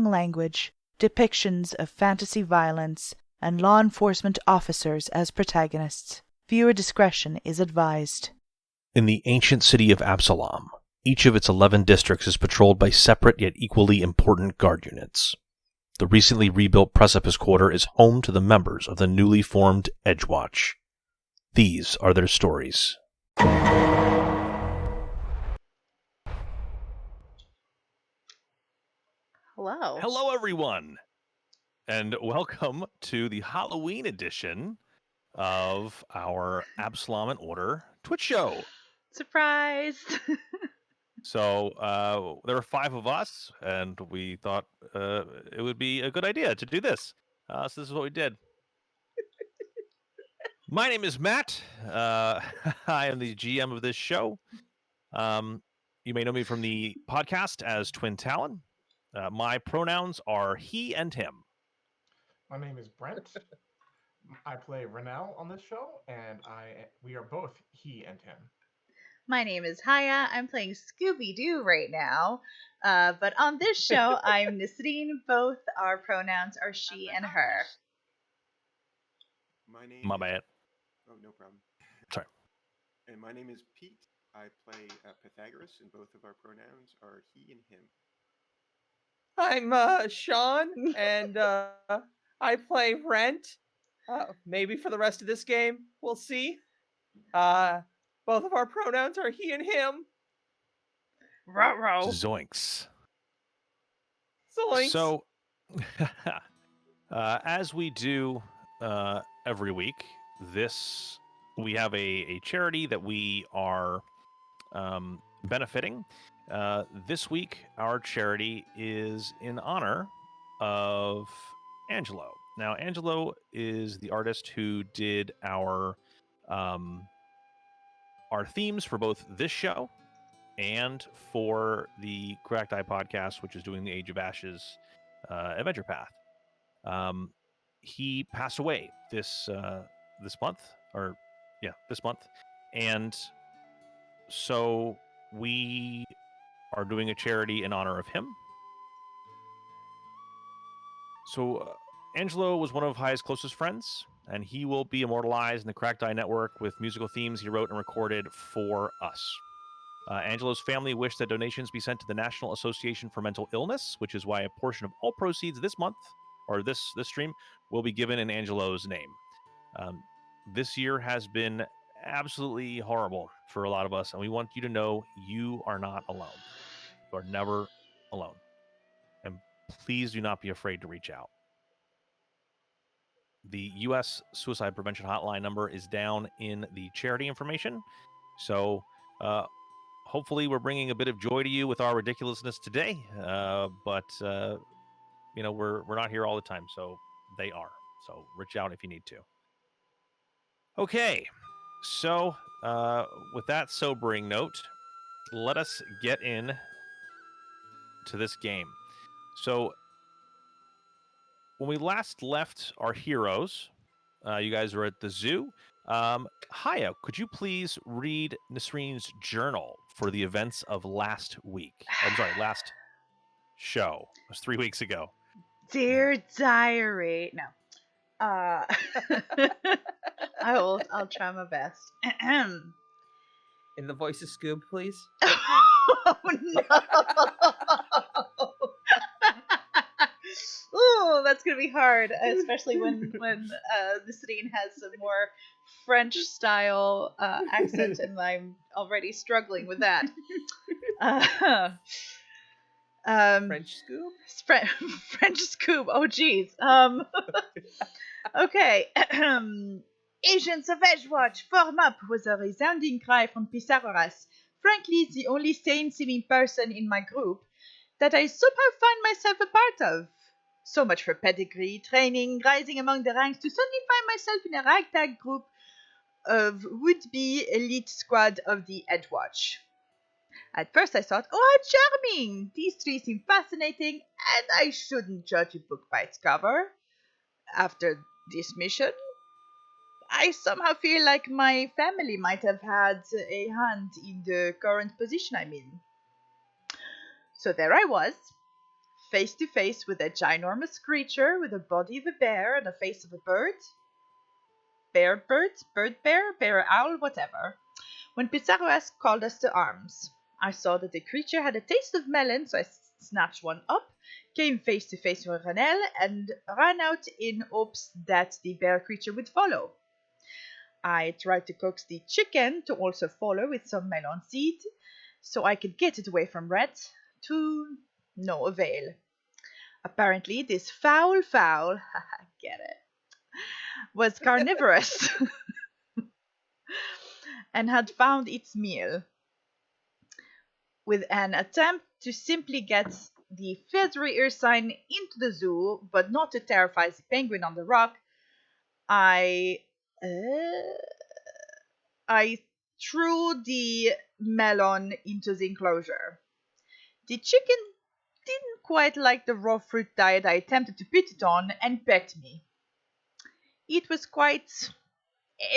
strong language, depictions of fantasy violence, and law enforcement officers as protagonists. Viewer discretion is advised. In the ancient city of Absalom, each of its 11 districts is patrolled by separate yet equally important guard units. The recently rebuilt Precipice Quarter is home to the members of the newly formed Edgewatch. These are their stories. Hello. Hello, everyone, and welcome to the Halloween edition of our Absalom and Order Twitch show. Surprise! So there are 5 of us, and we thought it would be a good idea to do this. So this is what we did. My name is Matt. I am the GM of this show. You may know me from the podcast as Twin Talon. My pronouns are he and him. My name is Brent. I play Raynell on this show, and we are both he and him. My name is Haya. I'm playing Scooby-Doo right now. But on this show, I'm Nisreen. Both our pronouns are she and her. My bad. Oh, no problem. Sorry. And my name is Pete. I play Pythagoras, and both of our pronouns are he and him. I'm Sean, and I play Rent. Maybe for the rest of this game, we'll see. Both of our pronouns are he and him. Ruh-roh. Zoinks. Zoinks. So, as we do every week, we have a charity that we are benefiting. This week, our charity is in honor of Angelo. Now, Angelo is the artist who did our themes for both this show and for the Cracked Eye podcast, which is doing the Age of Ashes adventure path. He passed away this month, and so we are doing a charity in honor of him. So Angelo was one of Haya's closest friends, and he will be immortalized in the Cracked Eye Network with musical themes he wrote and recorded for us. Angelo's family wished that donations be sent to the National Association for Mental Illness, which is why a portion of all proceeds this month, or this stream, will be given in Angelo's name. This year has been absolutely horrible for a lot of us, and we want you to know you are not alone. You are never alone. And please do not be afraid to reach out. The U.S. Suicide Prevention Hotline number is down in the charity information. So hopefully we're bringing a bit of joy to you with our ridiculousness today. But we're not here all the time, so they are. So reach out if you need to. Okay. So with that sobering note, let us get in to this game. So when we last left our heroes, you guys were at the zoo. Haya, could you please read Nisreen's journal for the events of last week? I'm sorry, last show. It was 3 weeks ago. Dear diary. No. I'll try my best. In the voice of Scoob, please. Oh no! Ooh, that's gonna be hard, especially when Nisreen has some more French style accent, and I'm already struggling with that. French Scoob? French Scoob. Oh, geez. Okay. Agents of Edgewatch, form up, was a resounding cry from Pythagoras, frankly the only sane-seeming person in my group that I somehow find myself a part of. So much for pedigree, training, rising among the ranks, to suddenly find myself in a ragtag group of would-be elite squad of the Edgewatch. At first I thought, oh, how charming! These three seem fascinating, and I shouldn't judge a book by its cover. After this mission, I somehow feel like my family might have had a hand in the current position I'm in. So there I was, face to face with a ginormous creature with the body of a bear and the face of a bird. Bird bear owl, whatever. When Pythagoras called us to arms, I saw that the creature had a taste of melon, so I snatched one up, came face to face with Raynell, and ran out in hopes that the bear creature would follow. I tried to coax the chicken to also follow with some melon seed, so I could get it away from Rhett, to no avail. Apparently, this foul, get it, was carnivorous and had found its meal. With an attempt to simply get the feathery ursine into the zoo, but not to terrify the penguin on the rock, I threw the melon into the enclosure. The chicken didn't quite like the raw fruit diet I attempted to put it on and pecked me. It was quite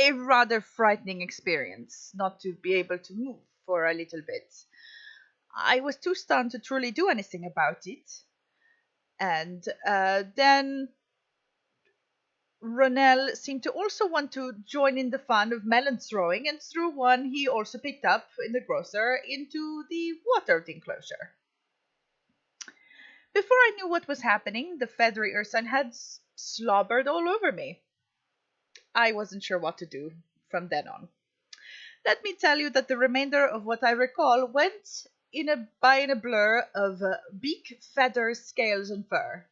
a rather frightening experience not to be able to move for a little bit. I was too stunned to truly do anything about it. And then Raynell seemed to also want to join in the fun of melon throwing and threw one he also picked up in the grocer into the watered enclosure. Before I knew what was happening, the feathery ursine had slobbered all over me. I wasn't sure what to do from then on. Let me tell you that the remainder of what I recall went by in a blur of beak, feathers, scales, and fur.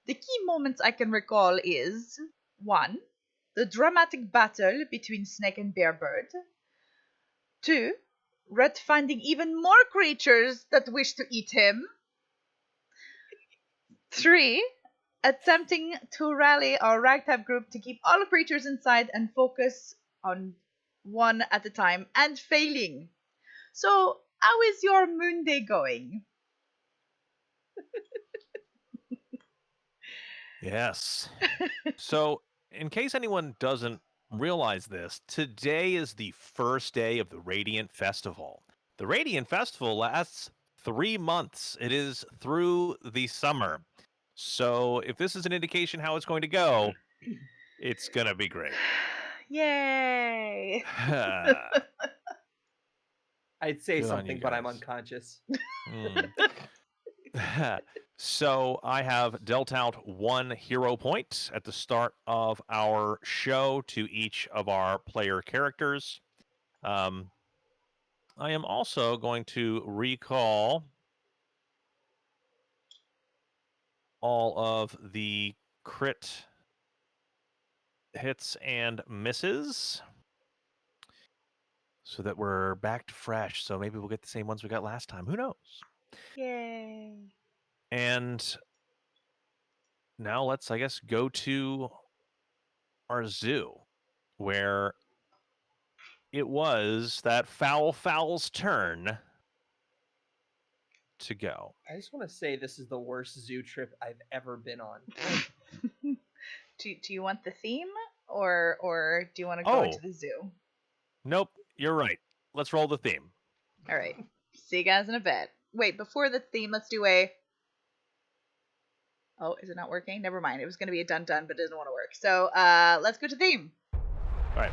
The key moments I can recall is 1. The dramatic battle between Snake and Bearbird. 2. Rhett finding even more creatures that wish to eat him. 3. Attempting to rally our ragtag group to keep all creatures inside and focus on one at a time, and failing. So, how is your moon day going? Yes. So, in case anyone doesn't realize this, today is the first day of the Radiant Festival. The Radiant Festival lasts 3 months. It is through the summer. So, if this is an indication how it's going to go, it's going to be great. Yay! I'd say Good on something, you but I'm guys. unconscious. So I have dealt out 1 hero point at the start of our show to each of our player characters. I am also going to recall all of the crit hits and misses so that we're back to fresh. So maybe we'll get the same ones we got last time. Who knows? Yay! And now let's, I guess, go to our zoo, where it was that Foul's turn to go. I just want to say this is the worst zoo trip I've ever been on. Do you want the theme, or do you want to go into the zoo? Nope, you're right. Let's roll the theme. All right. See you guys in a bit. Wait, before the theme, let's do a... Oh, is it not working? Never mind. It was going to be a dun-dun, but it doesn't want to work. So, let's go to theme. All right.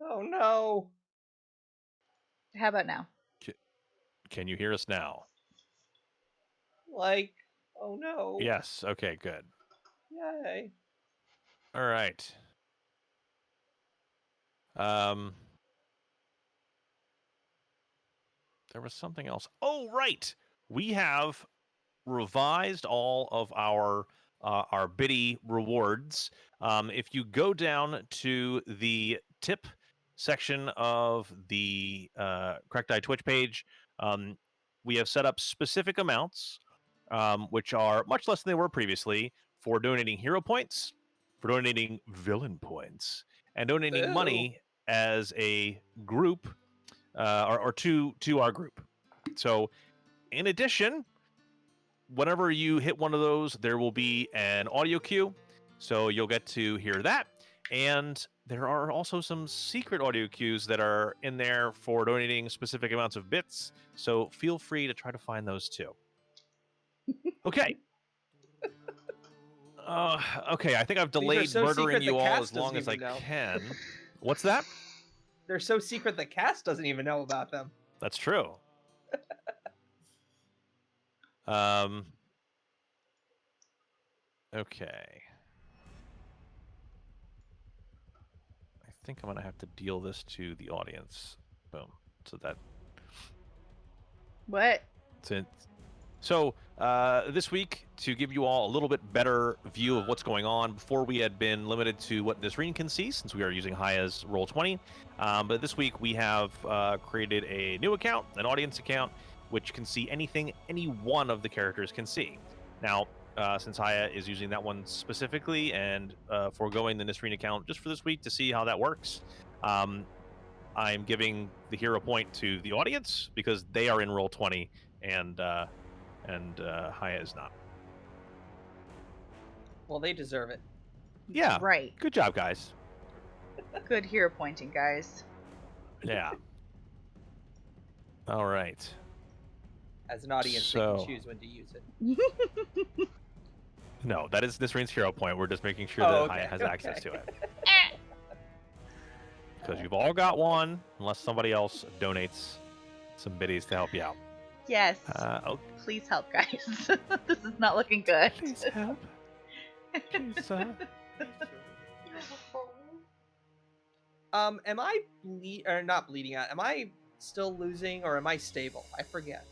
Oh no. How about now? Can you hear us now? Like, oh no. Yes. Okay, good. Yay. All right. There was something else. Oh, right. We have revised all of our biddy rewards. If you go down to the tip section of the Correct Eye Twitch page, we have set up specific amounts, which are much less than they were previously, for donating hero points, for donating villain points, and donating Ew. money as a group, or to our group. So, in addition, whenever you hit one of those, there will be an audio cue, so you'll get to hear that. And there are also some secret audio cues that are in there for donating specific amounts of bits, so feel free to try to find those too. Okay. Okay, I think I've delayed so murdering secret you the all cast as long as doesn't I even know. can. What's that? They're so secret the cast doesn't even know about them. That's true. Okay. I think I'm gonna have to deal this to the audience. Boom. So that. What? So this week, to give you all a little bit better view of what's going on, before we had been limited to what Nisreen can see, since we are using Haya's Roll20. But this week we have created a new account, an audience account, which can see anything any one of the characters can see. Now, since Haya is using that one specifically and foregoing the Nisreen account just for this week to see how that works, I'm giving the hero point to the audience because they are in Roll20 and Haya is not. Well, they deserve it. Yeah. Right. Good job, guys. Good hero pointing, guys. Yeah. All right. As an audience, they So- can choose when to use it. No, that is Nisreen's hero point. We're just making sure Oh, that okay, Haya has access to it. Eh. Because you've all got one, unless somebody else donates some biddies to help you out. Yes. Okay. Please help, guys. This is not looking good. Please help. Please, Am I not bleeding out? Am I still losing or am I stable? I forget.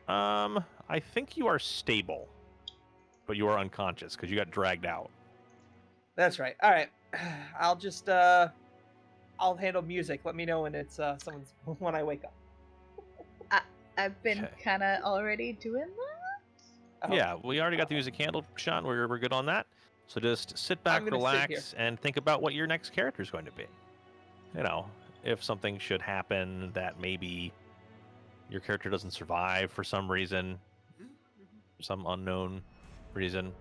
I think you are stable, but you are unconscious because you got dragged out. That's right. All right. I'll just I'll handle music. Let me know when it's when I wake up. I've been Okay. kind of already doing that. Oh, Yeah, we already got the music handled, Sean. We're good on that. So just sit back, I'm gonna sit relax, and think about what your next character is going to be. You know, if something should happen that maybe your character doesn't survive for some reason, some unknown reason,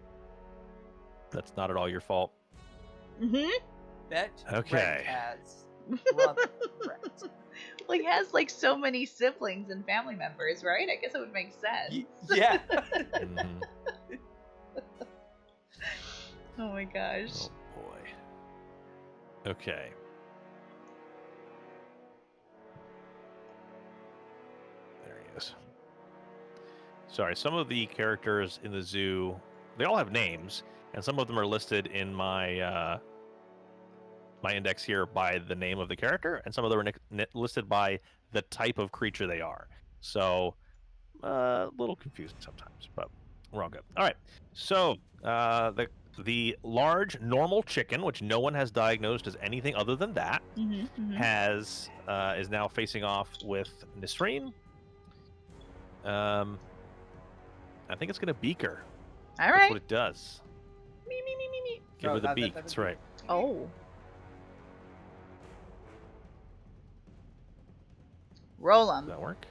that's not at all your fault. Mm-hmm. Bet Okay. Brett has brother Brett. Well, he has like so many siblings and family members, right? I guess it would make sense. Yeah. Mhm. Oh my gosh. Oh boy. Okay. There he is. Sorry, some of the characters in the zoo, they all have names, and some of them are listed in my my index here by the name of the character, and some of them are listed by the type of creature they are. So, a little confusing sometimes, but we're all good. All right. So, the large normal chicken, which no one has diagnosed as anything other than that, has is now facing off with Nisreen. I think it's gonna beak her. All That's right. what it does. Me. Give Oh, her the that- beak. that- That's right. Oh. Roll Does 'em. that work?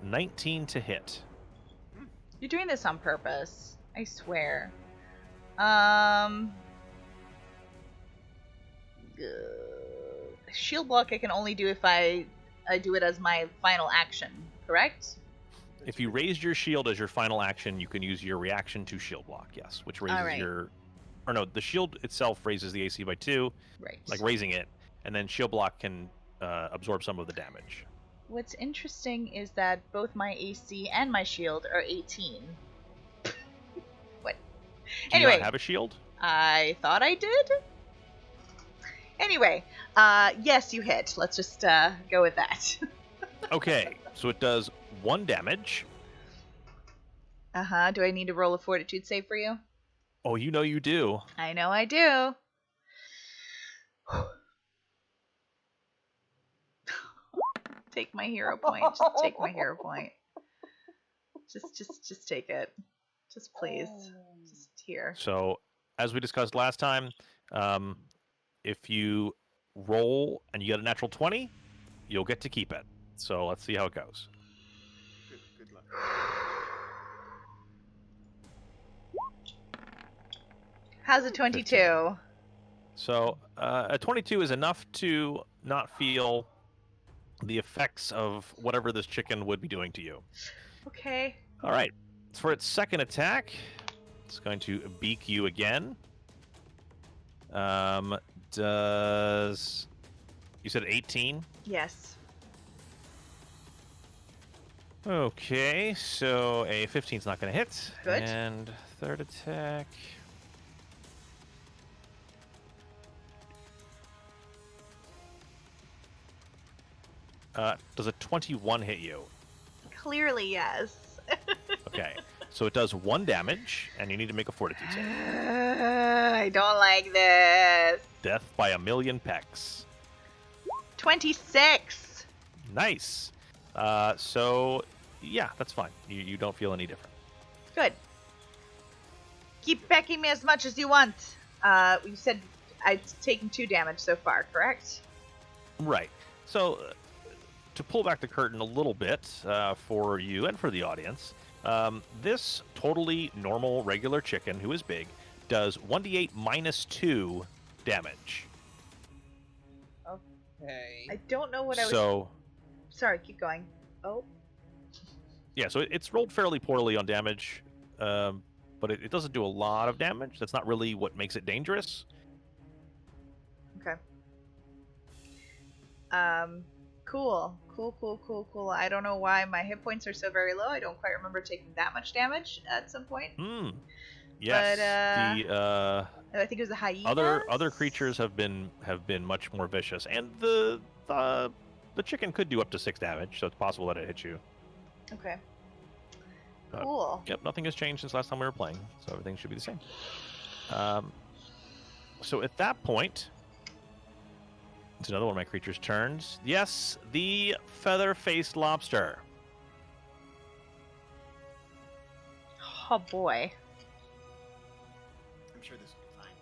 19 to hit. You're doing this on purpose. I swear. Shield block I can only do if I do it as my final action, correct? If you raised your shield as your final action, you can use your reaction to shield block. Yes, which raises Alright. your or no, the shield itself raises the AC by 2, Right. like raising it, and then shield block can absorb some of the damage. What's interesting is that both my AC and my shield are 18. What? Do you Anyway, not have a shield? I thought I did. Anyway, yes, you hit. Let's just go with that. Okay, so it does 1 damage. Uh-huh. Do I need to roll a fortitude save for you? Oh, you know you do. I know I do. Take my hero point. Just take my hero point. Just take it. Just please. Just here. So, as we discussed last time, if you roll and you get a natural 20, you'll get to keep it. So let's see how it goes. Good luck. How's a 22? 15. So a 22 is enough to not feel the effects of whatever this chicken would be doing to you. Okay. All right. For its second attack, it's going to beak you again. Does... You said 18? Yes. Okay, so a 15's not going to hit. Good. And third attack... does a 21 hit you? Clearly, yes. Okay, so it does 1 damage, and you need to make a fortitude save. I don't like this. Death by a million pecks. 26. Nice. So, yeah, that's fine. You don't feel any different. Good. Keep pecking me as much as you want. You said I've taken 2 damage so far, correct? Right. So, to pull back the curtain a little bit for you and for the audience, this totally normal, regular chicken, who is big, does 1d8 minus 2 damage. Okay. I don't know what I was... So, Sorry, keep going. Oh. yeah, so it's rolled fairly poorly on damage, but it doesn't do a lot of damage. That's not really what makes it dangerous. Okay. Cool. I don't know why my hit points are so very low. I don't quite remember taking that much damage at some point. Yes. But, I think it was the hyenas. Other creatures have been much more vicious, and the chicken could do up to 6 damage, so it's possible that it hits you. Okay. But, Cool. Yep, nothing has changed since last time we were playing, so everything should be the same. So at that point, it's another one of my creatures' turns. Yes, the feather-faced lobster. Oh boy. I'm sure this will be fine.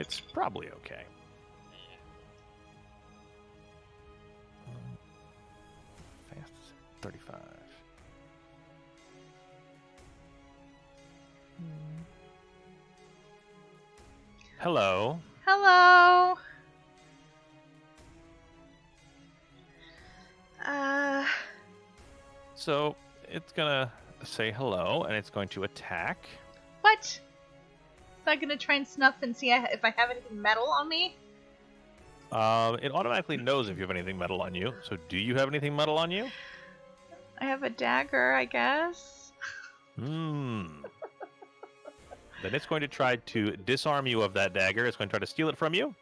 It's probably okay. Fast 35. Hello. Hello. So it's gonna say hello, and it's going to attack. What? Is that gonna try and snuff and see if I have anything metal on me? It automatically knows if you have anything metal on you. So do you have anything metal on you? I have a dagger, I guess. Then it's going to try to disarm you of that dagger. It's going to try to steal it from you.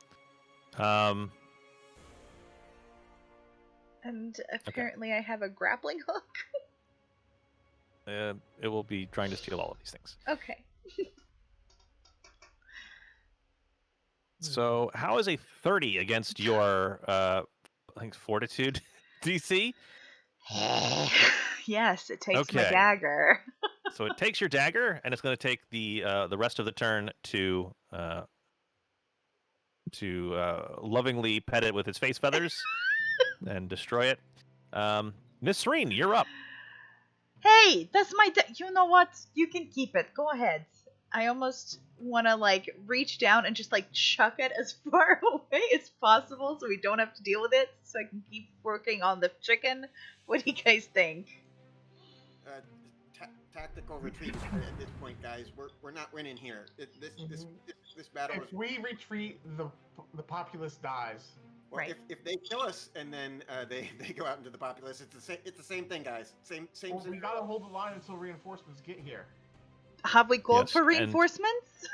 And apparently I have a grappling hook. It will be trying to steal all of these things. Okay. So how is a 30 against your, I think, fortitude DC? Yes, it takes my Okay. dagger. So it takes your dagger, and it's going to take the rest of the turn to lovingly pet it with its face feathers and destroy it. Miss Serene, you're up. Hey, that's my you know what? You can keep it. Go ahead. I almost want to reach down and just chuck it as far away as possible so we don't have to deal with it, so I can keep working on the chicken. What do you guys think? Tactical retreat at this point, guys. We're not winning here. This this battle is. If we retreat, the populace dies. Well, Right. if they kill us and then they go out into the populace, it's the same thing, guys. Same. Well, we gotta hold the line until reinforcements get here. Have we called Yes, for and- reinforcements?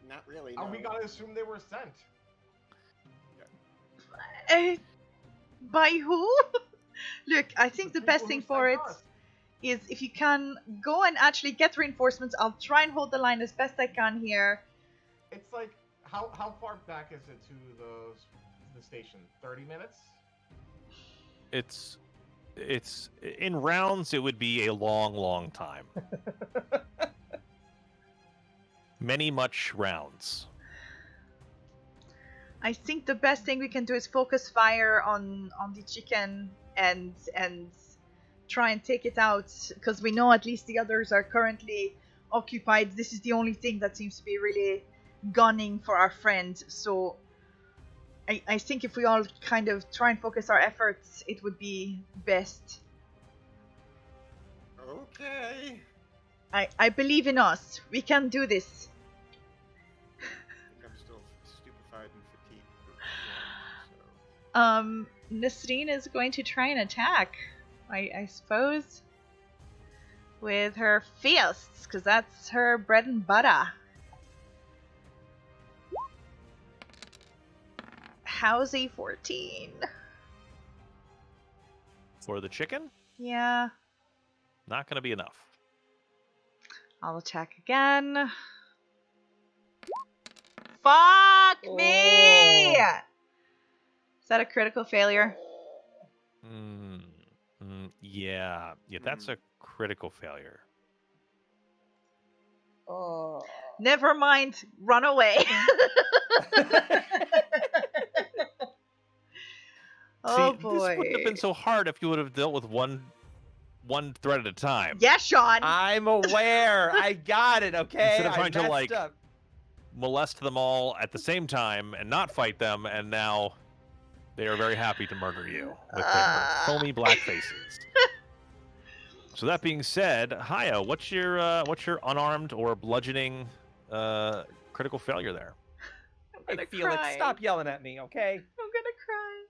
Not really. No. We gotta assume they were sent. By who? Look, I think the best People thing who for it sent us. is if you can go and actually get reinforcements. I'll try and hold the line as best I can here. It's like how far back is it to the station? 30 minutes? It's in rounds. It would be a long time. Much rounds. I think the best thing we can do is focus fire on the chicken and try and take it out, because we know at least the others are currently occupied. This is the only thing that seems to be really gunning for our friend. So I think if we all kind of try and focus our efforts, it would be best. Okay. I believe in us. We can do this. I think I'm still stupefied and fatigued. So. Nasreen is going to try and attack, I suppose, with her fists, because that's her bread and butter. How's a 14? For the chicken, Yeah, not going to be enough. I'll attack again. Fuck me! Oh. Is that a critical failure? Yeah, that's a critical failure. Oh. Never mind, run away. Oh See, boy. this wouldn't have been so hard if you would have dealt with one threat at a time. Yeah, Sean. I'm aware. I got it. Okay. Instead of trying to, I messed like, up. Molest them all at the same time and not fight them, and now they are very happy to murder you with their foamy black faces. So that being said, Haya, what's your unarmed or bludgeoning critical failure there? I'm I gonna feel cry. it. Stop yelling at me, okay? I'm gonna cry.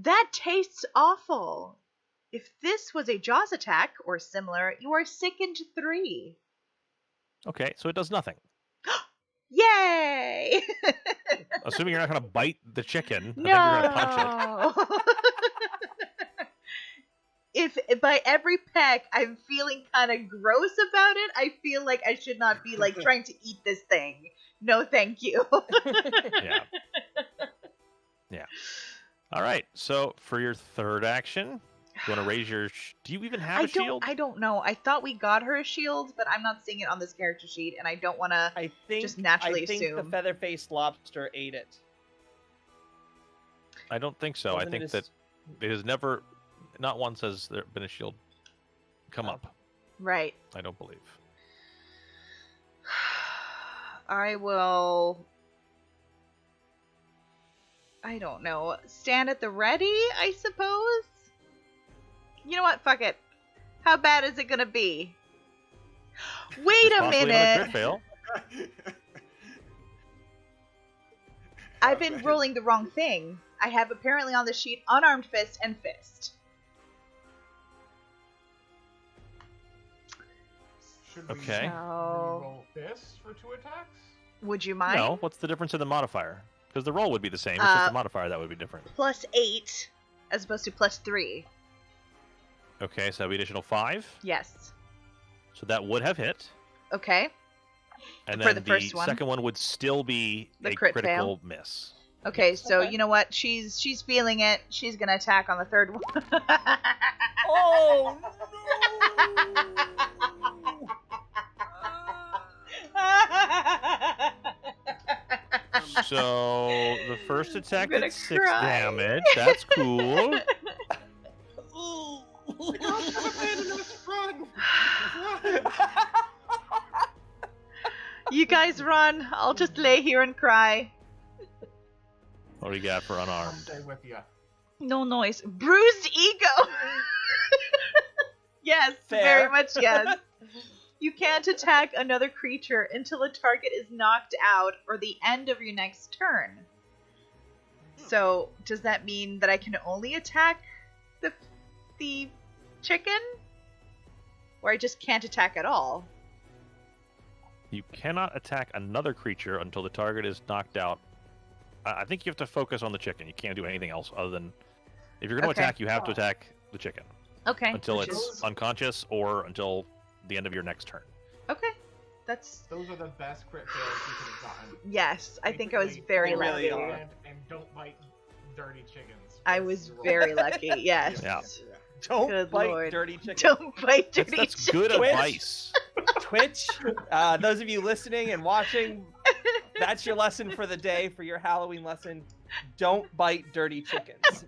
That tastes awful. If this was a Jaws attack or similar, you are sickened 3. Okay, so it does nothing. Yay! Assuming you're not going to bite the chicken, I think you're going to punch it. No. If by every peck I'm feeling kind of gross about it, I feel like I should not be like trying to eat this thing. No, thank you. Yeah. All right. So for your third action, you want to raise your? Do you even have a shield? I don't know. I thought we got her a shield, but I'm not seeing it on this character sheet, and I don't want to. I think Just naturally I think assume. the feather-faced lobster ate it. I don't think so. Wasn't I think it that it has never, not once has there been a shield come up. Right. I don't believe. I will. I don't know. Stand at the ready, I suppose? You know what? Fuck it. How bad is it gonna be? Wait There's a possibly another minute. crit fail. I've been rolling the wrong thing. I have apparently on the sheet unarmed fist and fist. Should we Okay. roll fists for 2 attacks? Would you mind? No. What's the difference in the modifier? Because the roll would be the same. It's just the modifier that would be different. +8 as opposed to +3. Okay, so that'd be additional 5. Yes. So that would have hit. Okay. And For then the first one. second one would still be The a crit critical fail. miss. Okay, so Okay. you know what? She's feeling it. She's gonna attack on the third one. Oh So the first attack gonna did 6 cry. damage. That's cool. Run! You guys run. I'll just lay here and cry. What do you got for I'll unarmed? stay with you. No noise. Bruised ego. Yes, Fair. very much yes. You can't attack another creature until a target is knocked out or the end of your next turn. So, does that mean that I can only attack the chicken? Or I just can't attack at all? You cannot attack another creature until the target is knocked out. I think you have to focus on the chicken. You can't do anything else other than... If you're going to Okay. attack, you have to attack the chicken. Okay. Until which it's is- unconscious or until the end of your next turn. Okay. That's... Those are the best crit fails you could have gotten. Yes, I think I was Basically, very they hold really lucky. are. And don't bite dirty chickens. I That's was your role. very lucky, yes. Yeah. Don't Good bite lord. dirty chicken. Don't bite dirty That's chicken. good Twitch. advice. Twitch, those of you listening and watching, that's your lesson for the day, for your Halloween lesson. Don't bite dirty chickens.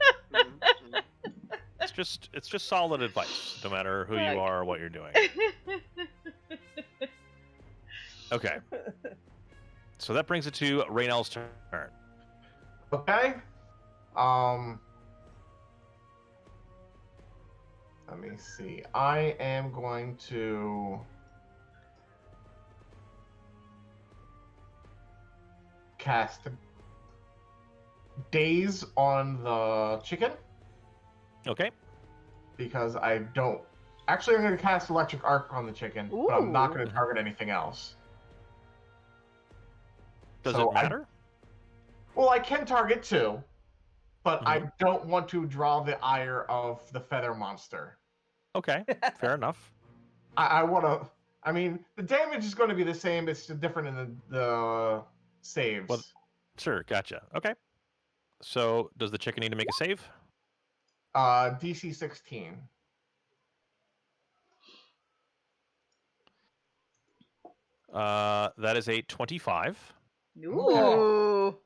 It's just solid advice, no matter who you are or what you're doing. Okay. So that brings it to Raynell's turn. Okay. Let me see. I am going to cast Daze on the chicken Okay. because I don't. Actually, I'm going to cast Electric Arc on the chicken, but I'm not going to target anything else. Does So it matter? Well, I can target two, but I Mhm. don't want to draw the ire of the feather monster. Okay. Fair enough. I want to. I mean, the damage is going to be the same. It's just different in the saves. Well, Sure. Gotcha. Okay. So does the chicken need to make a save? DC 16. That is a 25. Ooh.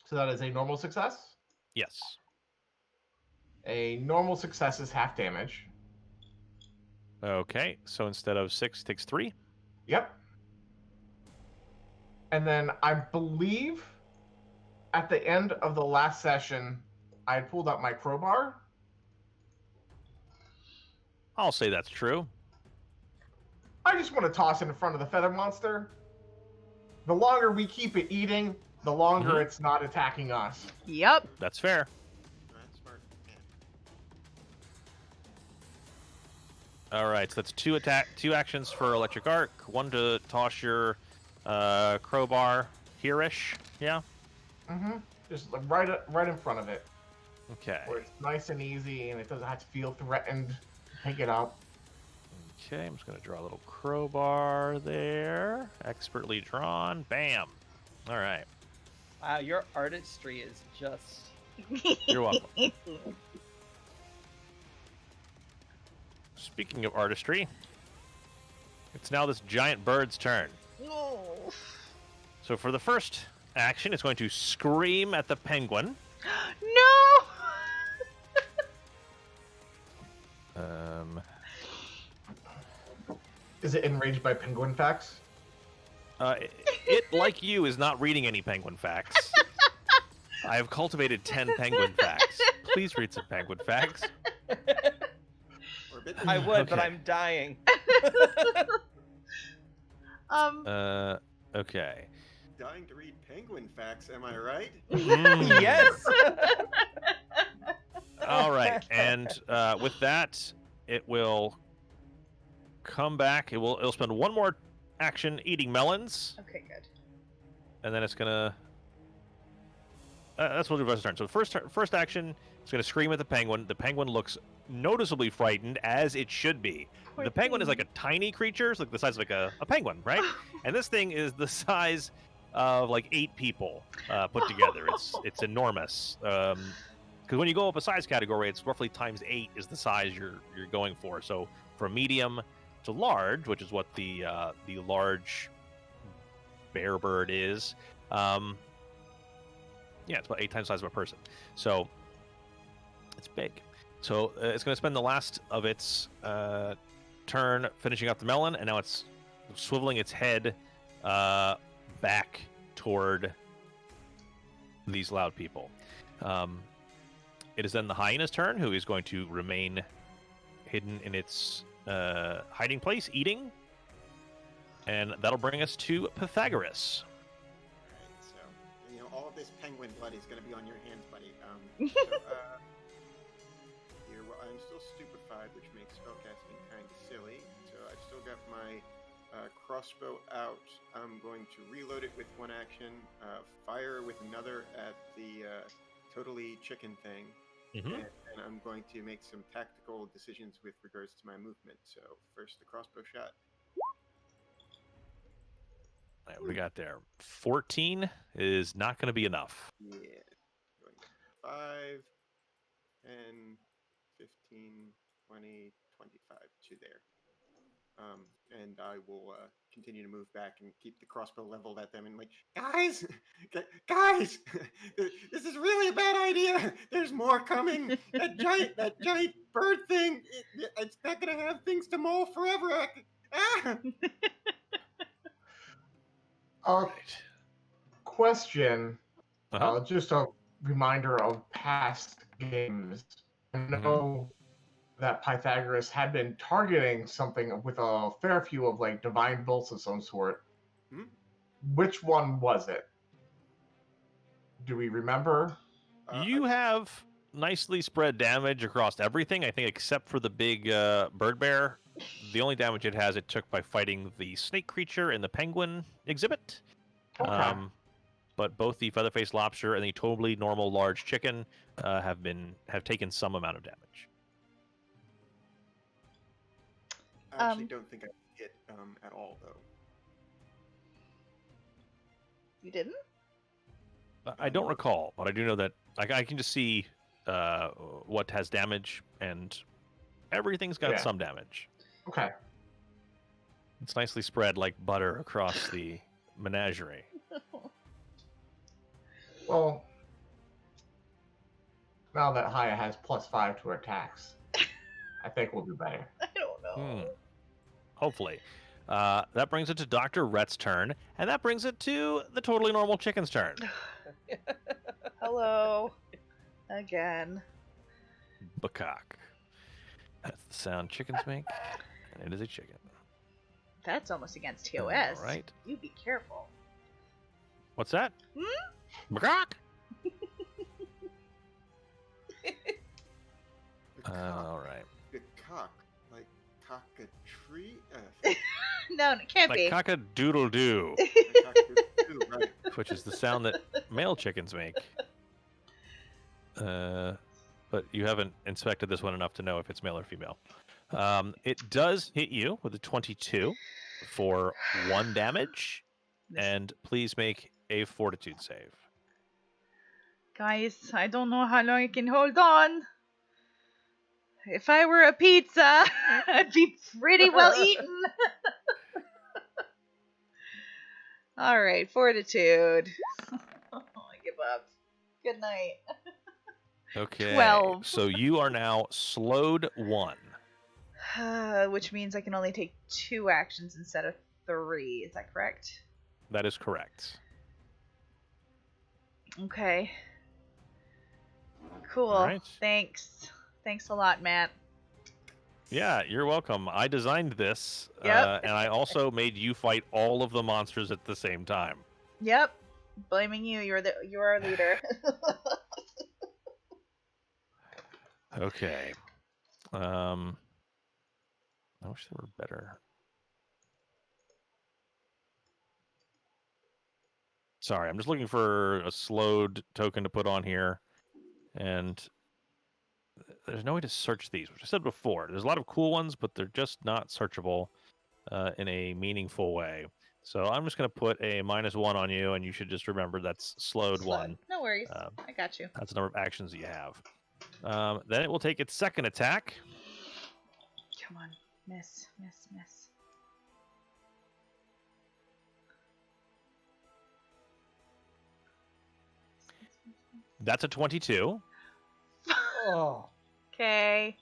So that is a normal success. Yes. A normal success is half damage. Okay. So instead of 6, takes 3. Yep. And then I believe at the end of the last session, I had pulled out my crowbar. I'll say that's true. I just want to toss it in front of the feather monster. The longer we keep it eating, the longer Mhm. it's not attacking us. Yep. That's fair. That's smart. Yeah. All right. So that's two actions for electric arc. One to toss your crowbar here-ish. Yeah. Mm-hmm. Just like right in front of it, Okay. where it's nice and easy, and it doesn't have to feel threatened to pick it up. Okay, I'm just going to draw a little crowbar there. Expertly drawn. Bam. All right. Wow, your artistry is just... You're welcome. Speaking of artistry, it's now this giant bird's turn. No. So for the first action, it's going to scream at the penguin. No. Is it enraged by penguin facts? It, like you, is not reading any penguin facts. I have cultivated 10 penguin facts. Please read some penguin facts. Or a bit. I would, but Okay. I'm dying. Okay. Dying to read penguin facts, am I right? Mm. Yes! All right, and with that, it will come back. It'll spend one more action eating melons, Okay, good. and then it's gonna. That's what we'll do for the turn. So first action, it's gonna scream at the penguin. The penguin looks noticeably frightened, as it should be. Poor The penguin is thing. like a tiny creature, it's like the size of like a penguin, right? And this thing is the size of like 8 people put together. It's enormous. Because when you go up a size category, it's roughly times 8 is the size you're going for. So from medium to large, which is what the large bear bird is, yeah, it's about 8 times the size of a person. So it's big. So it's going to spend the last of its turn finishing up the melon, and now it's swiveling its head back toward these loud people. It is then the hyena's turn, who is going to remain hidden in its hiding place, eating. And that'll bring us to Pythagoras. Alright, so, all of this penguin blood is going to be on your hands, buddy. Here, well, I'm still stupefied, which makes spellcasting kind of silly. So I've still got my crossbow out. I'm going to reload it with one action, fire with another at the totally chicken thing, and I'm going to make some tactical decisions with regards to my movement. So first the crossbow shot. All right, what do we got there? 14 is not going to be enough. Yeah. Going 5, 10, 15, 20, 25 to there. And I will continue to move back and keep the crossbow leveled at them and guys, this is really a bad idea. There's more coming. That giant bird thing, it's not going to have things to maul forever. Question. Just a reminder of past games. I know that Pythagoras had been targeting something with a fair few of divine bolts of some sort. Which one was it? Do we remember? You have nicely spread damage across everything, I think, except for the big bird bear. The only damage it has, it took by fighting the snake creature in the penguin exhibit. Okay. But both the feather-faced lobster and the totally normal large chicken have taken some amount of damage. I actually don't think I hit at all, though. You didn't? I don't recall, but I do know that I can just see what has damage, and everything's got some damage. Okay. It's nicely spread like butter across the menagerie. Well, now that Haya has +5 to her attacks, I think we'll do better. I don't know. Hopefully. That brings it to Dr. Rhett's turn, and that brings it to the totally normal chicken's turn. Hello. Again. Bakak. That's the sound chickens make, and it is a chicken. That's almost against TOS. All right. You be careful. What's that? Bakak! All right. The cock, like cock a tree? No, it can't be. Like cock-a-doodle-doo, Right. which is the sound that male chickens make. But you haven't inspected this one enough to know if it's male or female. It does hit you with a 22 for 1 damage, and please make a fortitude save. Guys, I don't know how long I can hold on. If I were a pizza, I'd be pretty well eaten. Alright, fortitude. I give up. Good night. Okay. 12. So you are now slowed 1. Which means I can only take 2 actions instead of 3. Is that correct? That is correct. Okay. Cool. All right. Thanks. Thanks a lot, Matt. Yeah, you're welcome. I designed this, Yep. and I also made you fight all of the monsters at the same time. Yep. Blaming you. You're our leader. Okay. I wish they were better. Sorry, I'm just looking for a slowed token to put on here, and there's no way to search these, which I said before. There's a lot of cool ones, but they're just not searchable in a meaningful way. So I'm just going to put a -1 on you, and you should just remember that's slowed 1. No worries. I got you. That's the number of actions that you have. Then it will take its second attack. Come on. Miss. Miss. Miss. That's a 22. Oh. Okay.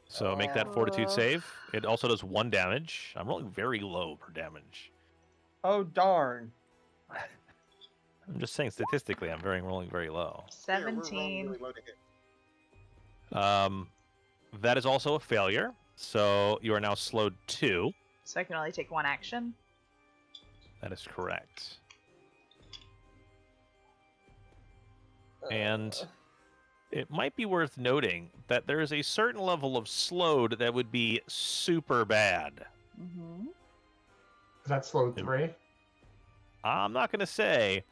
So make that fortitude save. It also does 1 damage. I'm rolling very low for damage. Oh, darn. I'm just saying statistically, I'm rolling very low. 17. Really low to hit. That is also a failure. So you are now slowed 2. So I can only take one action. That is correct. And it might be worth noting that there is a certain level of slowed that would be super bad. Mm-hmm. Is that slowed 3? I'm not going to say.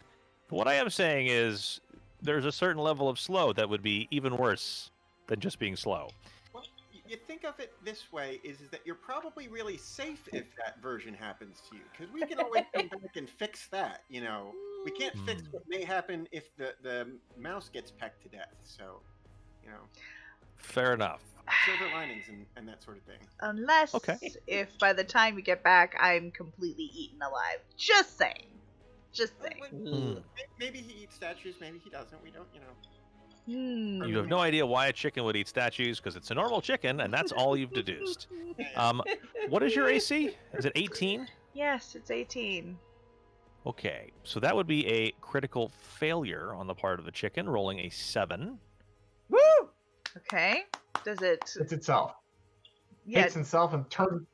What I am saying is there's a certain level of slow that would be even worse than just being slow. Well, you think of it this way: is that you're probably really safe if that version happens to you, because we can always come back and fix that. You know, we can't fix what may happen if the mouse gets pecked to death. So, you know, Fair enough. silver linings and that sort of thing. Unless if by the time we get back, I'm completely eaten alive. Just saying. Just saying. Maybe he eats statues, maybe he doesn't. We don't, you know. You have no idea why a chicken would eat statues, because it's a normal chicken, and that's all you've deduced. What is your AC? Is it 18? Yes, it's 18. Okay, so that would be a critical failure on the part of the chicken, rolling a 7. Woo! Okay. Does it? It's itself. Yeah. Takes itself and turns.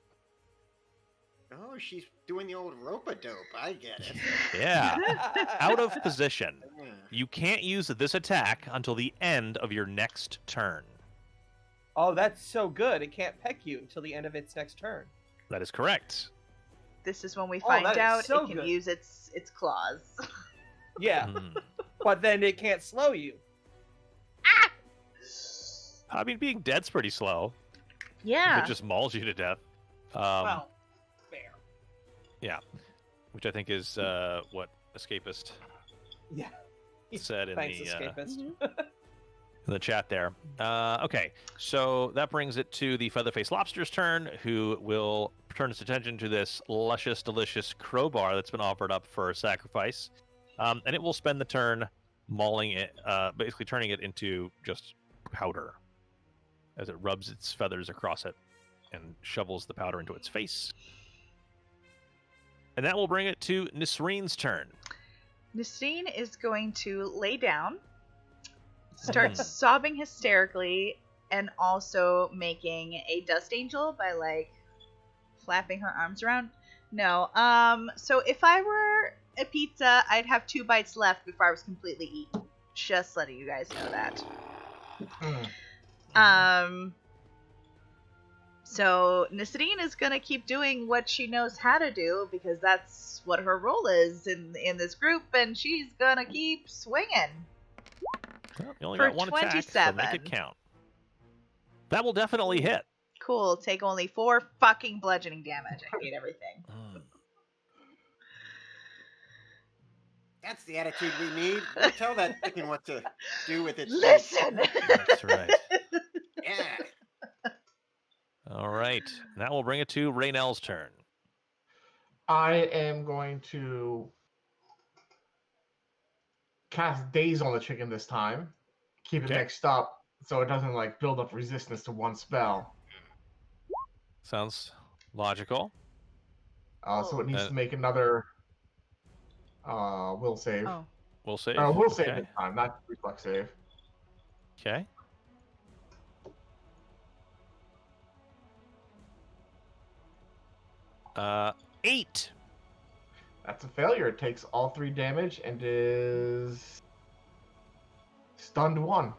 Oh, she's doing the old rope-a-dope. I get it. Yeah. Out of position. Yeah. You can't use this attack until the end of your next turn. Oh, that's so good. It can't peck you until the end of its next turn. That is correct. This is when we Oh, find that is out so it can good. use its claws. Yeah, Hmm. but then it can't slow you. I mean, being dead's pretty slow. Yeah. If it just mauls you to death. Well, fair. Yeah. Which I think is what Escapist Yeah. said in Thanks, the escapist. in the chat there. Okay, so that brings it to the Featherface Lobster's turn, who will turn his attention to this luscious, delicious crowbar that's been offered up for sacrifice. And it will spend the turn mauling it, basically turning it into just powder as it rubs its feathers across it and shovels the powder into its face. And that will bring it to Nisreen's turn. Nisreen is going to lay down, start sobbing hysterically, and also making a dust angel by like flapping her arms around. No. So if I were a pizza, I'd have 2 bites left before I was completely eaten. Just letting you guys know that. So Nisreen is gonna keep doing what she knows how to do, because that's what her role is in this group, and she's gonna keep swinging. Well, you only For got one attack, so 27. make it count. That will definitely hit. Cool. Take only 4 fucking bludgeoning damage. I hate everything. That's the attitude we need. We'll tell that chicken what to do with its Listen. That's right. Yeah. All right. That will bring it to Raynell's turn. I am going to cast Daze on the chicken this time. Keep it Okay. mixed up so it doesn't like build up resistance to one spell. Sounds logical. So it needs to make another will save. Oh. We'll save. Will save Okay. this time, not reflex save. Okay. Uh, 8. That's a failure. It takes all 3 damage and is stunned 1.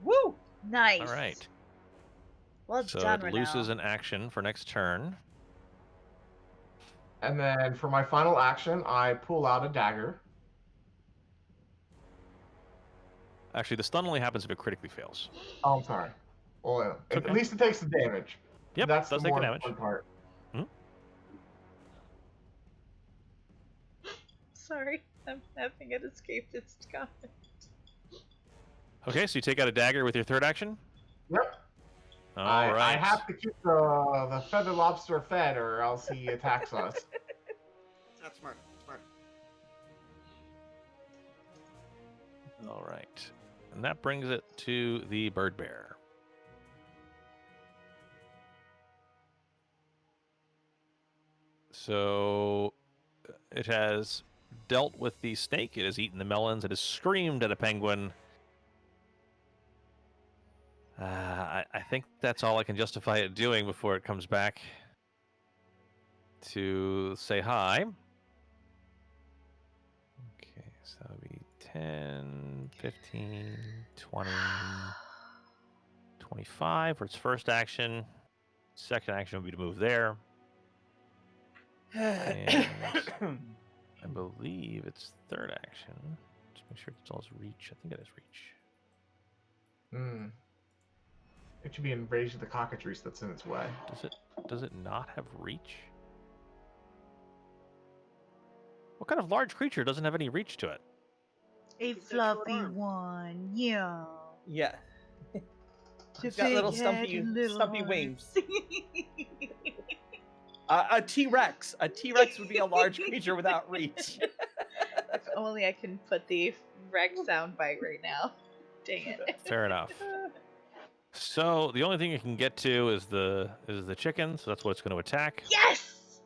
Woo! Nice. All right. Well So done, it Raynell. loses an action for next turn. And then for my final action, I pull out a dagger. Actually, the stun only happens if it critically fails. Oh, I'm sorry. Well, Okay. at least it takes the damage. Yep, That's does the take more the damage. important part. Sorry, I'm having it escape its comment. Okay, so you take out a dagger with your third action? Yep. All right. I have to keep the feather lobster fed, or else he attacks us. That's smart. Smart. All right. And that brings it to the bird bear. So it has dealt with the snake. It has eaten the melons. It has screamed at a penguin. I think that's all I can justify it doing before it comes back to say hi. Okay, so that'll be 10, 15, 20, 25 for its first action. Second action would be to move there. And I believe it's third action. Just make sure it's all reach. I think it is reach. Hmm. It should be in Rage of the Cockatrice that's in its way. Does it not have reach? What kind of large creature doesn't have any reach to it? A It's got short fluffy arms. one, yeah. Yeah. It's It's got little stumpy wings. A T-Rex. A T-Rex would be a large creature without reach. If only I can put the Rex soundbite right now. Dang it. Fair enough. So the only thing it can get to is the chicken, so that's what it's going to attack. Yes!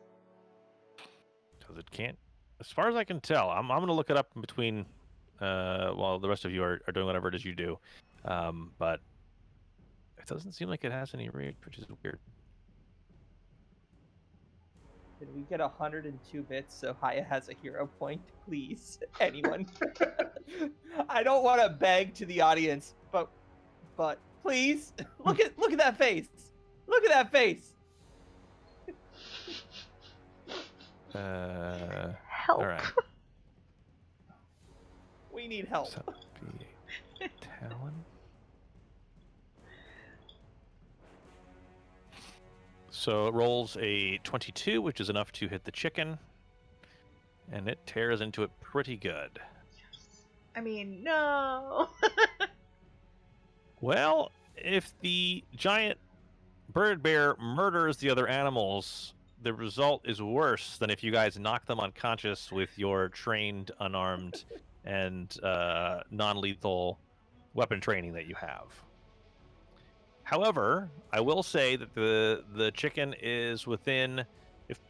Because it can't. As far as I can tell, I'm going to look it up in between while the rest of you are doing whatever it is you do. But it doesn't seem like it has any reach, which is weird. Did we get 102 bits so Haya has a hero point? Please, anyone. I don't want to beg to the audience, but please look at that face. Look at that face. Help. All right. We need help. So be Talon. So it rolls a 22, which is enough to hit the chicken, and it tears into it pretty good. I mean, no. Well, if the giant bird bear murders the other animals, the result is worse than if you guys knock them unconscious with your trained, unarmed, and non-lethal weapon training that you have. However, I will say that the chicken is within,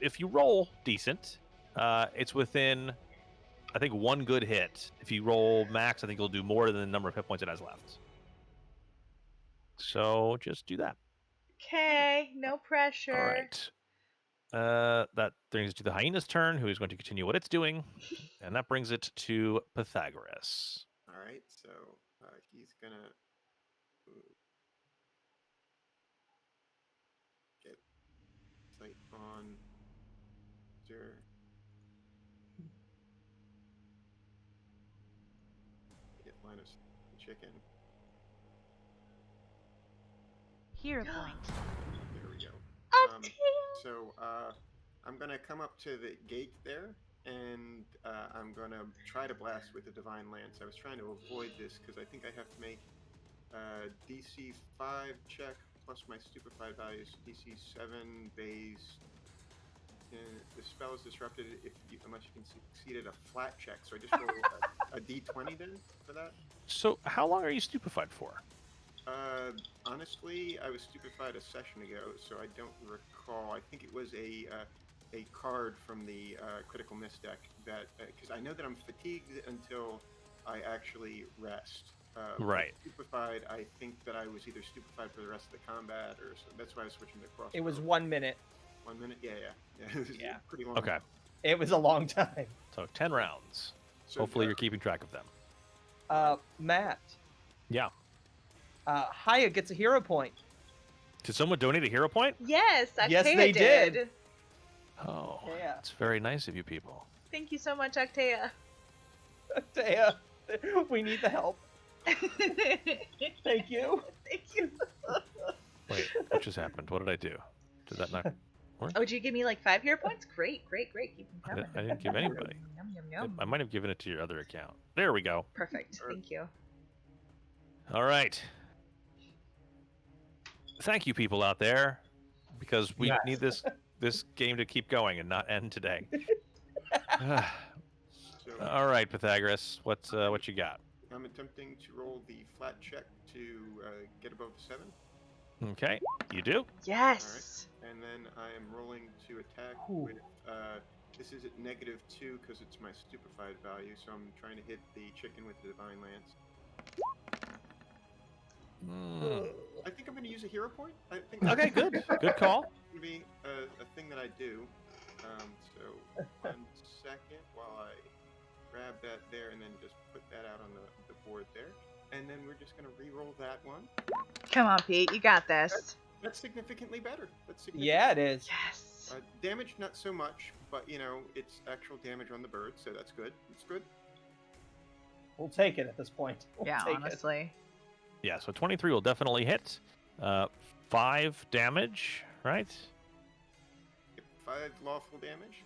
if you roll decent, it's within, I think, one good hit. If you roll max, I think you'll do more than the number of hit points it has left. So just do that. Okay, no pressure. All right. That brings it to the hyena's turn, who is going to continue what it's doing, and that brings it to Pythagoras. All right, so he's gonna get sight on Zer. Get line of chicken. Hero point. There we go. Octave. So I'm gonna come up to the gate there, and I'm gonna try to blast with the Divine Lance. I was trying to avoid this because I think I have to make DC 5 check plus my stupefied values, DC 7 base. The spell is disrupted unless you can succeed at a flat check. So I just roll a D20 then for that. So how long are you stupefied for? Honestly, I was stupefied a session ago, so I don't recall. I think it was a card from the critical miss deck that because I know that I'm fatigued until I actually rest. Right. Stupefied, I think that I was either stupefied for the rest of the combat, or so that's why I was switching to crossbow. It was 1 minute. 1 minute. Yeah. It was Yeah. pretty long. Okay. It was a long time. So 10 rounds. So, Hopefully you're keeping track of them. Matt. Yeah. Haya gets a hero point. Did someone donate a hero point? Yes, Octavia Yes, they did. Oh, Yeah. it's very nice of you people. Thank you so much, Octavia. Taya, we need the help. Thank you. Thank you. Wait, what just happened? What did I do? Did that not work? Oh, did you give me like 5 hero points? Great. Keep them coming. I didn't give anybody. Yum, yum, yum. I might have given it to your other account. There we go. Perfect. Thank you. All right. Thank you, people out there, because we Yes. need this game to keep going and not end today. So All right, Pythagoras, what you got? I'm attempting to roll the flat check to get above 7. Okay, you do. Yes. And then I am rolling to attack Ooh. with, this is at -2 because it's my stupefied value, so I'm trying to hit the chicken with the Divine Lance. I think I'm going to use a hero point. I think Okay, good. Good call. It's going to be a thing that I do. So 1 second while I grab that there and then just put that out on the board there. And then we're just going to re-roll that one. Come on, Pete. You got this. That's significantly better. Yeah, it is. Yes. Damage, not so much, but, it's actual damage on the bird, so that's good. It's good. We'll take it at this point. Yeah, We'll take honestly. Yeah, so 23 will definitely hit. 5 damage, right? Yep, 5 lawful damage.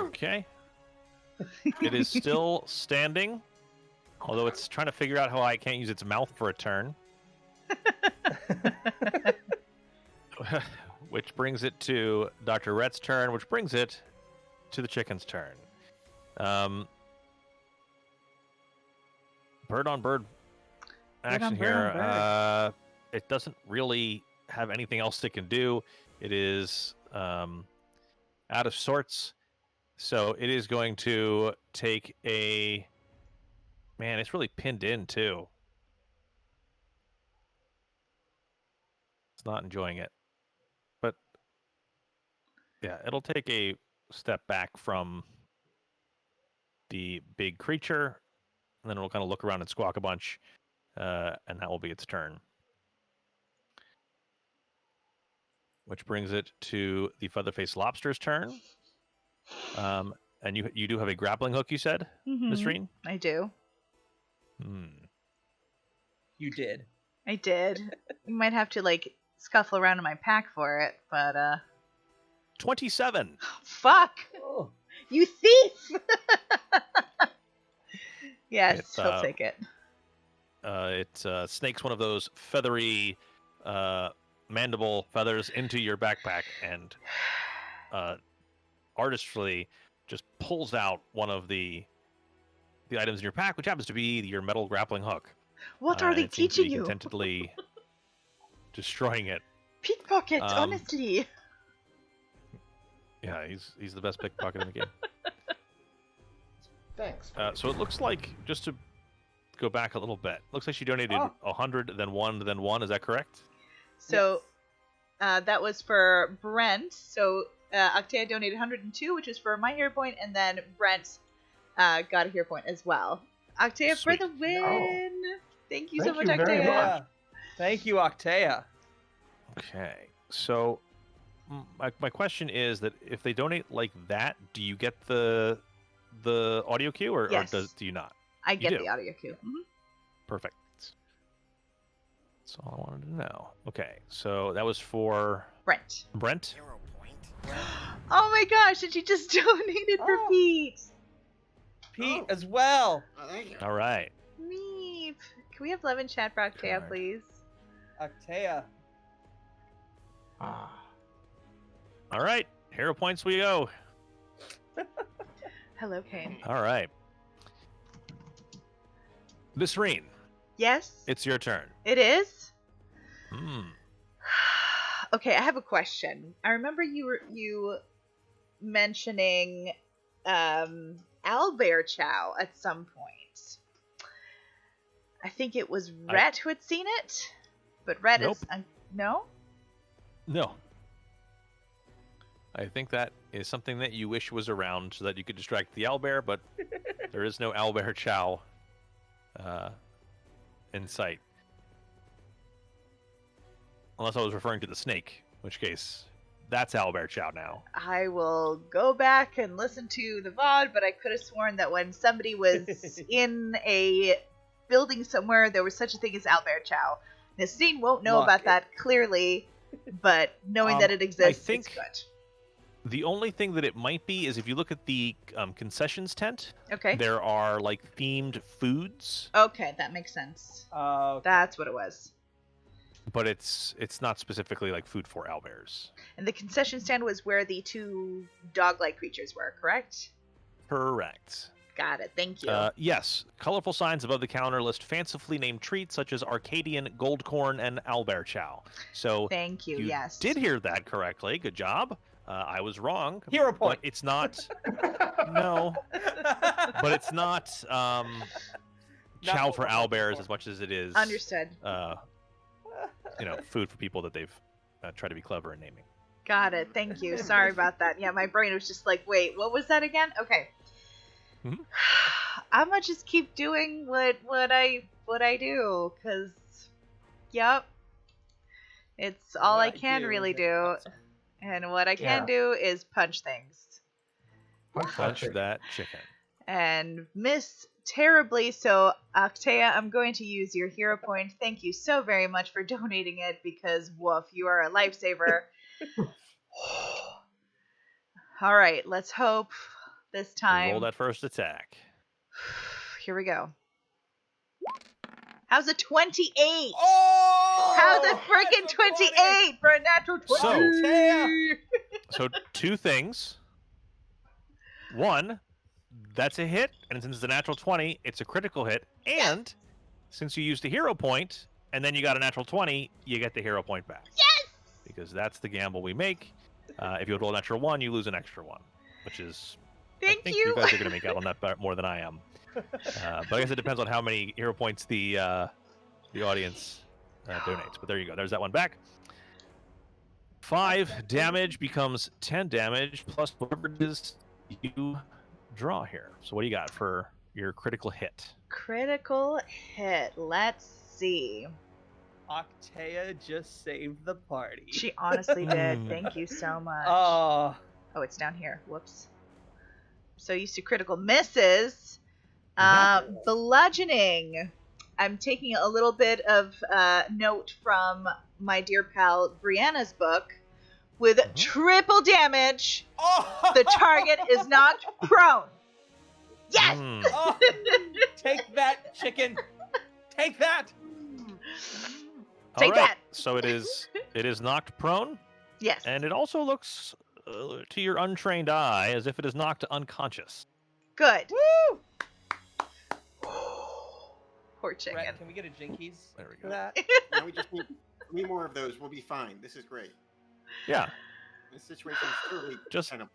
Okay. It is still standing, although it's trying to figure out how I can't use its mouth for a turn. Which brings it to Dr. Rhett's turn, which brings it to the chicken's turn. Bird on bird action here. It doesn't really have anything else it can do. It is out of sorts. So it is going to take a... Man, it's really pinned in, too. It's not enjoying it. But, yeah, it'll take a step back from the big creature, and then it'll kind of look around and squawk a bunch, and that will be its turn. Which brings it to the Featherface Lobster's turn. And you do have a grappling hook, you said, Miss Reen? I do. You did. I did. You might have to, scuffle around in my pack for it, but, 27! Fuck! Oh. You thief! Yes, It's, he'll take it. It snakes one of those feathery mandible feathers into your backpack and artistfully just pulls out one of the items in your pack, which happens to be your metal grappling hook. What are they it seems to teaching be you? contentedly destroying it. Pickpocket, honestly. Yeah, he's the best pickpocket in the game. Thanks. So it looks like, just to go back a little bit, looks like she donated 100, then 1, then 1. Is that correct? So that was for Brent. So Octavia donated 102, which is for my hero point, and then Brent got a hero point as well. Octavia for the win! Oh. Thank you so much, Thank you very Octavia. much. Yeah. Thank you, Octavia. Okay, so my question is that if they donate like that, do you get the audio cue, or Yes. do you not? I get do. the audio cue. Perfect. That's all I wanted to know. Okay, so that was for Brent. Brent. Oh my gosh, and she just donated for Oh. Pete. Pete as well. Thank you. All right. Meep. Can we have love in chat for Octavia, God. please? Octavia. Ah. All right. Hero points we go. Hello, Kane. All right. Miss Reen, Yes, it's your turn. it is. Okay, I have a question. I remember you mentioning owlbear chow at some point. I think it was Rhett who had seen it, but Rhett Nope. is no. No. I think that is something that you wish was around so that you could distract the owlbear, but there is no owlbear chow in sight. Unless I was referring to the snake, in which case, that's owlbear chow now. I will go back and listen to the VOD, but I could have sworn that when somebody was in a building somewhere, there was such a thing as owlbear chow. Nastine won't know Look, about that clearly, but knowing that it exists, think- it's good. The only thing that it might be is if you look at the concessions tent, Okay. there are like themed foods, Okay, that makes sense. That's what it was. but it's not specifically like food for owlbears. And the concession stand was where the two dog-like creatures were, correct? Correct. Got it. Thank you. Yes, colorful signs above the counter list fancifully named treats such as Arcadian gold corn and owlbear chow. So Thank you. you Yes. did hear that correctly. Good job. I was wrong. Hero But point. it's not. No, but it's not chow what for we're looking owlbears for. as much as it is Understood. food for people that they've tried to be clever in naming. Got it. Thank you. Sorry about that. Yeah, my brain was just like, wait, what was that again? Okay. Mhm. I'm gonna just keep doing what I do, cause, yep, it's all What I can do really is do, awesome. and what I Yeah. can do is punch things Punch that chicken. and miss terribly. So, Octea, I'm going to use your hero point. Thank you so very much for donating it, because woof, you are a lifesaver. All right, let's hope this time. Roll that first attack. Here we go. How's a 28? Oh! How's a freaking 28 for a natural 20? So 2 things. 1, that's a hit, and since it's a natural 20, it's a critical hit. And since you used a hero point, and then you got a natural 20, you get the hero point back. Yes! Because that's the gamble we make. If you roll a natural 1, you lose an extra 1, which is... I think you guys are going to make out on that more than I am. But I guess it depends on how many hero points the audience donates. But there you go. There's that one back. 5 damage becomes 10 damage plus whatever it is you draw here. So what do you got for your critical hit? Critical hit. Let's see. Octea just saved the party. She honestly did. Thank you so much. Oh. Oh, it's down here. Whoops. So used to critical misses. Bludgeoning. I'm taking a little bit of note from my dear pal Brianna's book. With triple damage, the target is knocked prone. Yes! Oh, take that, chicken. Take that. Take that. So it is knocked prone, Yes. and it also looks to your untrained eye as if it is knocked unconscious. Good. Woo! Poor chicken. Brett, can we get a jinkies There we for go. that? Now we just need more of those. We'll be fine. This is great. Yeah, This situation is totally Just- kind of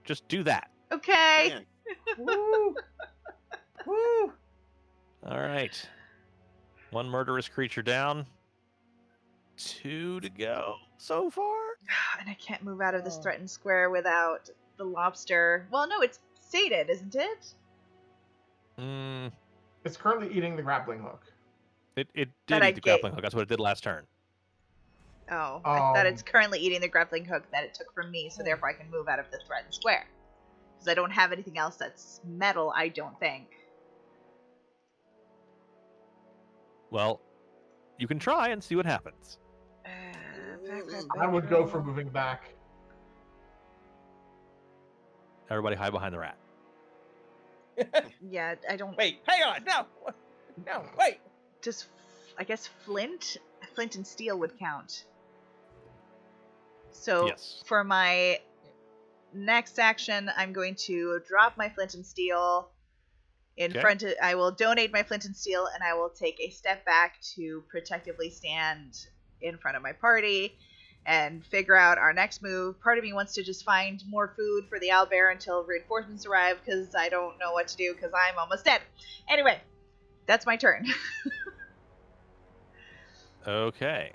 just do that. Okay. man. Woo! Woo! All right. 1 murderous creature down. 2 to go so far. And I can't move out of this Oh. threatened square without the lobster. Well, no, it's sated, isn't it? It's currently eating the grappling hook. It That did I eat the grappling hook. That's what it did last turn. Oh, I thought it's currently eating the grappling hook that it took from me, so therefore I can move out of the threatened square. Because I don't have anything else that's metal, I don't think. Well, you can try and see what happens. I would go for moving back. Everybody hide behind the rat. Yeah, I don't. Wait, hang on. No, wait. Just, I guess flint and steel would count. So Yes. for my next action, I'm going to drop my flint and steel in Okay. front of. I will donate my flint and steel, and I will take a step back to protectively stand in front of my party and figure out our next move. Part of me wants to just find more food for the owlbear until reinforcements arrive, because I don't know what to do because I'm almost dead. Anyway, that's my turn. Okay.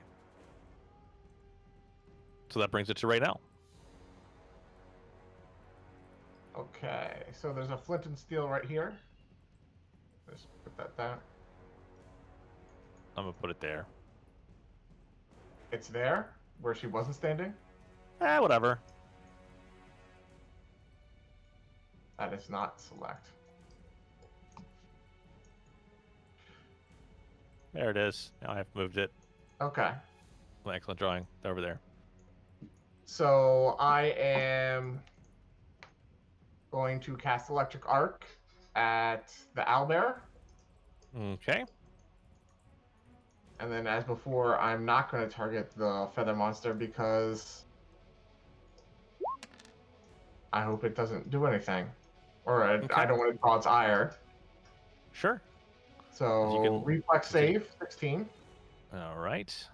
So that brings it to Raynell. Okay, so there's a flint and steel right here. Just put that down. I'm gonna put it there. It's there, where she wasn't standing. Whatever. That is not select. There it is. Now I've moved it. Okay, Excellent drawing. Over there. so I am going to cast Electric Arc at the owlbear. Okay. And then, as before, I'm not going to target the feather monster because I hope it doesn't do anything. Or I Okay. don't want to draw its ire. Sure. So, You can- reflex you can- save, 16. All right.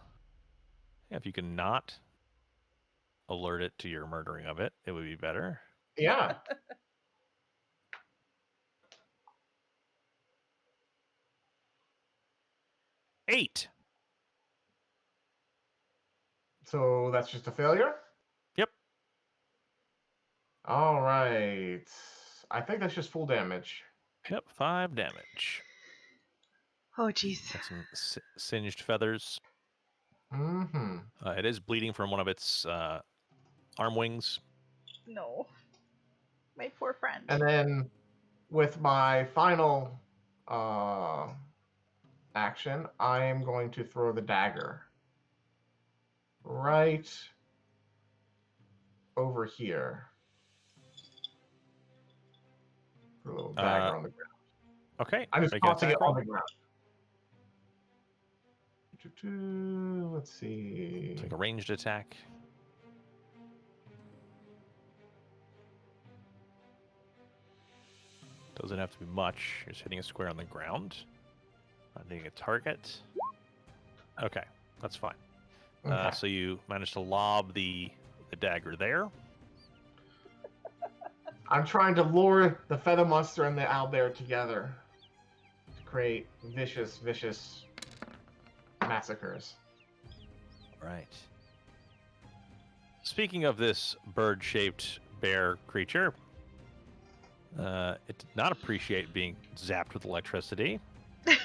Yeah, if you can not alert it to your murdering of it, it would be better. Yeah. Eight. So that's just a failure? Yep. All right. I think that's just full damage. Yep, 5 damage. Oh, jeez. Got some singed feathers. Mm-hmm. It is bleeding from one of its arm wings. No. My poor friend. And then with my final action, I am going to throw the dagger right over here. A little dagger on the ground. Okay. I'm just make an tossing it attack on roll. the ground. Let's see. It's like a ranged attack. Doesn't have to be much. You're just hitting a square on the ground. Not hitting a target. Okay, that's fine. Okay. So you managed to lob the dagger there. I'm trying to lure the feather monster and the owlbear together to create vicious massacres. Right. Speaking of this bird-shaped bear creature, it did not appreciate being zapped with electricity. It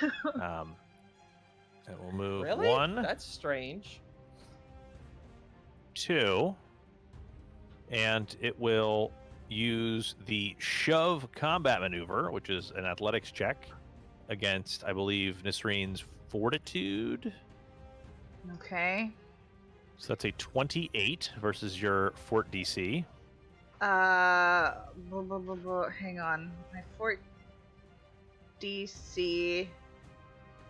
will move Really? 1, That's strange. 2, and it will use the shove combat maneuver, which is an athletics check against, I believe, Nisreen's fortitude. Okay. So that's a 28 versus your fort DC. Hang on. My fort DC.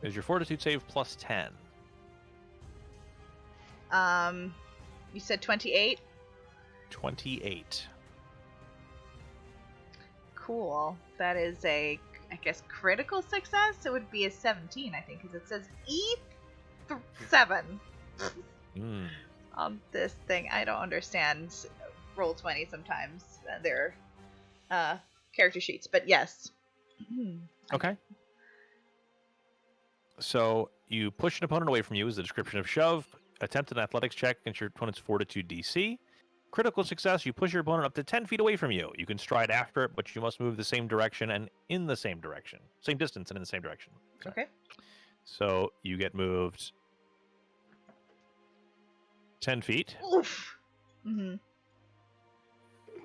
Is your fortitude save plus 10? You said 28? 28. Cool. That is a, I guess, critical success? It would be a 17, I think, because it says E7 on this thing. I don't understand Roll20 sometimes. Their character sheets, but yes. Okay. So you push an opponent away from you is the description of shove. Attempt an athletics check against your opponent's fortitude DC. Critical success, you push your opponent up to 10 feet away from you. You can stride after it, but you must move the same direction and in the same direction. Same distance and in the same direction. Okay. So you get moved 10 feet, Oof. Mm-hmm.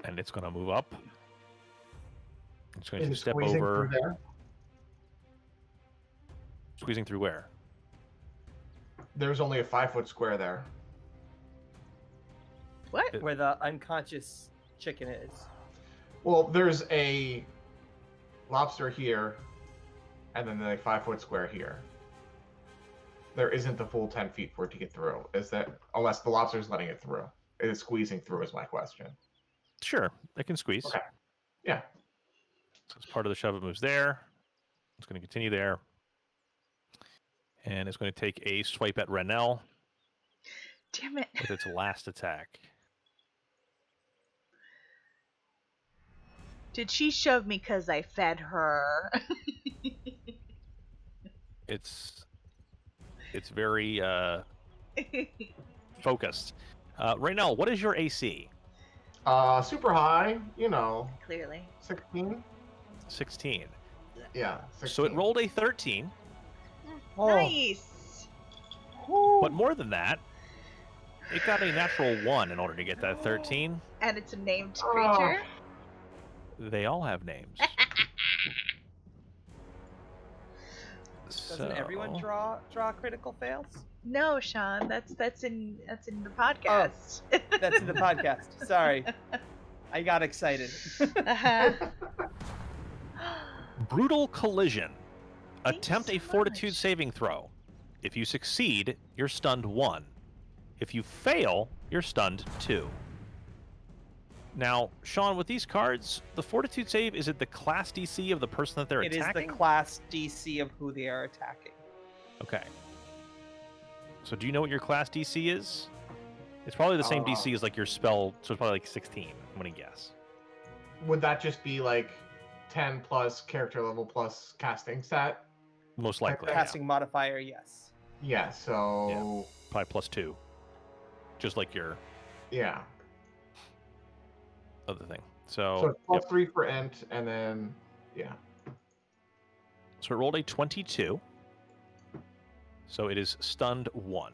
and it's going to move up. It's going Is to it step squeezing over. through there? Squeezing through where? There's only a 5-foot square there. What? Where the unconscious chicken is. Well, there's a lobster here, and then the 5-foot square here. There isn't the full 10 feet for it to get through. Is that unless the lobster's letting it through? It is squeezing through is my question. Sure, it can squeeze. Okay. Yeah. So it's part of the shove. It moves there. It's going to continue there. And it's going to take a swipe at Raynell Damn it. with its last attack. Did she shove me because I fed her? It's very focused. Raynell, what is your AC? Super high, you know, Clearly. 16. 16. Yeah, 16. So it rolled a 13, Oh. Nice. but more than that, it got a natural 1 in order to get that 13. And it's a named creature. They all have names. Doesn't everyone draw critical fails? No, Sean, that's in the podcast. That's in the podcast. Sorry. I got excited. Uh-huh. Brutal collision. Thanks Attempt a so fortitude much. saving throw. If you succeed, you're stunned 1. If you fail, you're stunned 2. Now, Sean, with these cards, the fortitude save, is it the class DC of the person that they're It is attacking? the class DC of who they are attacking. Okay. So do you know what your class DC is? It's probably the same DC as like your spell, so it's probably like 16, I'm going to guess. Would that just be like 10 plus character level plus casting stat? Most likely, yeah. Casting modifier, yes. Yeah, so Probably plus 2. just like your Yeah. other thing. So So, it's plus 3 for int, and then yeah. So it rolled a 22. So it is stunned 1.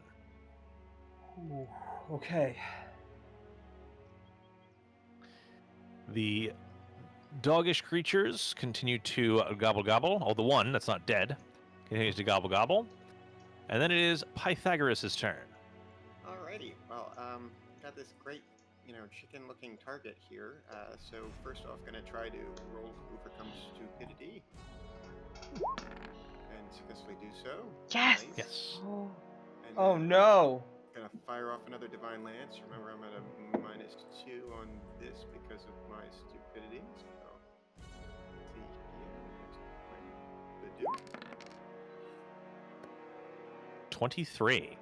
Ooh, okay. The doggish creatures continue to gobble gobble. Oh, the one that's not dead continues to gobble gobble. And then it is Pythagoras' turn. Alrighty. Well, got this great, chicken-looking target here. So first off, gonna try to roll overcome stupidity, and successfully do so. Yes. Nice. Yes. And Oh then no. Gonna fire off another divine lance. Remember, I'm at a -2 on this because of my stupidity. So, let's see here. The do. 23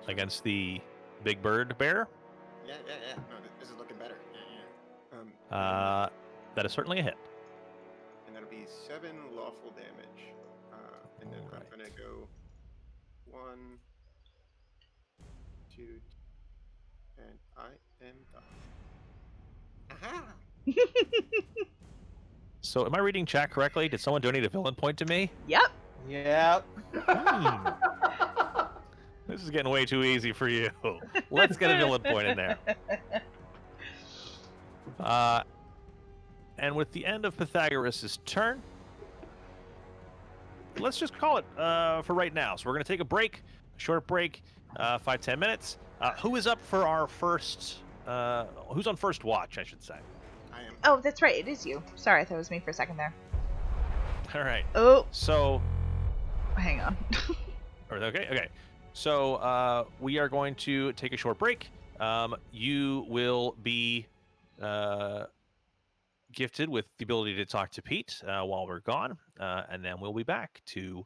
against the big bird bear. Yeah. No, this is looking better. Yeah. That is certainly a hit. And that'll be 7 lawful damage. And then Alright. I'm gonna go 1, 2, and I am done. Aha! So am I reading chat correctly? Did someone donate a villain point to me? Yep. Yep. This is getting way too easy for you. Let's get a villain point in there. And with the end of Pythagoras' turn, let's just call it for right now. So we're going to take a break, a short break, 5-10 minutes. Who is up for our first, who's on first watch, I should say? I am. Oh, that's right. It is you. Sorry, I thought it was me for a second there. All right. Oh, So, hang on. okay. So we are going to take a short break. You will be gifted with the ability to talk to Pete while we're gone, and then we'll be back to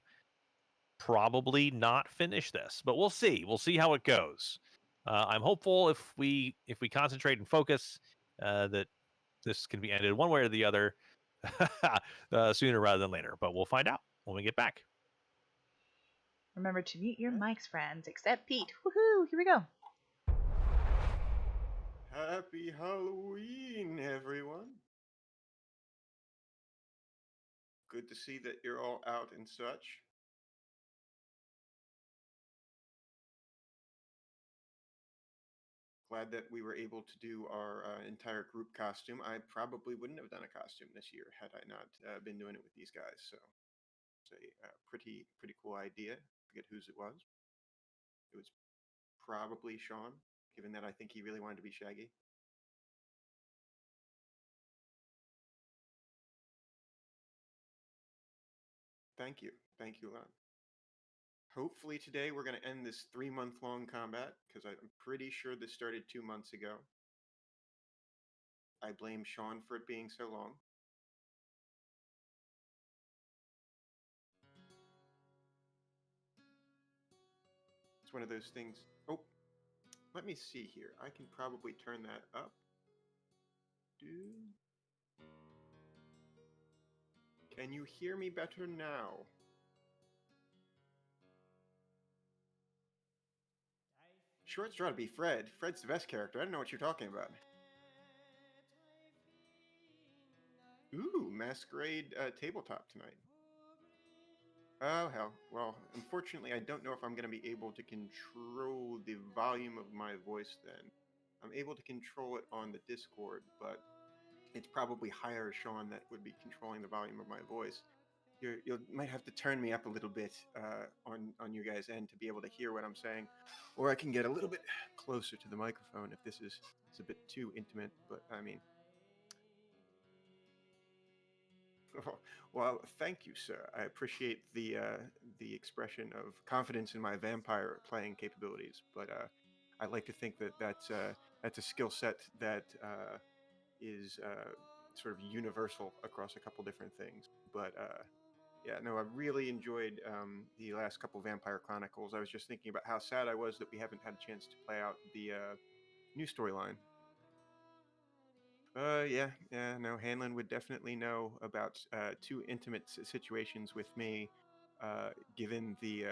probably not finish this, but we'll see. We'll see how it goes. I'm hopeful if we concentrate and focus that this can be ended one way or the other sooner rather than later. But we'll find out when we get back. Remember to mute your mics, friends, except Pete. Woohoo! Here we go. Happy Halloween, everyone. Good to see that you're all out and such. Glad that we were able to do our entire group costume. I probably wouldn't have done a costume this year had I not been doing it with these guys. So it's a pretty cool idea. I forget whose it was. It was probably Sean, given that I think he really wanted to be Shaggy. Thank you a lot. Hopefully today we're going to end this 3-month-long combat, because I'm pretty sure this started 2 months ago. I blame Sean for it being so long. It's one of those things. Oh, let me see here. I can probably turn that up. Can you hear me better now? Short straw to be Fred. Fred's the best character. I don't know what you're talking about. Ooh, Masquerade tabletop tonight. Oh, hell. Well, unfortunately, I don't know if I'm going to be able to control the volume of my voice then. I'm able to control it on the Discord, but it's probably higher Sean that would be controlling the volume of my voice. You might have to turn me up a little bit on your guys' end to be able to hear what I'm saying, or I can get a little bit closer to the microphone if this is a bit too intimate. But I mean, well, thank you, sir. I appreciate the expression of confidence in my vampire playing capabilities, but I like to think that that's a skill set that is sort of universal across a couple different things, but. Yeah, no, I really enjoyed the last couple Vampire Chronicles. I was just thinking about how sad I was that we haven't had a chance to play out the new storyline. No, Hanlon would definitely know about 2 intimate situations with me, given the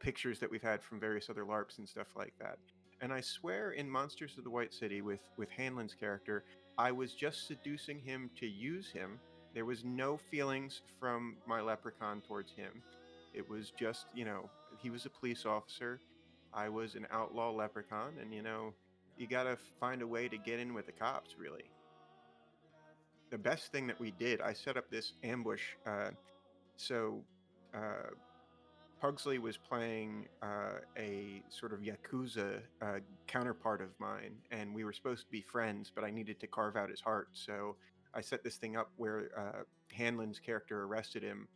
pictures that we've had from various other LARPs and stuff like that. And I swear in Monsters of the White City with Hanlon's character, I was just seducing him to use him. There was no feelings from my leprechaun towards him. It was just, he was a police officer. I was an outlaw leprechaun, and you gotta find a way to get in with the cops, really. The best thing that we did, I set up this ambush. So Pugsley was playing a sort of Yakuza counterpart of mine, and we were supposed to be friends, but I needed to carve out his heart. So I set this thing up where Hanlon's character arrested him,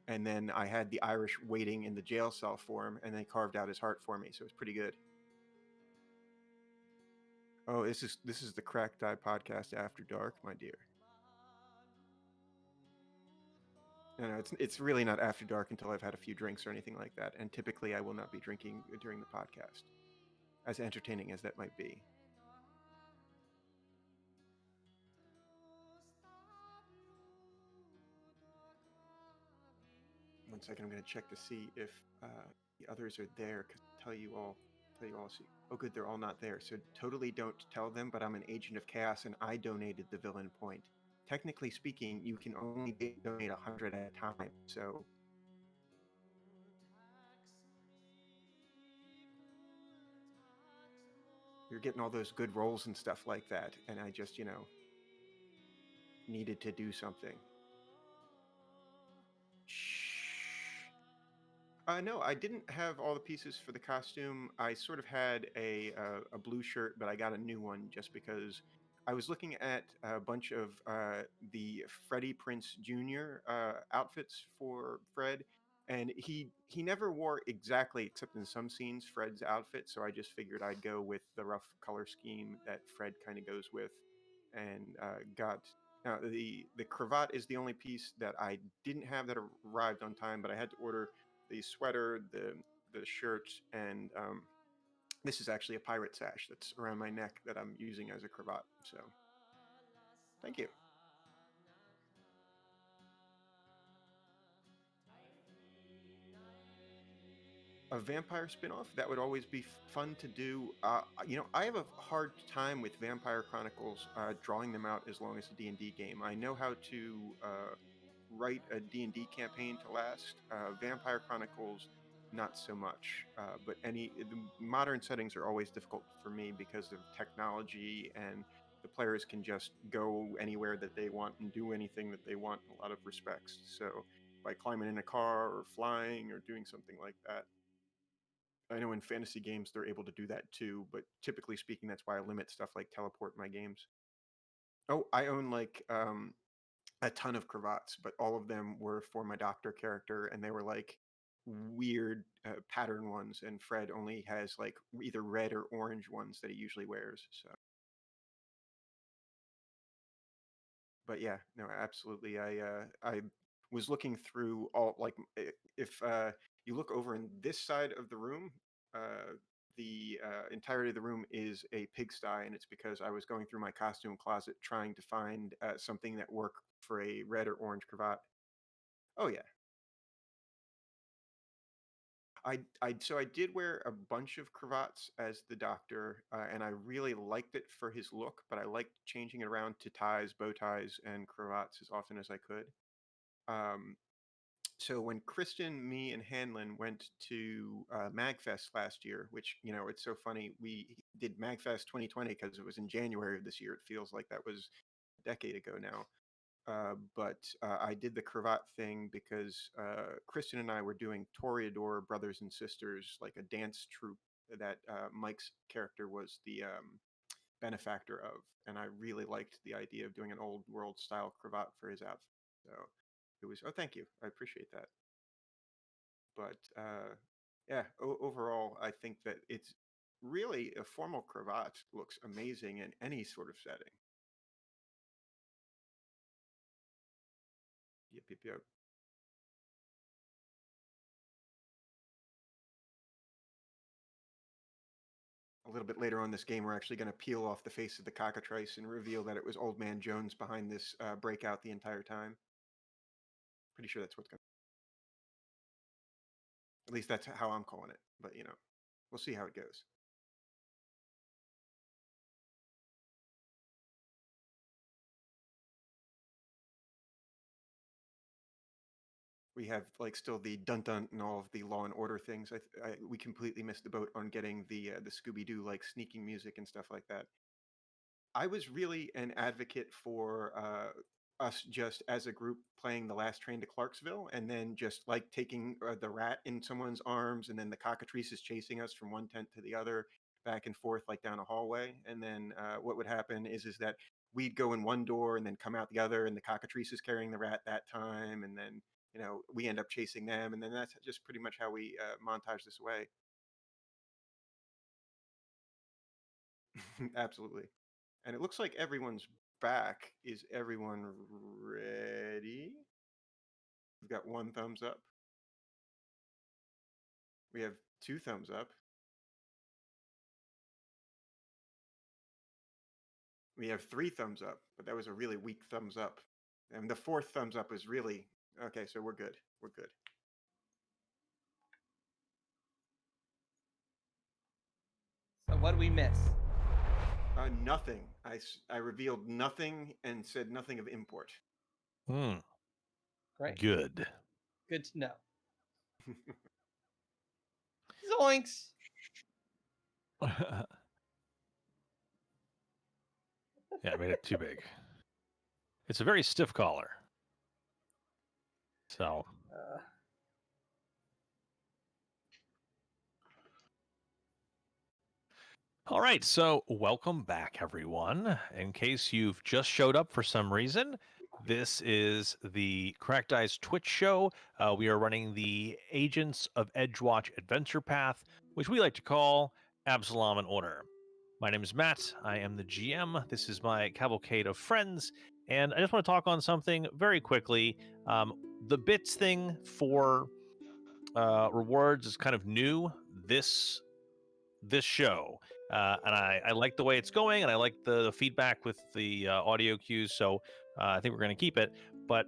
and then I had the Irish waiting in the jail cell for him, and they carved out his heart for me. So it's pretty good. Oh, this is the Cracked Eye Podcast After Dark, my dear. No, it's really not after dark until I've had a few drinks or anything like that, and typically I will not be drinking during the podcast, as entertaining as that might be. One second, I'm going to check to see if the others are there, because tell you all. See, oh good, they're all not there. So totally don't tell them, but I'm an agent of chaos, and I donated the villain point. Technically speaking, you can only donate 100 at a time, so you're getting all those good rolls and stuff like that, and I just, needed to do something. Shh. No, I didn't have all the pieces for the costume. I sort of had a blue shirt, but I got a new one just because I was looking at a bunch of the Freddie Prinze Jr. Outfits for Fred, and he never wore exactly, except in some scenes, Fred's outfit. So I just figured I'd go with the rough color scheme that Fred kind of goes with, and got. Now the cravat is the only piece that I didn't have that arrived on time, but I had to order the sweater, the shirt, and this is actually a pirate sash that's around my neck that I'm using as a cravat. So, thank you. A vampire spinoff, that would always be fun to do. I have a hard time with Vampire Chronicles drawing them out as long as a D&D game. I know how to write a D&D campaign to last. Vampire Chronicles, not so much. But the modern settings are always difficult for me because of technology, and the players can just go anywhere that they want and do anything that they want in a lot of respects. So by climbing in a car or flying or doing something like that. I know in fantasy games they're able to do that too, but typically speaking, that's why I limit stuff like teleport in my games. Oh, I own like a ton of cravats, but all of them were for my doctor character, and they were like weird pattern ones. And Fred only has like either red or orange ones that he usually wears. So, but yeah, no, absolutely. I was looking through all like if you look over in this side of the room, the entirety of the room is a pigsty, and it's because I was going through my costume closet trying to find something that worked for a red or orange cravat. Oh yeah. So I did wear a bunch of cravats as the doctor, and I really liked it for his look, but I liked changing it around to ties, bow ties, and cravats as often as I could. Um, so when Kristen, me, and Hanlon went to MagFest last year, which, it's so funny, we did MagFest 2020 because it was in January of this year. It feels like that was a decade ago now. But I did the cravat thing because Kristen and I were doing Toreador Brothers and Sisters, like a dance troupe that Mike's character was the benefactor of. And I really liked the idea of doing an old world style cravat for his outfit. So it was, oh, thank you. I appreciate that. But yeah, overall, I think that it's really a formal cravat looks amazing in any sort of setting. Yep. A little bit later on this game, we're actually going to peel off the face of the cockatrice and reveal that it was Old Man Jones behind this breakout the entire time. Pretty sure that's what's going to... At least that's how I'm calling it. But, we'll see how it goes. we have like still the dun dun and all of the Law and Order things. We completely missed the boat on getting the Scooby Doo like sneaking music and stuff like that. I was really an advocate for us just as a group playing The Last Train to Clarksville, and then just like taking the rat in someone's arms, and then the cockatrice is chasing us from one tent to the other, back and forth like down a hallway. And then what would happen is that we'd go in one door and then come out the other, and the cockatrice is carrying the rat that time, and then we end up chasing them, and then that's just pretty much how we montage this away. Absolutely. And it looks like everyone's back. Is everyone ready? We've got 1 thumbs up. We have 2 thumbs up. We have 3 thumbs up, but that was a really weak thumbs up. And the 4th thumbs up is really okay. So we're good. We're good. So what do we miss? Nothing. I revealed nothing and said nothing of import. Great. Good. Good to know. Zoinks. Yeah, I made it too big. It's a very stiff collar. So. All right, so welcome back, everyone. In case you've just showed up for some reason, this is the Cracked Eyes Twitch show. We are running the Agents of Edgewatch Adventure Path, which we like to call Absalom in Order. My name is Matt. I am the GM. This is my cavalcade of friends, and I just want to talk on something very quickly. The bits thing for rewards is kind of new this show. And I like the way it's going, and I like the feedback with the audio cues, so I think we're going to keep it. But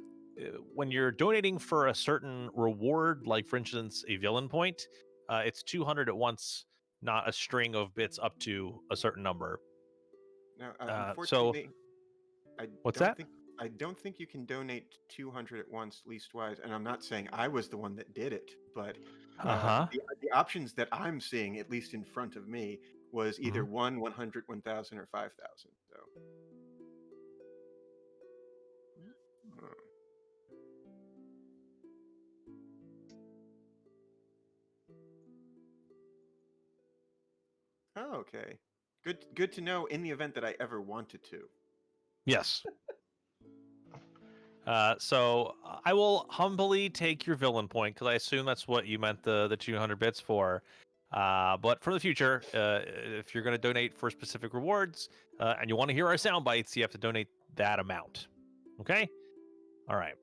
when you're donating for a certain reward, like for instance a villain point, it's 200 at once, not a string of bits up to a certain number. Now, So unfortunately, I don't think you can donate 200 at once leastwise, and I'm not saying I was the one that did it, but the options that I'm seeing, at least in front of me, was either 1, 100, 1,000, or 5,000. So. Oh, okay. Good to know in the event that I ever wanted to. Yes. So I will humbly take your villain point, because I assume that's what you meant the 200 bits for. But for the future, if you're going to donate for specific rewards and you want to hear our sound bites, you have to donate that amount. Okay? All right.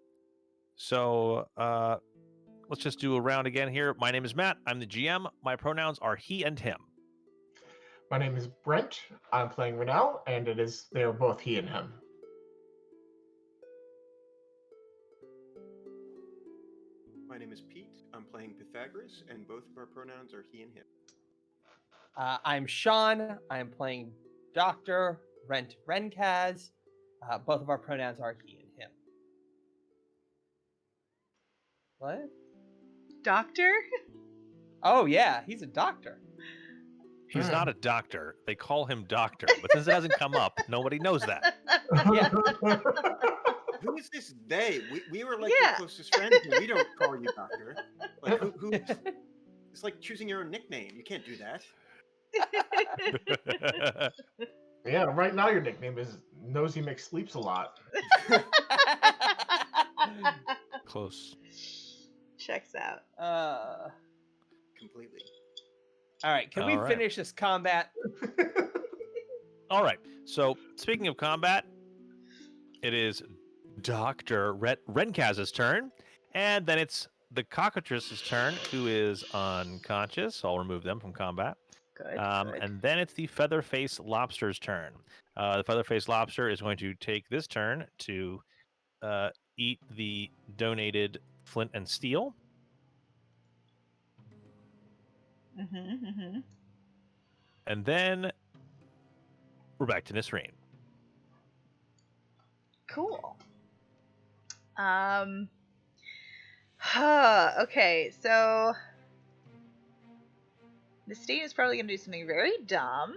So let's just do a round again here. My name is Matt. I'm the GM. My pronouns are he and him. My name is Brent. I'm playing Raynell, and they're both he and him. My name is Pete. I'm playing Pythagoras, and both of our pronouns are he and him. I'm Sean. I'm playing Dr. Renkaz. Both of our pronouns are he and him. What? Doctor? Oh, yeah, he's a doctor. He's not a doctor. They call him Doctor, but since it hasn't come up, nobody knows that. Yeah. Who is this they? We were like your closest friends, and we don't call you Doctor. Like who? It's like choosing your own nickname. You can't do that. Yeah, right now your nickname is Nosy McSleeps a lot. Close. Checks out. Completely. All right, can we finish this combat? All right. So, speaking of combat, it is Dr. Renkaz's turn, and then it's the cockatrice's turn, who is unconscious. I'll remove them from combat. Good, good. And then it's the Featherface Lobster's turn. The Featherface Lobster is going to take this turn to eat the donated flint and steel. And then we're back to Nisreen. Cool. Okay, so the state is probably gonna do something very dumb.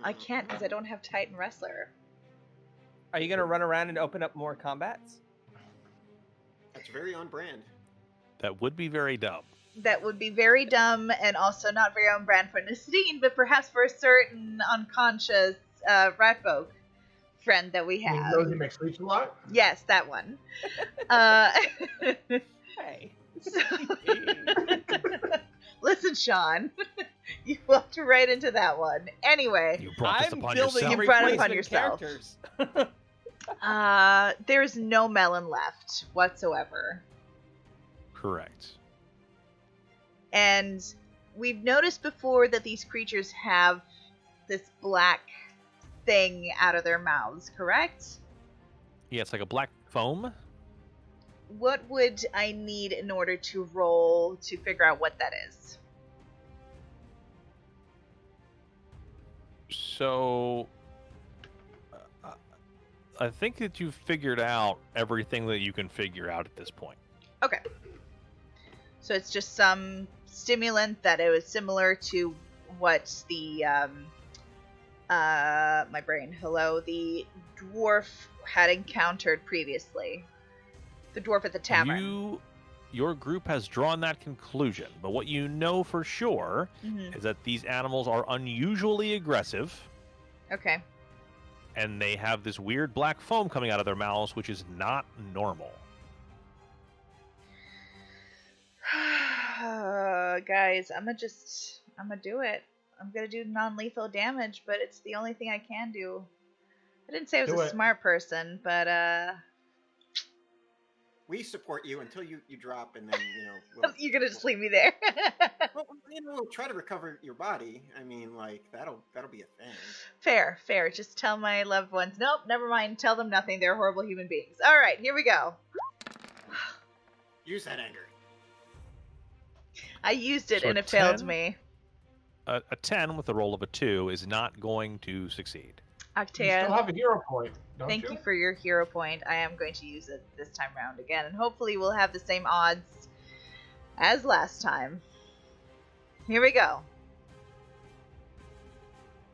I can't because I don't have Titan Wrestler. Are you gonna run around and open up more combats? That's very on brand. That would be very dumb. That would be very dumb and also not very on brand for Nistine, but perhaps for a certain unconscious rat folk friend that we have. Rosie makes reach a lot? Yes, that one. Hey. Listen, Sean, you walked right into that one. Anyway, You brought this I'm upon building yourself. You brought it upon replacement yourself. characters. there's no melon left whatsoever. Correct. And we've noticed before that these creatures have this black thing out of their mouths, correct? Yeah, it's like a black foam. What would I need in order to roll to figure out what that is? So, I think that you've figured out everything that you can figure out at this point. Okay. So it's just some stimulant that it was similar to what the my brain, the dwarf had encountered previously. The dwarf at the tavern. Your group has drawn that conclusion, but what you know for sure Mhm. is that these animals are unusually aggressive, Okay. and they have this weird black foam coming out of their mouths, which is not normal. Guys, I'm gonna do it. I'm gonna do non-lethal damage, but it's the only thing I can do. I didn't say I was Do a it. smart person, but We support you until you drop, and then we'll, you're gonna just leave me there. well, we'll try to recover your body. I mean, like that'll be a thing. Fair. Just tell my loved ones. Nope, never mind. Tell them nothing. They're horrible human beings. All right, here we go. Use that anger. I used it So and a it failed 10? me. A 10 with a roll of a 2 is not going to succeed. You Octavia, still have a hero point, don't thank you? you for your hero point. I am going to use it this time round again, and hopefully we'll have the same odds as last time. Here we go.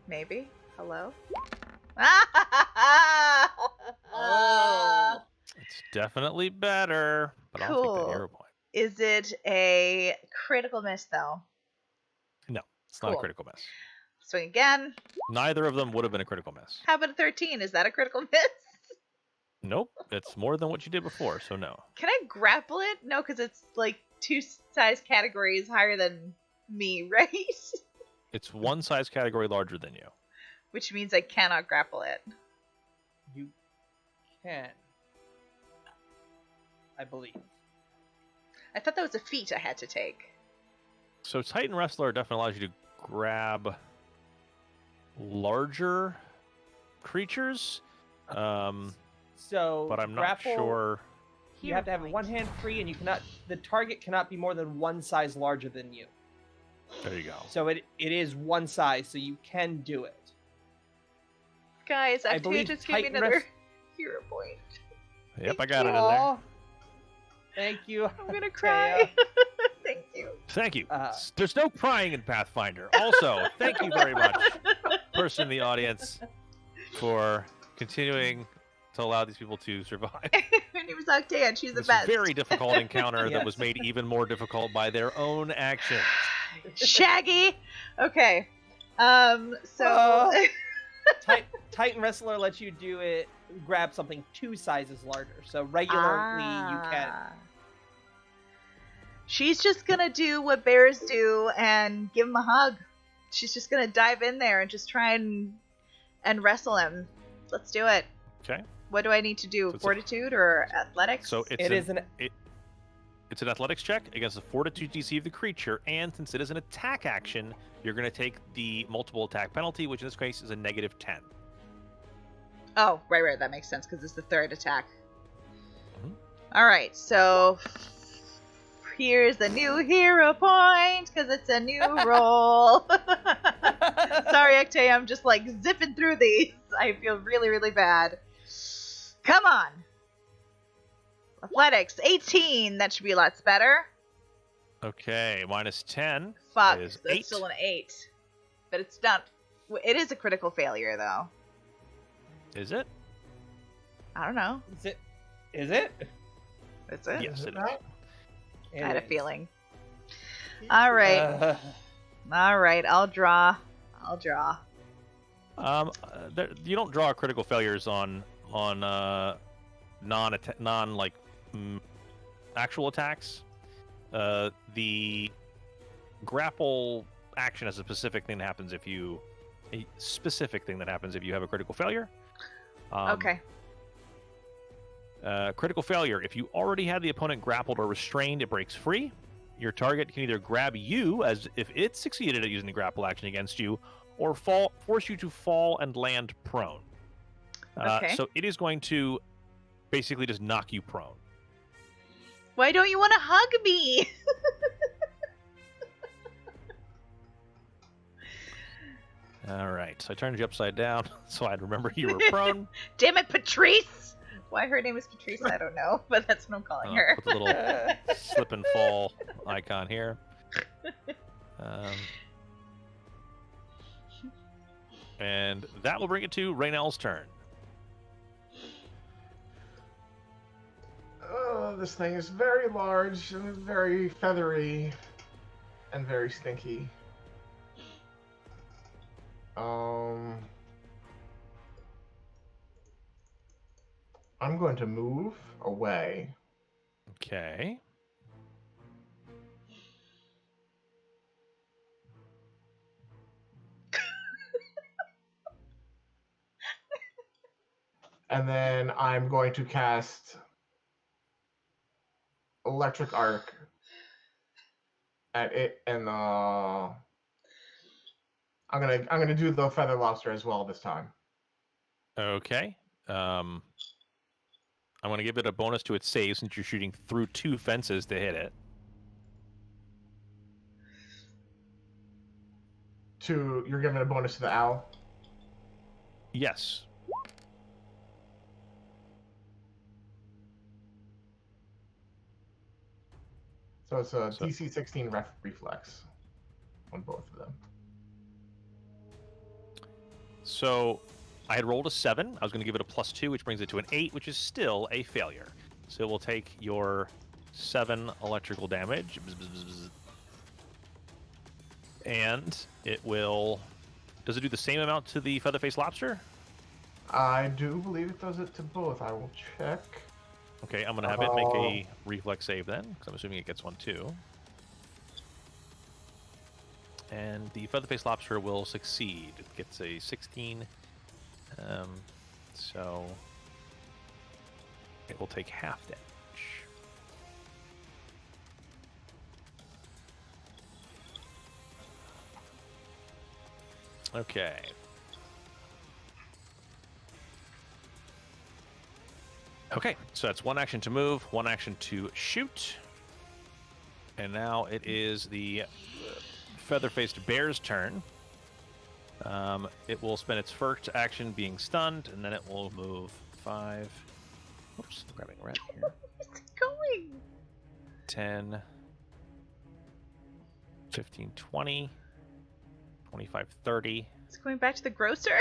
Maybe? Hello? Oh. It's definitely better, but I'll take Cool. that hero point. Is it a critical miss, though? No, it's not a Cool. critical miss. Swing again. Neither of them would have been a critical miss. How about a 13? Is that a critical miss? Nope, it's more than what you did before, so no. Can I grapple it? No, because it's like 2 size categories higher than me, right? It's one size category larger than you. Which means I cannot grapple it. You can. I believe. I thought that was a feat I had to take. So Titan Wrestler definitely allows you to grab larger creatures, So but I'm not grapple, sure. You have to have one hand free, and the target cannot be more than one size larger than you. There you go. So it is one size, so you can do it. Guys, I I believe just give me Titan another Rest- hero point. Yep, I got it in there. Aw. Thank you. I'm gonna cry. Taya. Thank you. Thank you. Uh, There's no crying in Pathfinder. Also, thank you very much, person in the audience, for continuing to allow these people to survive. Her name is Octane. She's the This best. very difficult encounter that was Yes. made even more difficult by their own actions. Shaggy. Okay. So. Titan Wrestler lets you do it. Grab something 2 sizes larger. So regularly you can. She's just gonna do what bears do and give him a hug. She's just gonna dive in there and just try and wrestle him. Let's do it. Okay. What do I need to do? So it's Fortitude or athletics? So It is an it's an athletics check against the fortitude DC of the creature, and since it is an attack action, you're going to take the multiple attack penalty, which in this case is a -10. Oh, right. That makes sense because it's the third attack. Mhm. All right, so here's the new hero point because it's a new roll. Sorry, Octane, I'm just like zipping through these. I feel really, really bad. Come on. Athletics, 18. That should be lots better. Okay, minus 10 Fuck, is that's 8. still an 8. But it's not... It is a critical failure, though. Is it? I don't know. Is it? That's it. Yes, it is. I had a feeling. Alright. Alright, I'll draw. You don't draw critical failures on actual attacks. The grapple action is a specific thing that happens if you have a critical failure. Okay. Critical failure. If you already had the opponent grappled or restrained, it breaks free. Your target can either grab you, as if it succeeded at using the grapple action against you, or force you to fall and land prone. Okay. So it is going to basically just knock you prone. Why don't you want to hug me? All right. So I turned you upside down so I'd remember you were prone. Damn it, Patrice! Why her name is Patrice, I don't know, but that's what I'm calling her. Put the little slip and fall icon here. And that will bring it to Raynell's turn. This thing is very large and very feathery and very stinky. I'm going to move away. Okay. And then I'm going to cast Electric Arc at it, and I'm gonna do the Feather Lobster as well this time. Okay. I'm going to give it a bonus to its save since you're shooting through 2 fences to hit it. You're giving a bonus to the owl? Yes. So it's a DC 16 reflex on both of them. So I had rolled a 7. I was going to give it a +2, which brings it to an 8, which is still a failure. So it will take your 7 electrical damage. Bzz, bzz, bzz, bzz. And it will... Does it do the same amount to the Featherface Lobster? I do believe it does it to both. I will check. Okay, I'm going to have it make a reflex save then, because I'm assuming it gets one too. And the Featherface Lobster will succeed. It gets a 16. So it will take half damage. Okay. Okay, so that's 1 action to move, 1 action to shoot. And now it is the feather-faced bear's turn. It will spend its first action being stunned, and then it will move 5. Oops, grabbing red here. Where's it going? 10, 15, 20, 25, 30, It's going back to the grocer?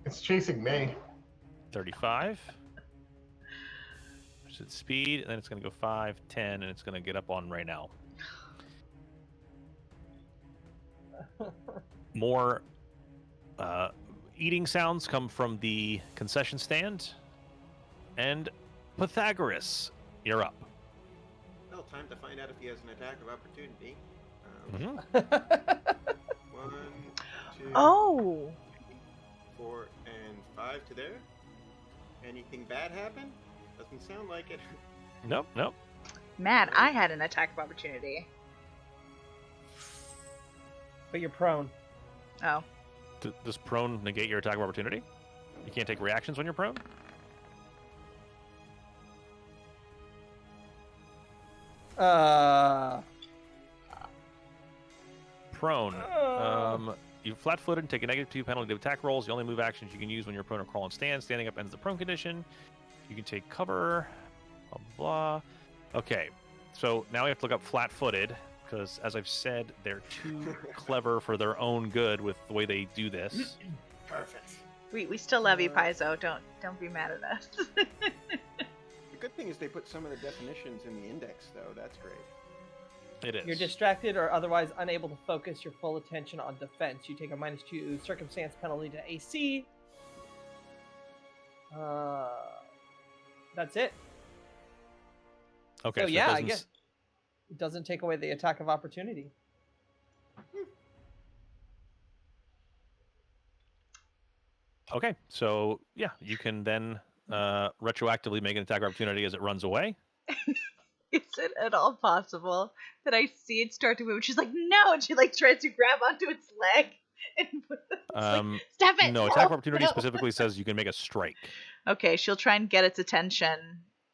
It's chasing me. 35. There's its speed, and then it's going to go 5, 10, and it's going to get up on Raynell. More eating sounds come from the concession stand. And Pythagoras, you're up. Well, time to find out if he has an attack of opportunity. Mhm. 1, 2, Oh! 4, and 5 to there. Anything bad happen? Doesn't sound like it. Nope, nope. Man, I had an attack of opportunity. But you're prone. Oh. Does prone negate your attack of opportunity? You can't take reactions when you're prone? Prone. You flat-footed and take a -2 penalty to attack rolls. The only move actions you can use when you're prone are crawl and stand. Standing up ends the prone condition. You can take cover. Blah, blah. Okay, so now we have to look up flat-footed, because as I've said, they're too clever for their own good with the way they do this. Perfect. We still love you, Paizo. Don't be mad at us. The good thing is they put some of the definitions in the index, though. That's great. It is. You're distracted or otherwise unable to focus your full attention on defense. You take a -2 circumstance penalty to AC. That's it. Okay, So it yeah, I doesn't guess it doesn't take away the attack of opportunity. Okay, so yeah, you can then retroactively make an attack of opportunity as it runs away. Is it at all possible that I see it start to move? She's like, no, and she like tries to grab onto its leg. And like, stop it! No, attack of opportunity specifically says you can make a strike. Okay, she'll try and get its attention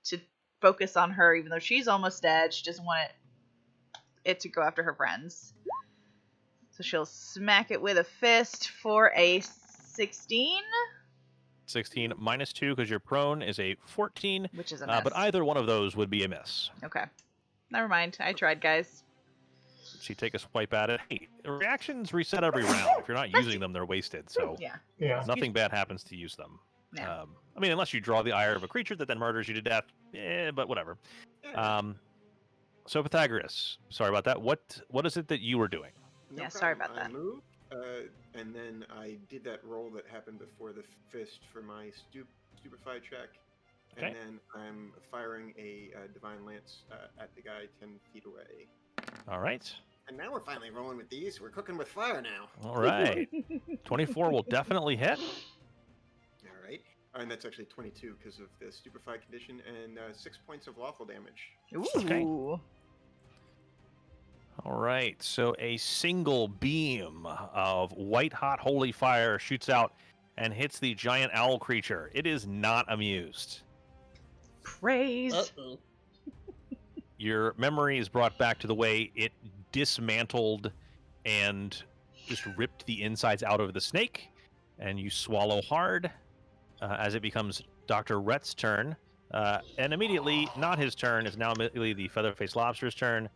to focus on her, even though she's almost dead. She doesn't want it to go after her friends. So she'll smack it with a fist for a 16. 16 -2 because you're prone is a 14. Which is a miss. But either one of those would be a miss. Okay. Never mind. I tried, guys. So you take a swipe at it. Hey, reactions reset every round. If you're not using them, they're wasted. So Yeah. nothing bad happens to use them. No. I mean, unless you draw the ire of a creature that then murders you to death. But whatever. So Pythagoras, sorry about that. What is it that you were doing? Yeah, sorry about that. I moved, and then I did that roll that happened before the fist for my stupefy check. Okay. And then I'm firing a divine lance at the guy 10 feet away. All right. And now we're finally rolling with these. We're cooking with fire now. All right. 24 will definitely hit. All right. And that's actually 22 because of the stupefy condition, and 6 points of lawful damage. Ooh. Okay. All right. So a single beam of white-hot holy fire shoots out and hits the giant owl creature. It is not amused. Praise. Uh-oh. Your memory is brought back to the way it dismantled and just ripped the insides out of the snake, and you swallow hard as it becomes Dr. Rhett's turn. And immediately, not his turn, is now immediately the Feather-Faced Lobster's turn.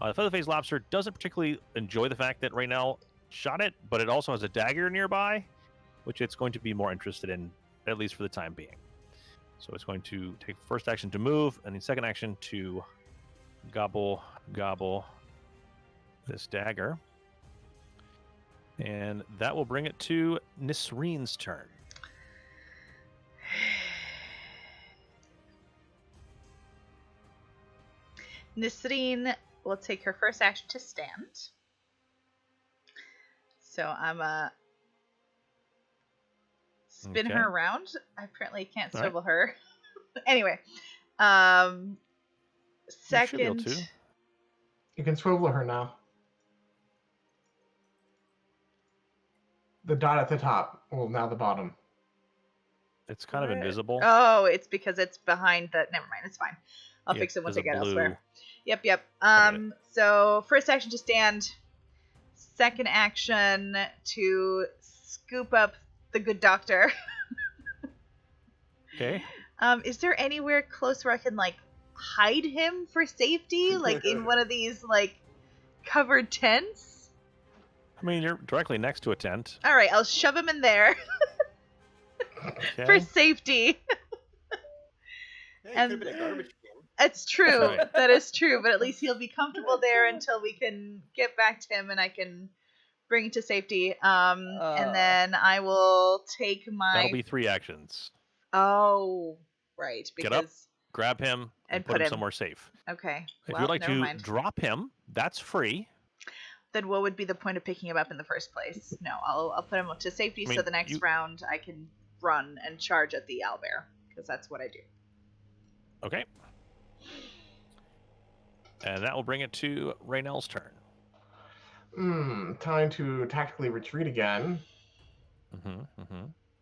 The Feather-Faced Lobster doesn't particularly enjoy the fact that Raynell shot it, but it also has a dagger nearby, which it's going to be more interested in, at least for the time being. So it's going to take first action to move, and the second action to gobble this dagger. And that will bring it to Nisreen's turn. Nisreen will take her first action to stand. So I'm spin Okay. her around. I apparently can't All right. swivel her. Anyway, You should be able second. to. You can swivel her now. The dot at the top. Well, now the bottom. It's kind of invisible. Oh, it's because it's behind the. Never mind. It's fine. I'll Yeah, fix it once I there's a get blue- elsewhere. Yep. get So first action to stand. Second action to scoop up the good doctor. Okay. Is there anywhere close where I can like hide him for safety, like in one of these like covered tents? I mean, you're directly next to a tent. All right, I'll shove him in there Okay. for safety. Hey, And- could have been a garbage can. It's true. That's right. That is true. But at least he'll be comfortable there until we can get back to him and I can bring him to safety. And then I will take my. That'll be 3 actions. Oh, right. Get Because up. Grab him and And put put him him- somewhere safe. okay. If Well, you'd like never to mind. drop him, that's free. Then what would be the point of picking him up in the first place? No, I'll put him to safety I mean, so the next you- round I can run and charge at the owlbear because that's what I do. Okay. And that will bring it to Raynell's turn. Time to tactically retreat again.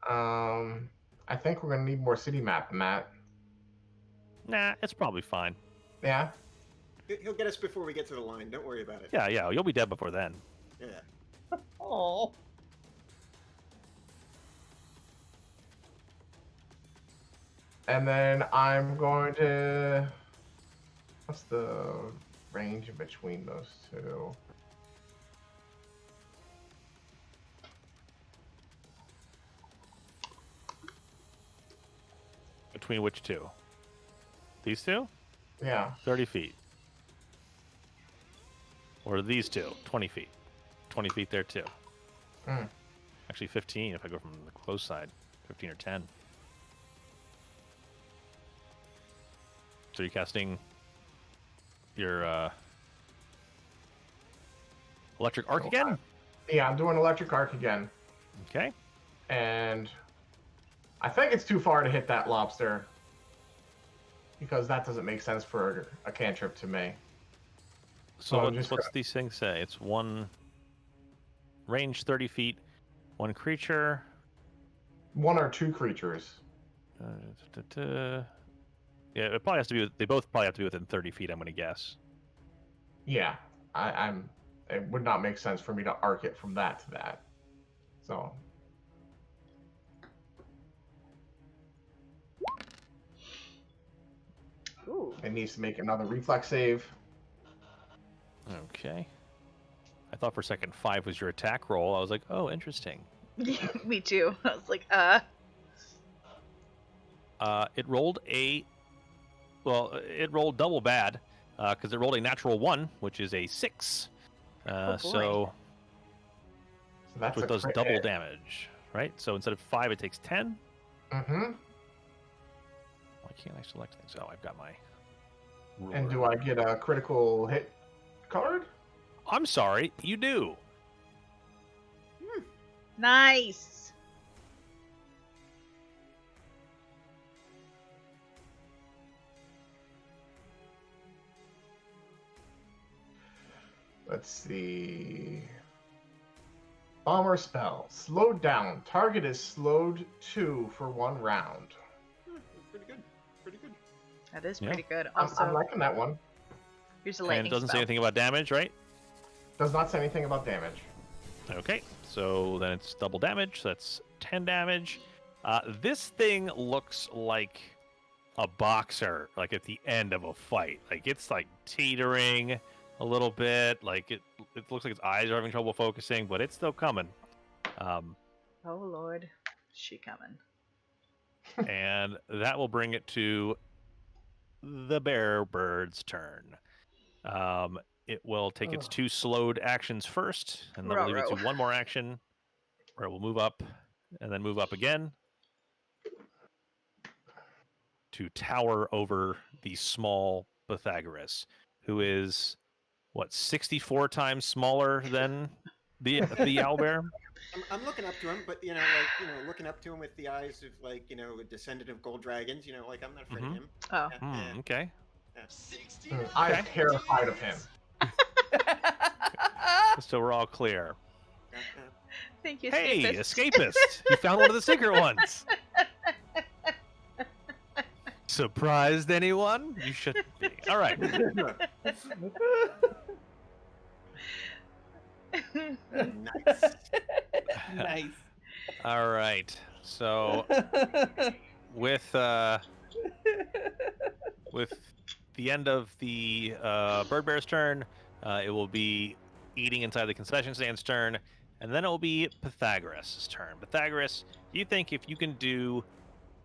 I think we're gonna need more city map than that. Nah, it's probably fine. Yeah. He'll get us before we get to the line. Don't worry about it. Yeah, you'll be dead before then. Yeah. Oh. And then I'm going to... What's the range in between those two? Between which two? These two? Yeah. 30 feet. Or these two? 20 feet. 20 feet there too. Mm. Actually 15 if I go from the close side. 15 or 10. So you're casting your electric arc again? Yeah, I'm doing electric arc again. Okay. And I think it's too far to hit that lobster. Because that doesn't make sense for a cantrip to me. So I'm what's just these things say? It's one range 30 feet, one creature. One or two creatures. Yeah, it probably has to be. They both probably have to be within 30 feet. I'm going to guess. Yeah, it would not make sense for me to arc it from that to that. So. Ooh. It needs to make another reflex save. Okay. I thought for a second 5 was your attack roll. I was like, oh, interesting. Me too. I was like, It rolled it rolled double bad because it rolled a natural 1, which is a 6. boy. So that's Which a does crit double hit. damage, right? So instead of 5, it takes 10. Mm-hmm. Why can't I select things? Oh, I've got my ruler. And do I get a critical hit card? I'm sorry, you do. nice. Let's see. Bomber spell. Slowed down. Target is slowed 2 for 1 round. Pretty good. Pretty good. That is Yeah. pretty good. I'm Also, liking that one. here's a And lightning it doesn't say spell. anything about damage, right? Does not say anything about damage. Okay, so then it's double damage. So that's 10 damage. This thing looks like a boxer, like at the end of a fight. Like it's like teetering a little bit. Like it looks like its eyes are having trouble focusing, but it's still coming. Oh Lord, she coming. And that will bring it to the bear bird's turn. It will take its 2 slowed actions first, and then will leave it to Ruh-roh. 1 more action, where it will move up, and then move up again to tower over the small Pythagoras, who is, 64 times smaller than the owlbear? I'm looking up to him, but looking up to him with the eyes of a descendant of gold dragons. Like I'm not afraid of him. Oh. Okay. I'm terrified of him. So we're all clear. Thank you, Hey, escapist. escapist! You found one of the secret ones. Surprised anyone? You shouldn't be. All right. Nice. Nice. All right. So with the end of the bird bear's turn, it will be eating inside the concession stand's turn, and then it will be Pythagoras' turn. Pythagoras, you think if you can do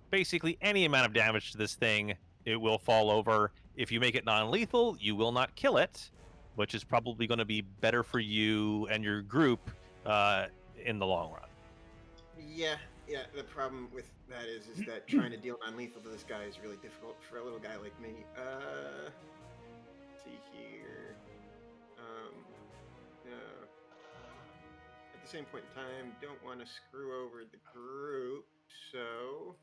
basically any amount of damage to this thing, it will fall over. If you make it non-lethal, you will not kill it, which is probably going to be better for you and your group in the long run. Yeah. The problem with that is that trying to deal non-lethal to this guy is really difficult for a little guy like me. Let's see here. At the same point in time, don't want to screw over the group, so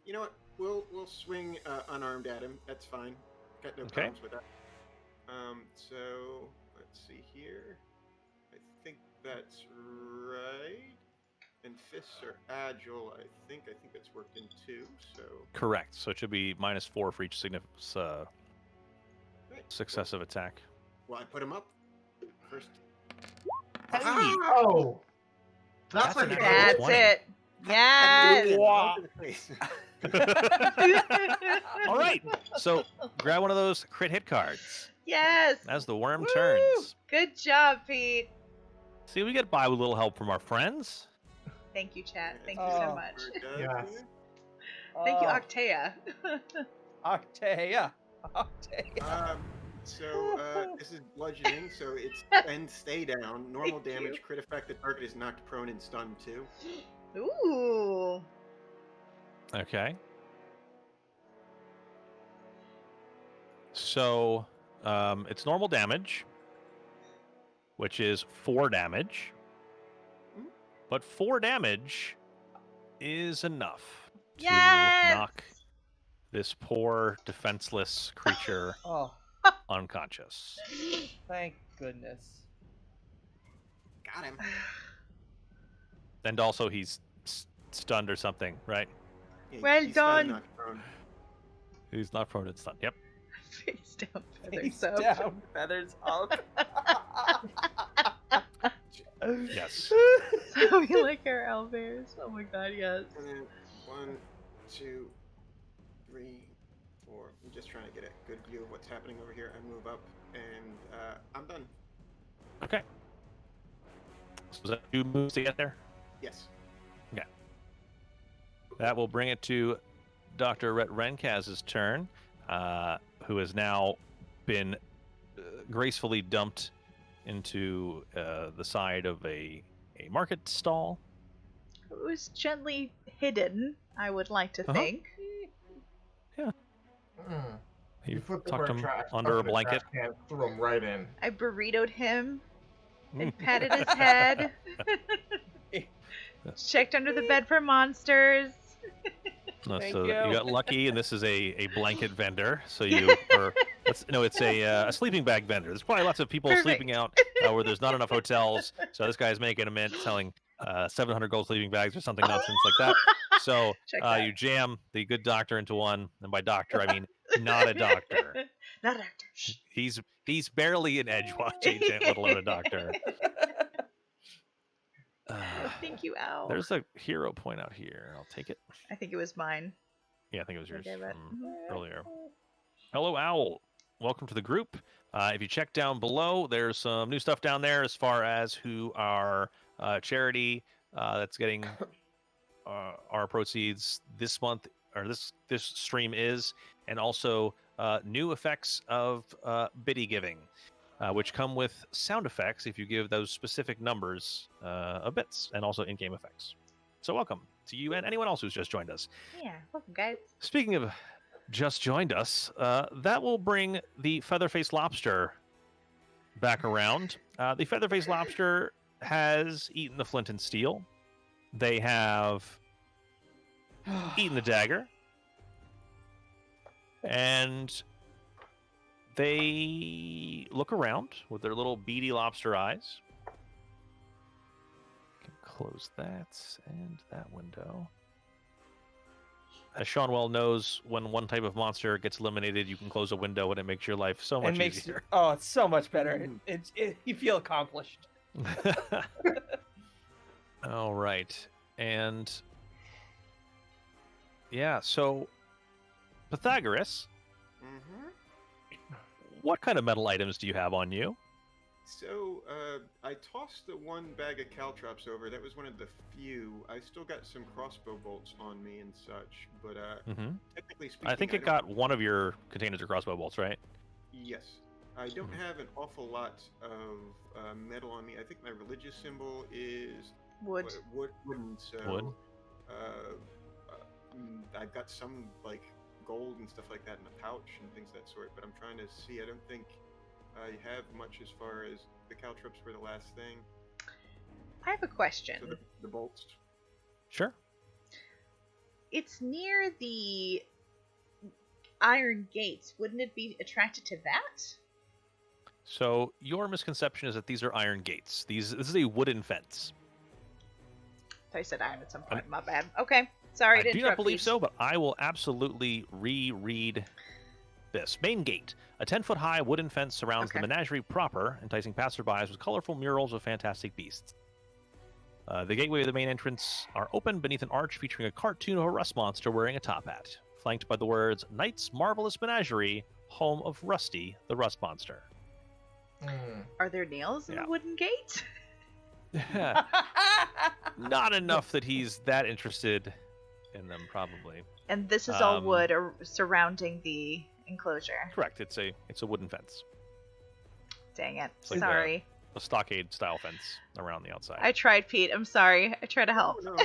you know what? We'll swing unarmed at him. That's fine. Got no problems with that. So let's see here. I think that's right. And fists are agile. I think that's worked in 2. So Correct. So it should be -4 for each right. successive attack. Well, I put him up first. Oh! That's That's a an good actual That's 20. it. Yes. Wow. All right. So grab one of those crit hit cards Yes. as the worm Woo! turns. Good job, Pete. See, we get by with a little help from our friends. Thank you, chat. Thank you so Oh. much. Yes. Thank you, Oh, Octea. Octea. Octea. This is bludgeoning, so it's and stay down. Normal Thank damage, you. crit effect. The target is knocked prone and stunned too. Ooh. Okay. So it's normal damage, which is 4 damage. But 4 damage is enough to Yes! knock this poor, defenseless creature Oh, unconscious. thank goodness. Got him. And also, he's stunned or something, right? Yeah, Well he's kinda done. knocked prone. He's not prone and stunned. Yep. Face down, feathers Face up. down, feathers up. Yes. So we like our owlbears. Oh my god, yes. And then 1, 2, 3, 4. I'm just trying to get a good view of what's happening over here. I move up, and I'm done. Okay. So is that 2 moves to get there? Yes. That will bring it to Dr. Rhett Renkaz's turn, who has now been gracefully dumped into the side of a market stall. It was gently hidden, I would like to think. You flipped tucked over him trash, under a stuck in blanket. trash can, threw him right in. I burritoed him and patted his head. Checked under the bed for monsters. No, Thank so you. you got lucky, and this is a blanket vendor. So you are it's a sleeping bag vendor. There's probably lots of people Perfect. sleeping out where there's not enough hotels. So this guy's making a mint, selling 700 gold sleeping bags or something nonsense like that. So Check that. you jam the good doctor into one, and by doctor I mean not a doctor. Not a doctor. Shh. He's barely an Edgewatch agent, let alone a doctor. Thank you, Owl. There's a hero point out here. I'll take it. I think it was mine. Yeah, I think it was yours Okay, but- from earlier. Hello, Owl. Welcome to the group. If you check down below, there's some new stuff down there as far as who our charity that's getting our proceeds this month or this stream is, and also new effects of biddy giving, which come with sound effects if you give those specific numbers of bits, and also in-game effects. So welcome to you and anyone else who's just joined us. Yeah, welcome, guys. Speaking of just joined us, that will bring the feather-faced lobster back around. The feather-faced lobster has eaten the flint and steel. They have eaten the dagger. And they look around with their little beady lobster eyes. Can close that and that window. As Sean well knows, when one type of monster gets eliminated, you can close a window and it makes your life so much easier. Oh, it's so much better. You feel accomplished. All right. And yeah, so Pythagoras, Mm-hmm. what kind of metal items do you have on you? So, I tossed the one bag of caltrops over. That was one of the few. I still got some crossbow bolts on me and such, but technically speaking, I think it got one of your containers of crossbow bolts, right? Yes. I don't have an awful lot of metal on me. I think my religious symbol is Wood. Wooden. So, Wood. I've got some like gold and stuff like that in the pouch and things of that sort. But I'm trying to see. I don't think I have much as far as the caltrops were the last thing. I have a question. So the bolts. Sure. It's near the iron gates. Wouldn't it be attracted to that? So your misconception is that these are iron gates. This is a wooden fence. I said iron at some point. My bad. Okay. Sorry I to do interrupt not believe you. so, but I will absolutely reread this. Main gate. A 10-foot-high wooden fence surrounds the Okay. menagerie proper, enticing passerbys with colorful murals of fantastic beasts. The gateway of the main entrance are open beneath an arch featuring a cartoon of a rust monster wearing a top hat, flanked by the words Knight's Marvelous Menagerie, home of Rusty, the rust monster. Are there nails in the wooden gate? Not enough that he's that interested in them, probably. And this is all wood surrounding the enclosure. Correct. It's a wooden fence. Dang it. It's like sorry. A stockade style fence around the outside. I tried, Pete. I'm sorry. I tried to help. No.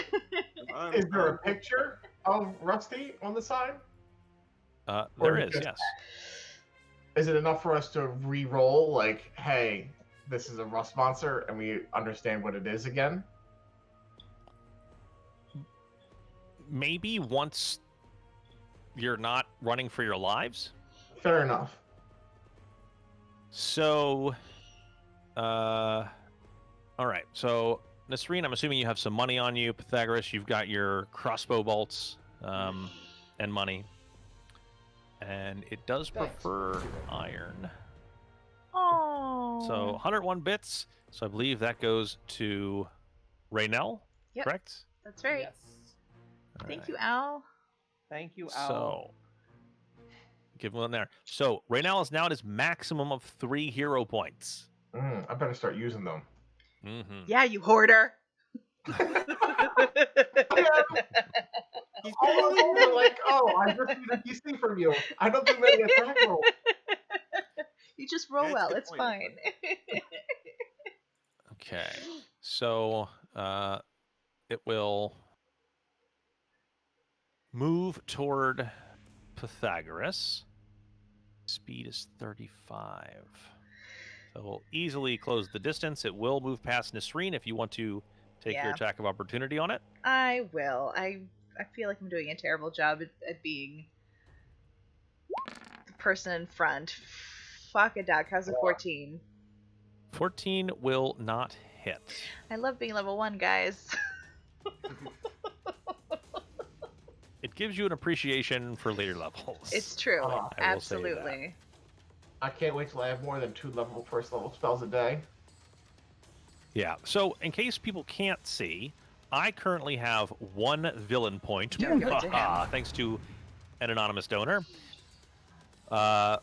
Is there a picture of Rusty on the side? There is, yes. Is it enough for us to re-roll, like, hey, this is a rust monster, and we understand what it is again? Maybe once you're not running for your lives. Fair enough. So, all right. So, Nasreen, I'm assuming you have some money on you. Pythagoras, you've got your crossbow bolts and money. And it does prefer iron. Oh. So 101 bits. So I believe that goes to Raynell, correct? That's right. Yes. Thank you, Al. Thank you, Al. So, give one there. So Raynell is now at his maximum of 3 hero points. I better start using them. Mm-hmm. Yeah, you hoarder. He's like, oh, I just need a PC from you. I don't do many attack rolls. You just roll well. It's fine. Okay. So it will move toward Pythagoras. Speed is 35. So we'll easily close the distance. It will move past Nasreen if you want to take your attack of opportunity on it. I will. I feel like I'm doing a terrible job at being the person in front. Fuck a duck. How's a 14? 14 will not hit. I love being level 1, guys. It gives you an appreciation for later levels. It's true. I will say that. Absolutely. I can't wait till I have more than 2 first level spells a day. Yeah. So in case people can't see, I currently have 1 villain point. Don't give it to him. Thanks to an anonymous donor. The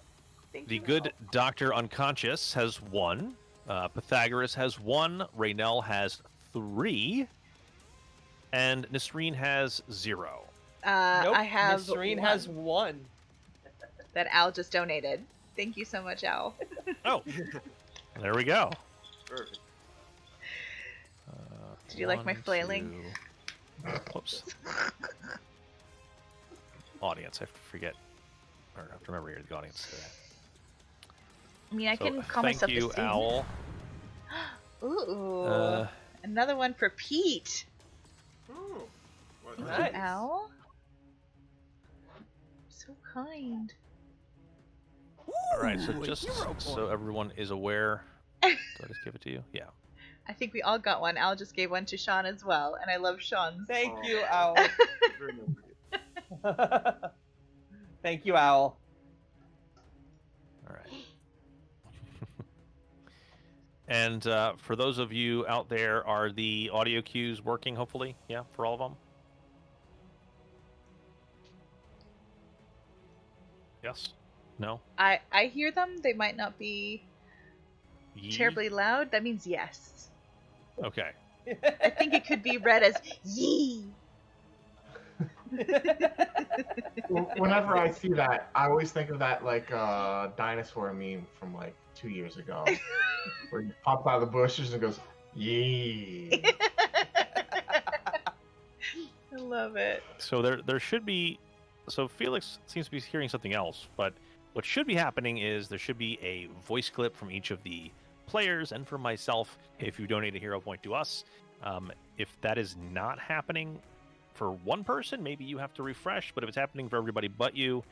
good Dr. Unconscious has 1. Pythagoras has 1. Raynell has 3. And Nasreen has 0. Nope, I have Nasreen 1 has 1. that Al just donated. Thank you so much, Al. Oh, there we go. Perfect. Did you like my flailing? Whoops. Audience, I forget. Or I have to remember you're the audience today. I mean, I can call thank myself you, the Owl. Ooh. Another one for Pete. Ooh. What Thank Nice. you, Al. So kind. All right, so just so everyone is aware, did I just give it to you? Yeah. I think we all got one. Al just gave one to Sean as well, and I love Sean's. Thank you, Owl. Very nice. Thank you, Owl. All right. And for those of you out there, are the audio cues working, hopefully? Yeah, for all of them? Yes? No? I hear them. They might not be Yee? terribly loud. That means yes. Okay. I think it could be read as yee. Whenever I see that, I always think of that like dinosaur meme from like 2 years ago, where he pops out of the bushes and goes, "Yee." I love it. So there should be... So Felix seems to be hearing something else, but what should be happening is there should be a voice clip from each of the players and from myself if you donate a hero point to us. If that is not happening for one person, maybe you have to refresh, but if it's happening for everybody but you,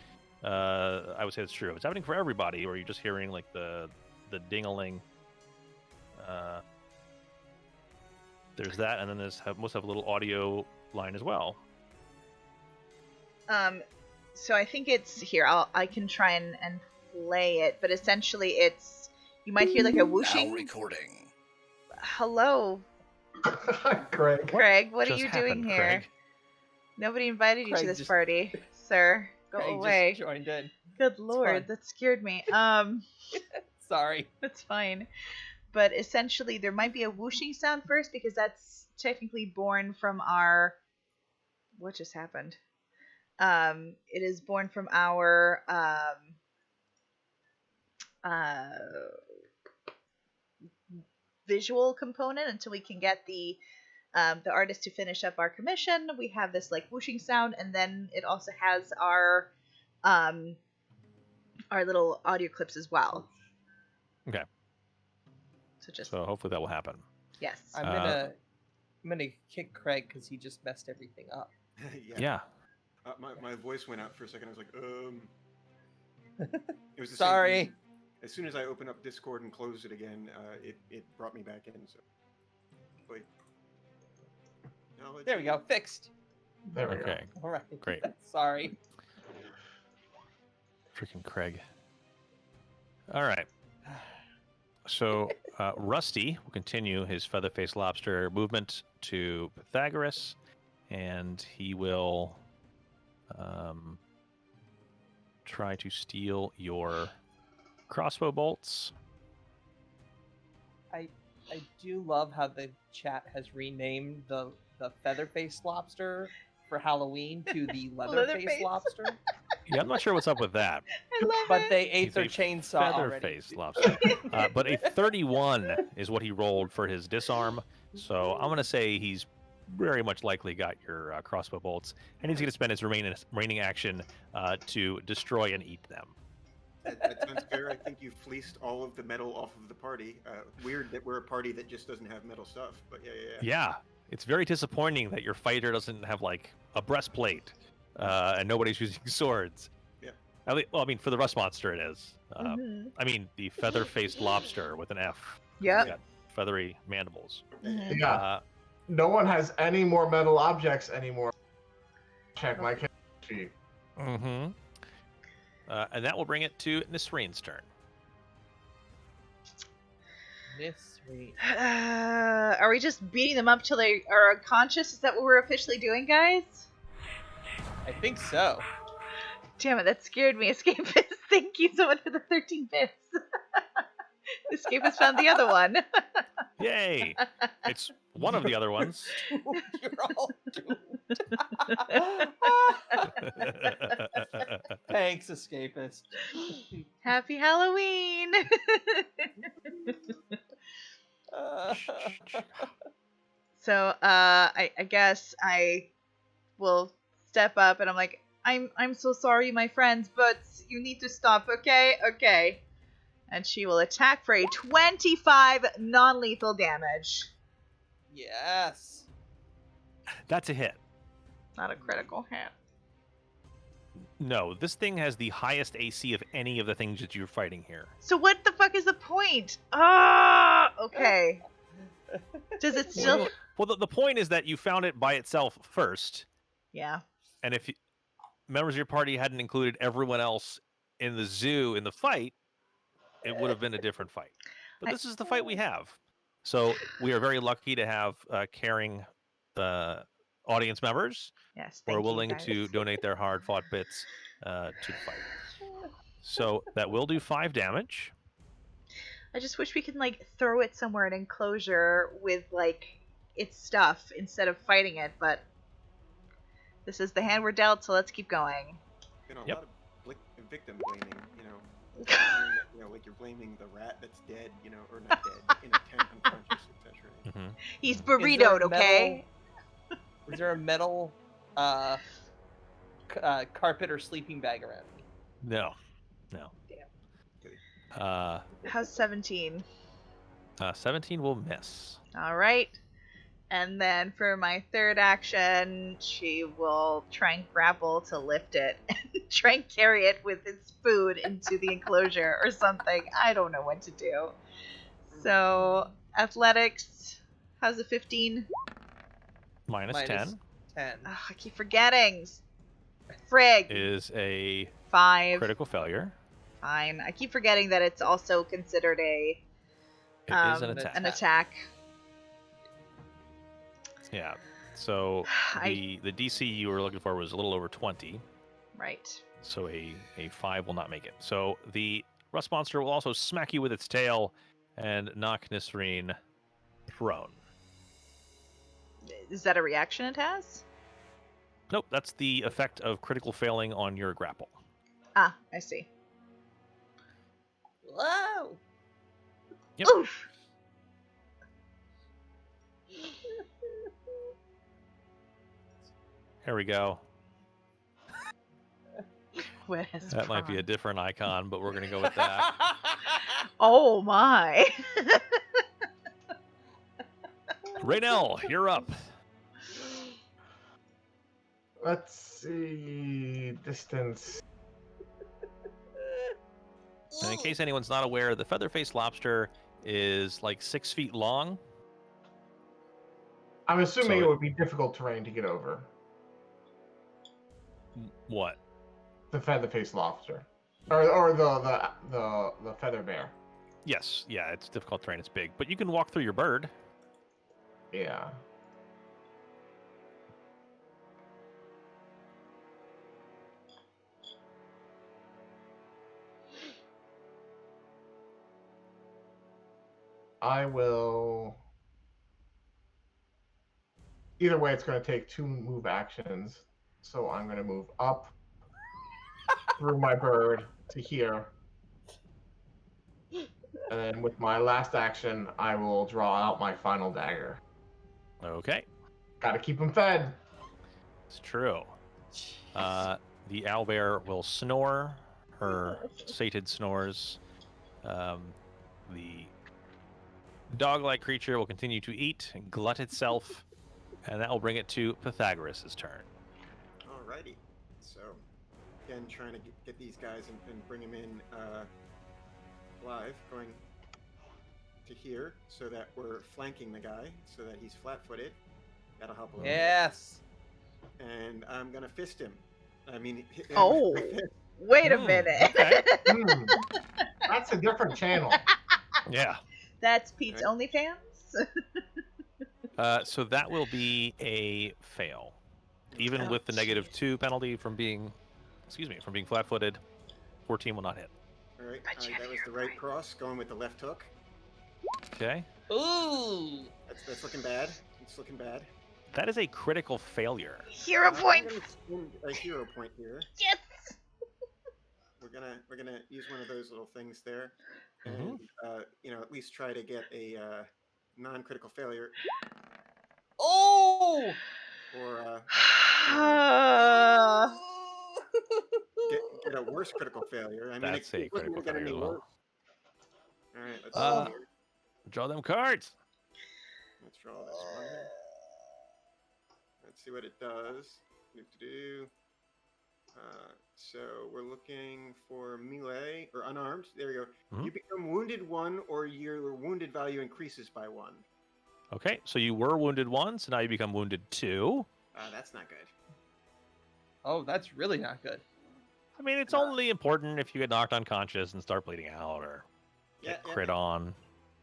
I would say it's true. If it's happening for everybody, or you're just hearing like the ding-a-ling, there's that, and then there's must have a little audio line as well. So I think it's here. I can try and play it, but essentially it's, you might hear like a whooshing. Now recording. Hello, Craig. Craig, what are just you happened, doing here? Craig? Nobody invited you to Craig this just- party, sir. Go Craig away. just joined in. Good lord, fine. that scared me. Sorry. That's fine. But essentially, there might be a whooshing sound first because that's technically born from our. What just happened? It is born from our visual component until we can get the artist to finish up our commission. We have this like whooshing sound, and then it also has our little audio clips as well. Okay. So hopefully that will happen. yes. I'm gonna kick Craig because he just messed everything up. Yeah. My voice went out for a second. I was like, It was the Sorry. Same thing. As soon as I opened up Discord and closed it again, it brought me back in. So, wait. There we go. Fixed. There we go. Okay. All right. Great. Sorry. Freaking Craig. All right. So Rusty will continue his feather-faced lobster movement to Pythagoras, and he will try to steal your crossbow bolts. I do love how the chat has renamed the feather-faced lobster for Halloween to the leather-faced Leatherface. lobster. Yeah, I'm not sure what's up with that. I love But it. they ate He's their a chainsaw already. Feather-faced lobster. But a 31 is what he rolled for his disarm. So I'm going to say he's very much likely got your crossbow bolts, and he's going to spend his remaining action to destroy and eat them. That sounds fair. I think you fleeced all of the metal off of the party. Weird that we're a party that just doesn't have metal stuff, but yeah. Yeah, it's very disappointing that your fighter doesn't have like a breastplate and nobody's using swords. Yeah. Well, I mean, for the rust monster it is. Mhm. I mean, the feather-faced lobster with an F. Yep. He's got feathery mandibles. Mhm. Yeah. No one has any more metal objects anymore. Check my character sheet. Mm-hmm. And that will bring it to Nisreen's turn. Miss Reed. Are we just beating them up till they are unconscious? Is that what we're officially doing, guys? I think so. Damn it, that scared me. Escapist, thank you so much for the 13 bits. Escapist found the other one. Yay! It's one of the other ones. You're all doomed. Thanks, escapist. Happy Halloween! So, I guess I will step up and I'm like, I'm so sorry, my friends, but you need to stop, okay? Okay. And she will attack for a 25 non-lethal damage. Yes. That's a hit. Not a critical hit. No, this thing has the highest AC of any of the things that you're fighting here. So what the fuck is the point? Ah, okay. Does it still? Well, the point is that you found it by itself first, Yeah. and if members of your party hadn't included everyone else in the zoo in the fight, it would have been a different fight. But this is the fight we have. So we are very lucky to have caring audience members Yes. who are Thank you, willing guys. to donate their hard-fought bits to the fight. So that will do 5 damage. I just wish we could like throw it somewhere in an enclosure with like its stuff instead of fighting it, but this is the hand we're dealt, so let's keep going. A Yep. lot of victim blaming, like you're blaming the rat that's dead, or not dead, in a tent, unconscious, etc. Mm-hmm. He's Is there burritoed, a okay? Is there a metal carpet or sleeping bag around me? No. Damn. How's 17? 17 will miss. All right. And then for my third action, she will try and grapple to lift it and try and carry it with its food into the enclosure or something. I don't know what to do. So, athletics, how's a 15? Minus 10 10. Ugh, I keep forgetting. Frig. is a 5. critical failure. Fine. I keep forgetting that it's also considered a It is an attack. An attack. Yeah. So the DC you were looking for was a little over 20. Right. So a 5 will not make it. So the rust monster will also smack you with its tail and knock Nisreen prone. Is that a reaction it has? Nope, that's the effect of critical failing on your grapple. Ah, I see. Whoa! Yep. Oof! Here we go. Where's That might be a Prawn? different icon, but we're going to go with that. Oh my! Raynell, you're up. Let's see. Distance. And in case anyone's not aware, the feather-faced lobster is like 6 feet long. I'm assuming So it would be difficult terrain to get over. What? The feather-faced lobster, or the feather bear. Yes, yeah, it's difficult terrain. It's big, but you can walk through your bird. Yeah. I will. Either way, it's going to take 2 move actions. So I'm going to move up through my bird to here. And then with my last action, I will draw out my final dagger. Okay, Got to keep them fed. it's true. The owlbear will snore her sated snores. The dog-like creature will continue to eat and glut itself, and that will bring it to Pythagoras' turn. Alrighty. So, again, trying to get these guys and bring them in live, going to here so that we're flanking the guy so that he's flat-footed. That'll help a little. Yes. And I'm gonna fist him. I mean, hit him Oh. with my fist. Wait a minute. Okay. That's a different channel. Yeah. That's Pete's Right. OnlyFans? So that will be a fail, even Oh, with the -2 penalty from being flat-footed. 14 will not hit. All right, But you that was the right cross, going with the left hook. Okay. Ooh. That's looking bad. It's looking bad. That is a critical failure. Hero I'm point! gonna spend a hero point here. Yes! We're gonna use one of those little things there, Mhm. and at least try to get a non-critical failure Oh. or Uh, get a worse critical failure. I mean, That's a it wasn't critical gonna get any failure as well. worse. All right, let's Uh, see here. Draw them cards. Let's draw this one here. Let's see what it does. Do. So we're looking for melee or unarmed. There we go. Mhm. You become wounded 1, or your wounded value increases by 1. Okay, so you were wounded 1, so now you become wounded 2. That's not good. Oh, that's really not good. I mean, it's only important if you get knocked unconscious and start bleeding out or get crit on.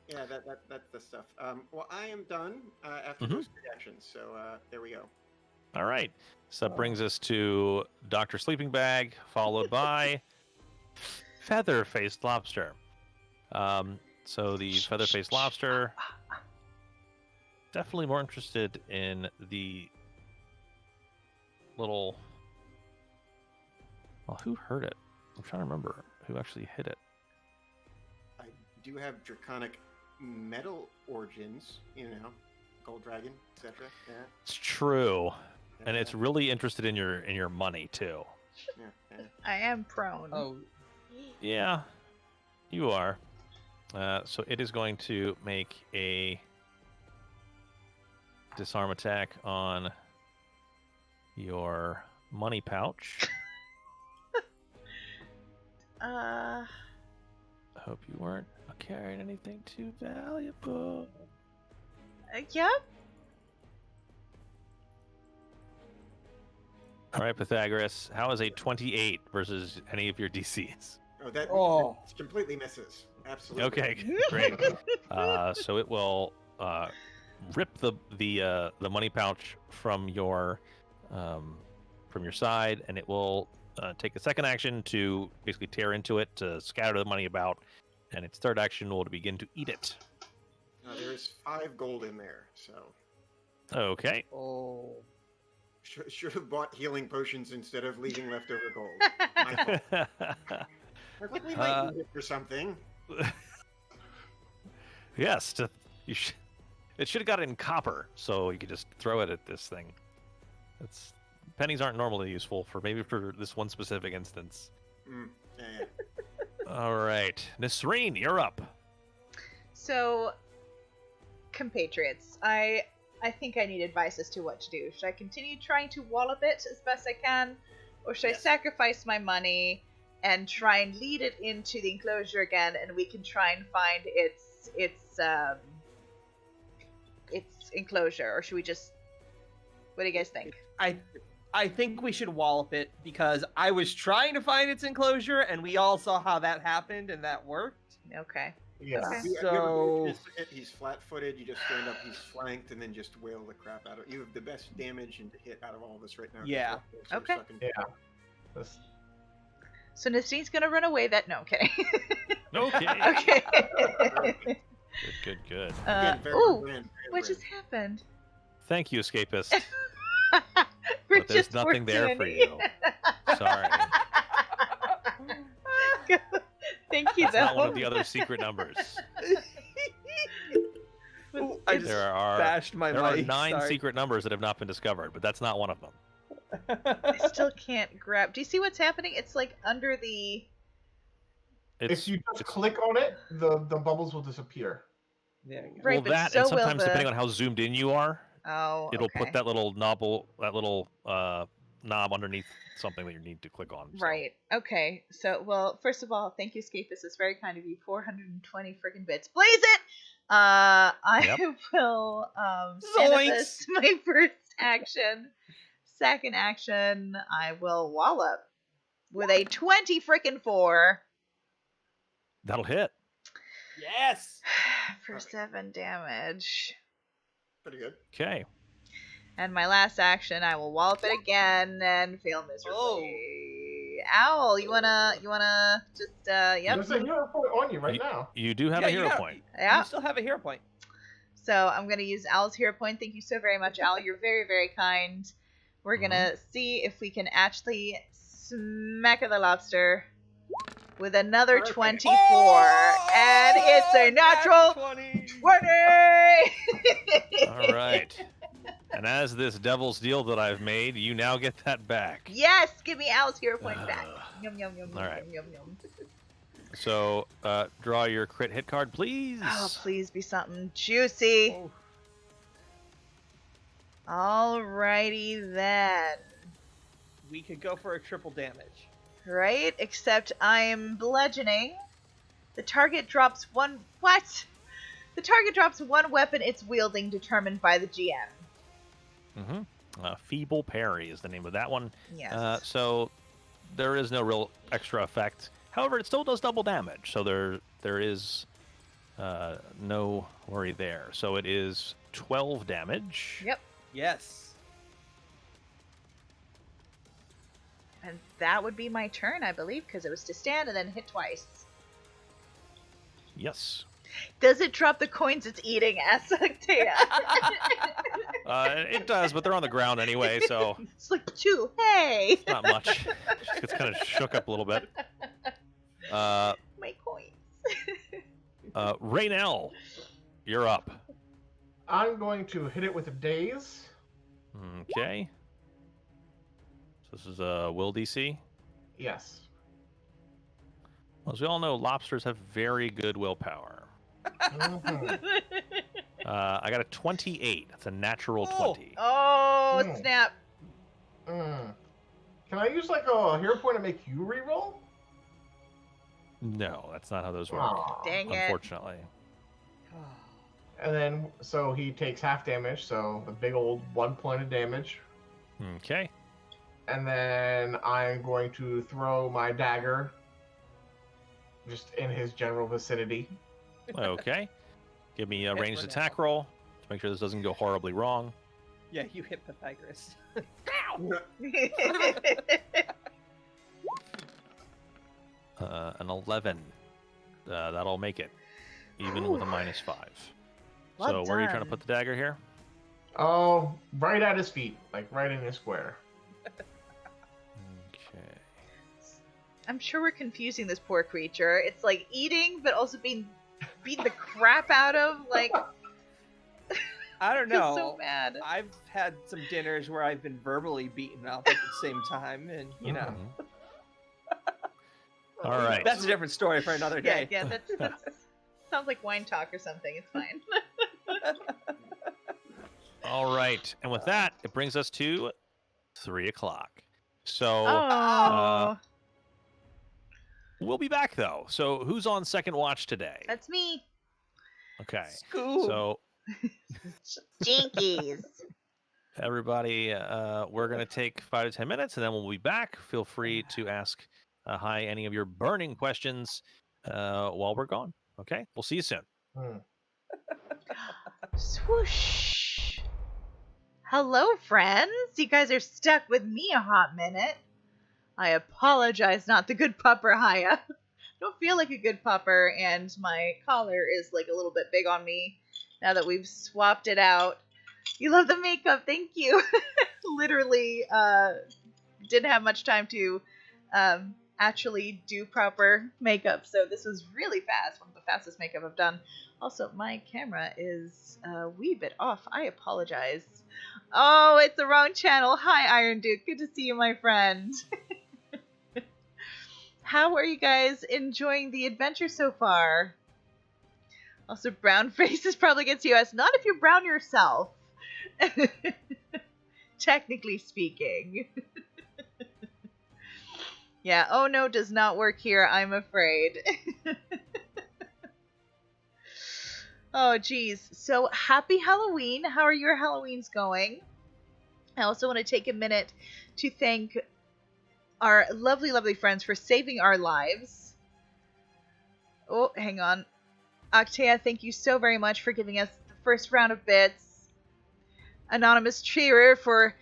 Yeah, that's the stuff. Well, I am done after Mhm. those 3 actions. So there we go. All right. So that brings us to Dr. Sleeping Bag, followed by Feather-Faced Lobster. So the Feather-Faced Lobster, definitely more interested in the little... Well, who hurt it? I'm trying to remember who actually hit it. I do have draconic metal origins, gold dragon, etc. Yeah. It's true. And yeah, it's really interested in your money, too. yeah. I am prone. Oh. Yeah, you are. So it is going to make a disarm attack on your money pouch. I hope you weren't carrying anything too valuable. Yep. All right, Pythagoras, how is a 28 versus any of your DCs? Oh, that Oh. completely misses. Absolutely. Okay, great. So it will rip the money pouch from your side, and it will take a second action to basically tear into it to scatter the money about, and its third action will to begin to eat it. There's 5 gold in there, so. Okay. Oh. Should have bought healing potions instead of leaving leftover gold. My fault. Like, we might need it for something. Yes, it should have got it in copper, so you could just throw it at this thing. Pennies aren't normally useful for this one specific instance. Yeah. All right, Nisreen, you're up. So, compatriots, I think I need advice as to what to do. Should I continue trying to wallop it as best I can, or should I sacrifice my money and try and lead it into the enclosure again, and we can try and find its enclosure, or should we just? What do you guys think? I think we should wallop it, because I was trying to find its enclosure, and we all saw how that happened, and that worked. Okay. Yeah. Okay. So He's flat-footed. You just stand up. He's flanked, and then just wail the crap out of. You have the best damage and hit out of all of us right now. Yeah. Okay. Yeah. So Nasreen's gonna run away. Okay. Okay. Okay. Good. What just happened? Thank you, escapist. We're But there's just nothing there for Danny. you. Sorry. Thank you, It's though. not one of the other secret numbers. Ooh, I just There are bashed my There are mic. 9 Sorry. secret numbers that have not been discovered, but that's not one of them. I still can't grab. Do you see what's happening? It's like under the. If you just click on it, the bubbles will disappear. There you go. Right, well, but that so and will sometimes the- depending on how zoomed in you are, It'll put that little knob underneath something that you need to click on. so. Right. Okay. So, well, first of all, thank you, Escapist. It's very kind of you. 420 friggin' bits. Blaze it! I will manifest my first action. Second action, I will wallop with a 20 frickin' 4 That'll hit. Yes. for 7 damage. Pretty good. Okay. And my last action, I will wallop it again and fail miserably. Owl, you wanna just yep. There's a hero point on you right now. You do have a hero point. Yeah. You still have a hero point. So I'm gonna use Owl's hero point. Thank you so very much, Owl. You're very, very kind. We're gonna see if we can actually smack the lobster with another 24, and it's a natural 20. 20. All right. And as this devil's deal that I've made, you now get that back. Yes, give me Owl's hero point back. Yum yum yum All yum right. yum yum. So, draw your crit hit card, please. Oh, please be something juicy. Oh. Alrighty then. We could go for a triple damage. Right? Except I'm bludgeoning. The target drops one. What? The target drops one weapon it's wielding determined by the GM. Feeble Parry is the name of that one. Yes. So there is no real extra effect. However, it still does double damage, so there is no worry there. So it is 12 damage. Yep. Yes. And that would be my turn, I believe, because it was to stand and then hit twice. Yes. Does it drop the coins it's eating, Asaktea? It does, but they're on the ground anyway, so It's like 2. Hey! it's not much. Just gets kind of shook up a little bit. My coins. Raynell, you're up. I'm going to hit it with a daze. Okay. So this is a will DC. Yes. Well, as we all know, lobsters have very good willpower. Mhm. I got a 28. That's a natural Oh. 20. Oh, Mm. snap. Mm. Can I use like a hero point to make you reroll? No, that's not how those work. Aw. Dang it. Unfortunately. And then, so he takes half damage, so the big old 1 point of damage. Okay. And then I'm going to throw my dagger just in his general vicinity. Okay. Give me a Okay, ranged for attack roll. make sure this doesn't go horribly wrong. Yeah, you hit Pythagoras. An 11. That'll make it, even with a -5. Well so where are you trying to done. put the dagger here? Oh, right at his feet, like right in his square. Okay. I'm sure we're confusing this poor creature. It's like eating, but also being beaten the crap out of. Like, I don't I feel know. so bad. I've had some dinners where I've been verbally beaten up at the same time, and you know, All right. that's a different story for another Yeah, day. yeah, that's sounds like wine talk or something. It's fine. All right. And with that, it brings us to 3 o'clock. So Oh, we'll be back, though. So who's on second watch today? that's me. Okay. Scoob. So Jinkies. everybody, we're going to take 5 to 10 minutes, and then we'll be back. Feel free to ask Hi any of your burning questions while we're gone. Okay? We'll see you soon. Swoosh. Hello, friends. You guys are stuck with me a hot minute. I apologize, not the good pupper, Haya. Don't feel like a good pupper, and my collar is like a little bit big on me now that we've swapped it out. You love the makeup, thank you. Literally, didn't have much time to actually do proper makeup, so this was really fast. One of the fastest makeup I've done. Also, my camera is a wee bit off. I apologize. Oh, it's the wrong channel. Hi, Iron Duke. Good to see you, my friend. How are you guys enjoying the adventure so far? Also, brown face is probably against US. Not if you're brown yourself. Technically speaking. Yeah, oh no does not work here, I'm afraid. Oh, geez. So, happy Halloween. How are your Halloweens going? I also want to take a minute to thank our lovely, lovely friends for saving our lives. Oh, hang on. Octea, thank you so very much for giving us the first round of bits. Anonymous Cheerer for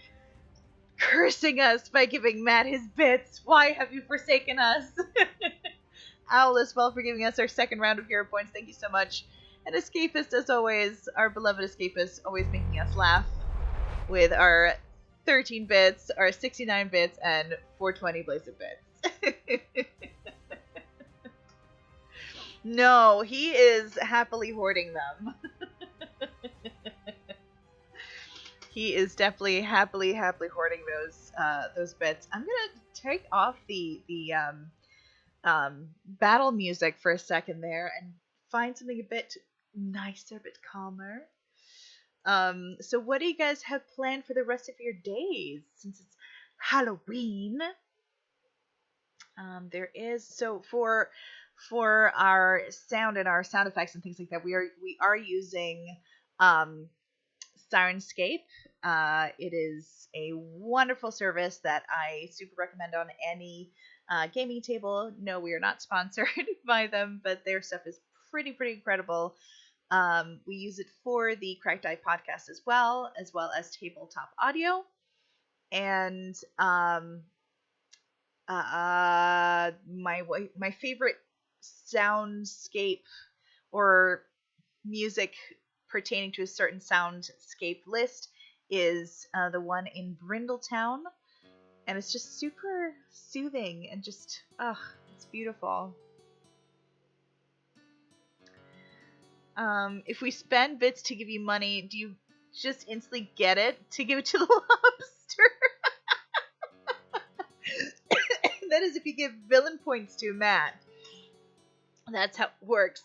cursing us by giving Matt his bits. Why have you forsaken us? Owl as well for giving us our second round of hero points. Thank you so much. And Escapist, as always, our beloved Escapist, always making us laugh with our 13 bits, our 69 bits, and 420 Blaze of bits. No, he is happily hoarding them. He is definitely happily hoarding those bits. I'm gonna take off the battle music for a second there and find something a bit nicer, a bit calmer. So what do you guys have planned for the rest of your days since it's Halloween? There is so for our sound and our sound effects and things like that, we are using Sirenscape. It is a wonderful service that I super recommend on any gaming table. No, we are not sponsored by them, but their stuff is pretty incredible. We use it for the Cracked Eye podcast as well as tabletop audio. And my favorite soundscape or music pertaining to a certain soundscape list is the one in Brindletown, and it's just super soothing and just it's beautiful. If we spend bits to give you money, do you just instantly get it to give it to the lobster? That is if you give villain points to Matt. That's how it works.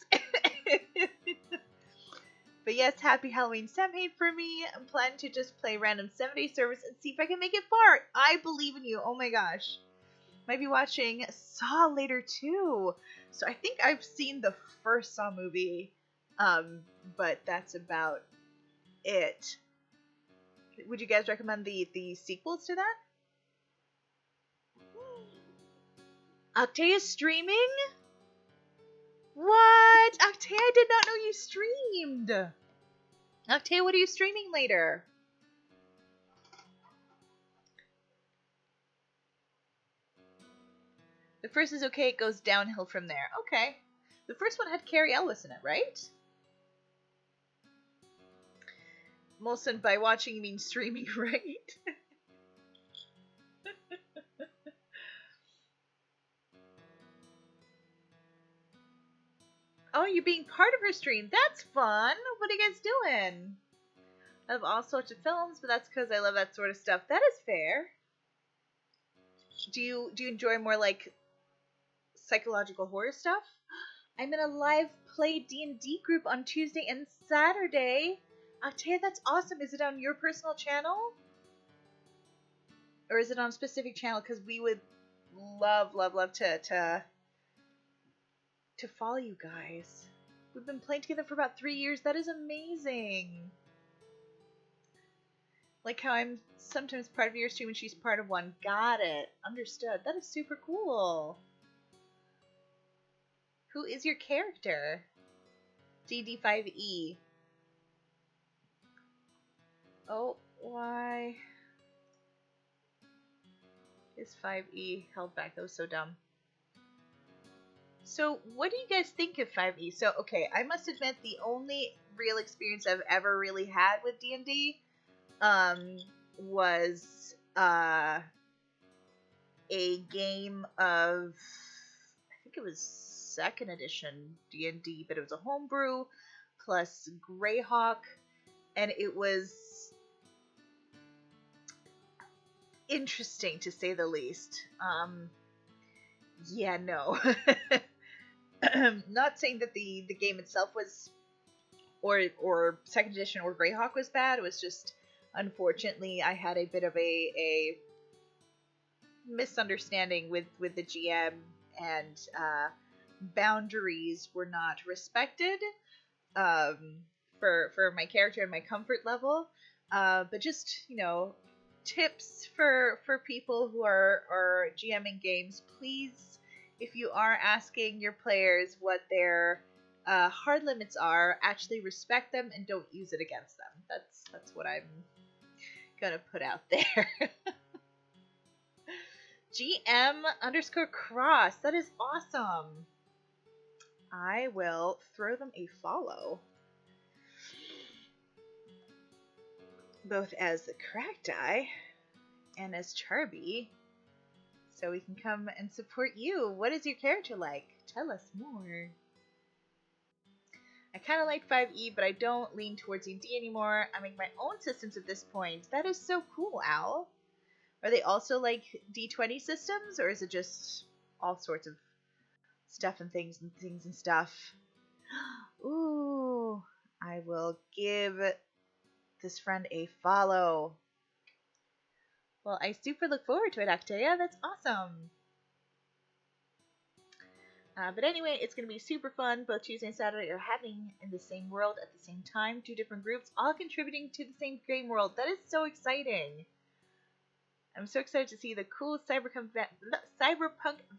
But yes, happy Halloween Samhain for me. I'm planning to just play random 7-day service and see if I can make it far. I believe in you. Oh my gosh. Might be watching Saw later too. So I think I've seen the first Saw movie. But that's about it. Would you guys recommend the sequels to that? Octea's streaming? What? Octea, I did not know you streamed. Octavia, what are you streaming later? The first is okay, it goes downhill from there. Okay. The first one had Carrie Ellis in it, right? Molson, by watching you mean streaming, right? Oh, you're being part of her stream. That's fun. What are you guys doing? I love all sorts of films, but that's because I love that sort of stuff. That is fair. Do you enjoy more like psychological horror stuff? I'm in a live play D&D group on Tuesday and Saturday. Octavia, that's awesome. Is it on your personal channel? Or is it on a specific channel? Because we would love to follow you guys. We've been playing together for about 3 years. That is amazing. Like how I'm sometimes part of your stream and she's part of one. Got it. Understood. That is super cool. Who is your character? DD5E. Oh, why is 5E held back? That was so dumb. So, what do you guys think of 5E? So, okay, I must admit the only real experience I've ever really had with D&D was a game of, I think it was 2nd edition D&D, but it was a homebrew plus Greyhawk, and it was interesting to say the least. Yeah, no. Not saying that the game itself was, or 2nd edition or Greyhawk was bad. It was just, unfortunately, I had a bit of a misunderstanding with the GM, and boundaries were not respected for my character and my comfort level. But just, you know, tips for people who are GMing games, please, if you are asking your players what their hard limits are, actually respect them and don't use it against them. That's what I'm gonna put out there. GM_Cross, that is awesome. I will throw them a follow, both as the Cracked Eye and as Charby, so we can come and support you. What is your character like? Tell us more. I kind of like 5e, but I don't lean towards D&D anymore. I make my own systems at this point. That is so cool, Al. Are they also like D20 systems, or is it just all sorts of stuff and things and stuff? Ooh, I will give this friend a follow. Well, I super look forward to it, Octavia. That's awesome. But anyway, it's going to be super fun. Both Tuesday and Saturday are happening in the same world at the same time. 2 different groups, all contributing to the same game world. That is so exciting. I'm so excited to see the cool cyberpunk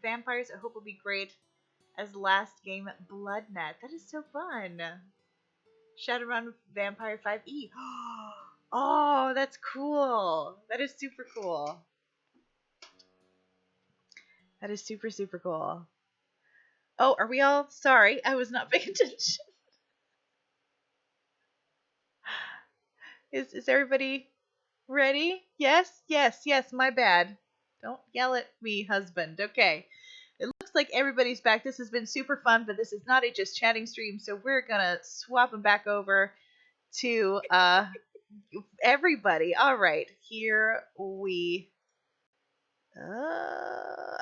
vampires. I hope will be great as last game Bloodnet. That is so fun. Shadowrun Vampire 5e. Oh, that's cool. That is super cool. That is super, super cool. Oh, are we all? Sorry, I was not paying attention. Is everybody ready? Yes, my bad. Don't yell at me, husband. Okay. It looks like everybody's back. This has been super fun, but this is not a just chatting stream, so we're gonna swap them back over to everybody. All right, here we.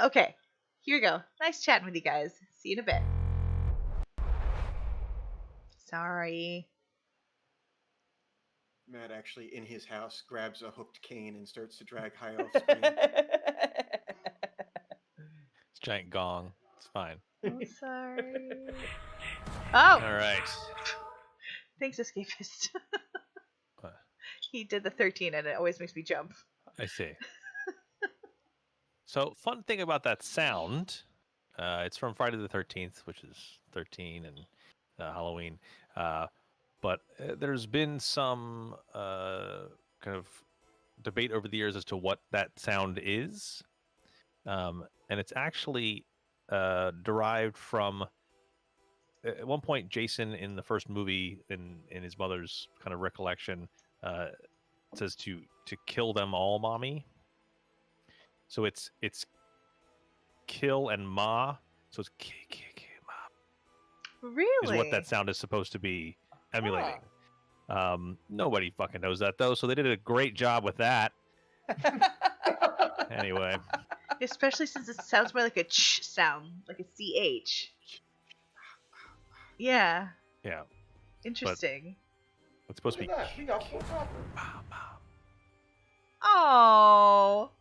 Okay, here we go. Nice chatting with you guys. See you in a bit. Sorry. Matt actually, in his house, grabs a hooked cane and starts to drag high off screen. It's a giant gong. It's fine. Oh, sorry. Oh! All right. Thanks, Escapist. What? He did the 13 and it always makes me jump. I see. So, fun thing about that sound, it's from Friday the 13th, which is 13 and Halloween. but there's been some kind of debate over the years as to what that sound is, and it's actually derived from. At one point, Jason in the first movie, in his mother's kind of recollection, says to kill them all, mommy. So it's kill and ma. So it's ma. Really? Is what that sound is supposed to be emulating. Nobody fucking knows that though, so they did a great job with that. Anyway, Especially since it sounds more like a ch sound, like a ch. Yeah. yeah, Interesting. it's supposed to be. We got full copper. Oh.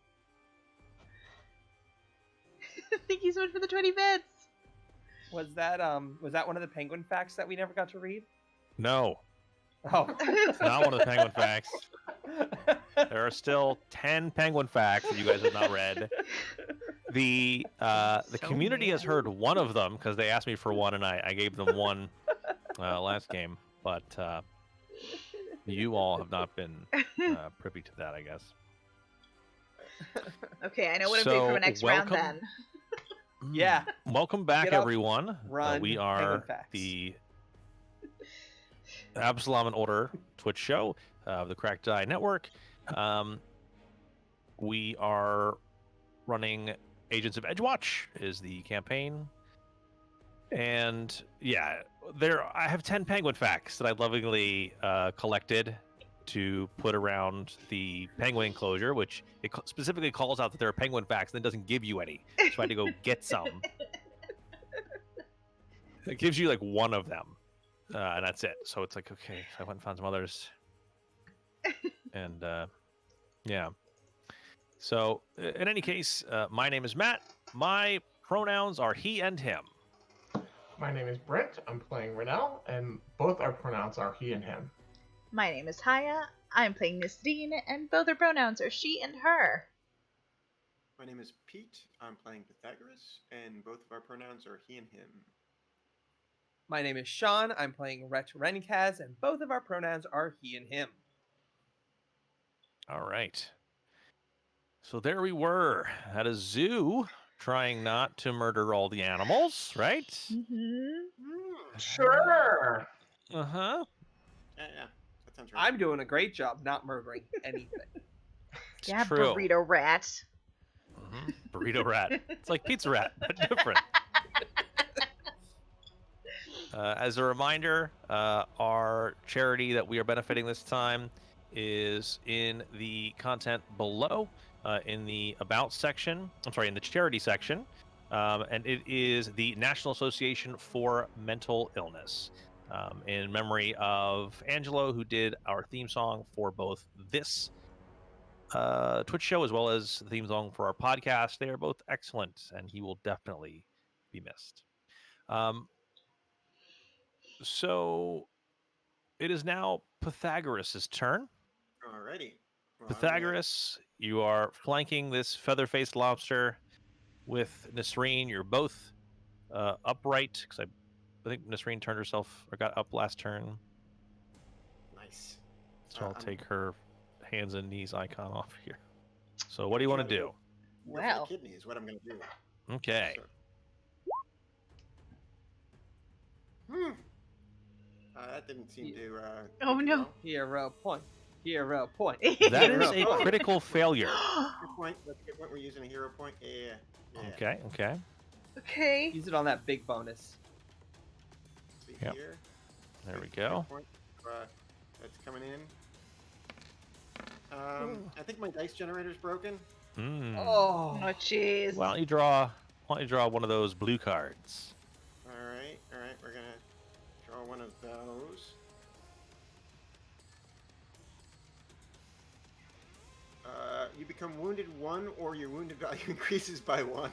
Thank you so much for the 20 bits. Was that one of the penguin facts that we never got to read? No, Oh. it's not one of the penguin facts. There are still 10 penguin facts that you guys have not read. The So community has many. heard one of them because they asked me for one, and I gave them one last game. But you all have not been privy to that, I guess. Okay, I know what I'm doing for my next round welcome- then. Yeah. Welcome back, Get up, everyone. run, We penguin are facts. the Absalom and Order Twitch show of the Cracked Die Network. We are running Agents of Edgewatch is the campaign. And yeah, I have 10 penguin facts that I lovingly collected to put around the penguin enclosure, which it specifically calls out that there are penguin facts and then doesn't give you any. So I had to go get some. It gives you like one of them, and that's it. So it's like, okay, so I went and found some others. And yeah. So in any case, my name is Matt. My pronouns are he and him. My name is Brent. I'm playing Raynell, and both our pronouns are he and him. My name is Haya. I'm playing Nisreen, and both our pronouns are she and her. My name is Pete. I'm playing Pythagoras, and both of our pronouns are he and him. My name is Sean. I'm playing Ret Renkaz, and both of our pronouns are he and him. All right. So there we were at a zoo, trying not to murder all the animals, right? Mm-hmm. Sure. Uh-huh. Yeah, that sounds right. I'm doing a great job not murdering anything. It's Yeah, true. burrito rat. Mhm. Burrito rat. It's like pizza rat, but different. As a reminder, our charity that we are benefiting this time is in the content below, in the About section. I'm sorry, in the charity section. And it is the National Association for Mental Illness. In memory of Angelo, who did our theme song for both this Twitch show as well as the theme song for our podcast. They are both excellent, and he will definitely be missed. So it is now Pythagoras' turn. Alrighty. Well, Pythagoras, you are flanking this feather-faced lobster with Nisreen. You're both upright, because I think Nisreen turned herself or got up last turn. Nice. So I'll I'm- take her hands and knees icon off here. So what do you want to do? Go for the Well. kidney is what I'm going to do. Okay. So- that didn't seem to. Oh, go no. well. Hero point. Hero point. That is a Hero point. critical failure. Good point. That's a good point. We're using a hero point. Yeah. Okay, okay. Okay. Use it on that big bonus. See Yep. here. There we Good go. point. That's coming in. I think my dice generator's broken. Mm. Oh. Oh, jeez. Why don't you draw one of those blue cards? All right. We're gonna draw one of those. You become wounded 1, or your wounded value increases by 1.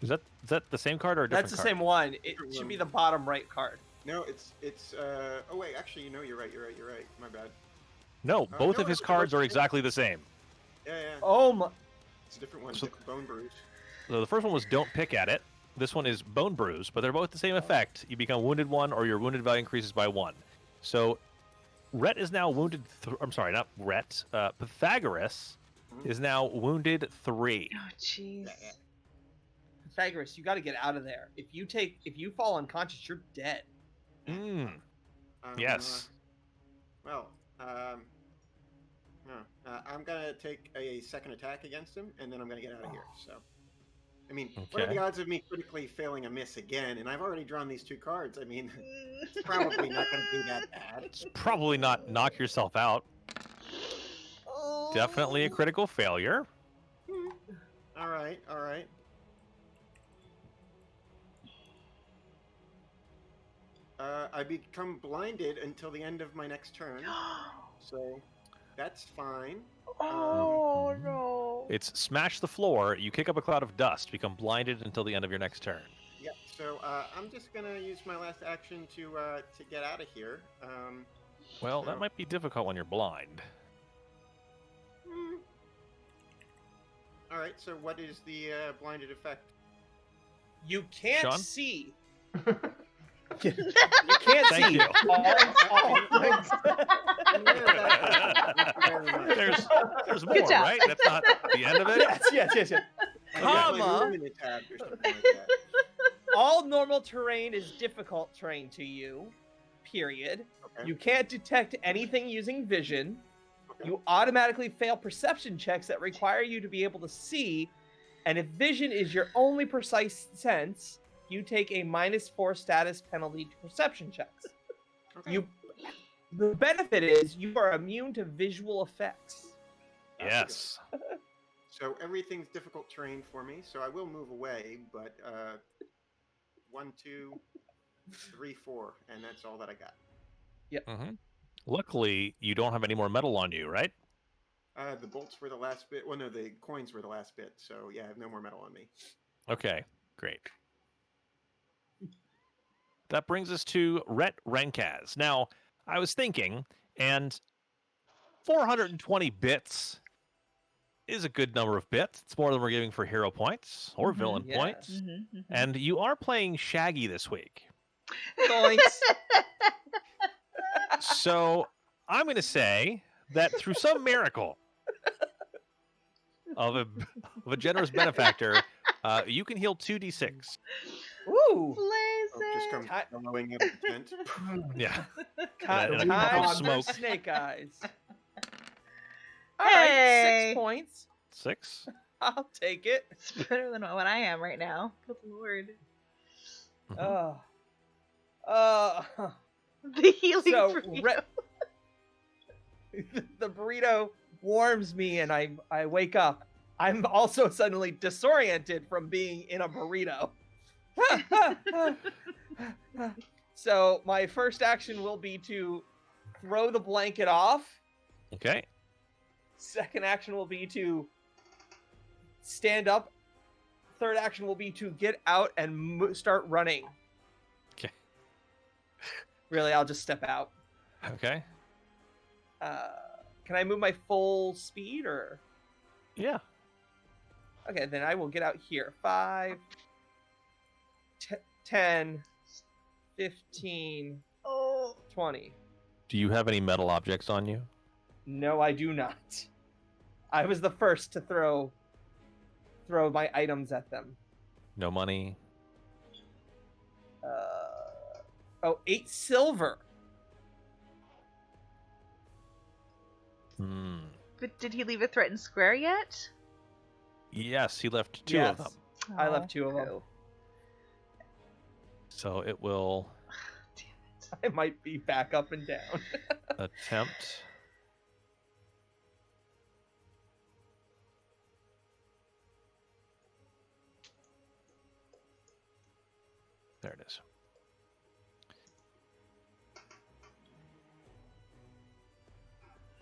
Is that the same card or a different That's the card? same one. It Different should one. be the bottom right card. No, it's. Oh wait, actually, you're right. My bad. No, both no, of his it's cards both are the same. exactly the same. Yeah. Oh my. It's a different one. So- It's Bone Bruise. So the first one was Don't Pick at It. This one is Bone Bruise, but they're both the same effect. You become wounded 1 or your wounded value increases by 1. So Rhett is now wounded. I'm sorry, not Rhett. Pythagoras is now wounded 3. Oh, jeez. Pythagoras, you got to get out of there. If you fall unconscious, you're dead. Yes. Well, I'm gonna take a second attack against him, and then I'm gonna get out of here. So, I mean, what are the odds of me critically failing a miss again? And I've already drawn these 2 cards. I mean, it's probably not gonna be that bad. It's probably not knock yourself out. Definitely a critical failure. All right. I become blinded until the end of my next turn, so that's fine. Oh, no. It's smash the floor. You kick up a cloud of dust. Become blinded until the end of your next turn. Yeah. So I'm just gonna use my last action to get out of here. Well, that might be difficult when you're blind. All right. So what is the blinded effect? You can't Sean? see. You can't Thank see. you. There's more, job. right? That's not the end of it? Yes. Comma. All normal terrain is difficult terrain to you. Period. Okay. You can't detect anything using vision. Okay. You automatically fail perception checks that require you to be able to see. And if vision is your only precise sense, you take a -4 status penalty to perception checks. Okay. The benefit is you are immune to visual effects. Yes. So everything's difficult terrain for me, so I will move away, but 1, 2, 3, 4, and that's all that I got. Luckily, you don't have any more metal on you, right? The bolts were the last bit. Well, no, the coins were the last bit, so yeah, I have no more metal on me. Okay, great. That brings us to Rhett Renkaz. Now, I was thinking, and 420 bits is a good number of bits. It's more than we're giving for hero points or villain yes. points. And you are playing Shaggy this week. Points. So I'm going to say that through some miracle of a generous benefactor, you can heal 2d6. Ooh. Just comes blowing out of the tent. Yeah. Time And a puff of for smoke. Snake Eyes. All right, Hey. 6 points. 6? I'll take it. It's better than what I am right now. Good lord. The The healing So, burrito. the burrito warms me and I wake up. I'm also suddenly disoriented from being in a burrito. So my first action will be to throw the blanket off. Okay. Second action will be to stand up. Third action will be to get out and start running. Okay. Really, I'll just step out. Okay. Can I move my full speed or? Yeah. Okay, then I will get out here. 5, 10, 15, Oh. 20. Do you have any metal objects on you? No, I do not. I was the first to throw my items at them. No money? 8 silver. But did he leave a threatened square yet? Yes, he left 2 of Yes. them. I left 2 of them. Oh. So it will I might be back up and down. attempt. There it is.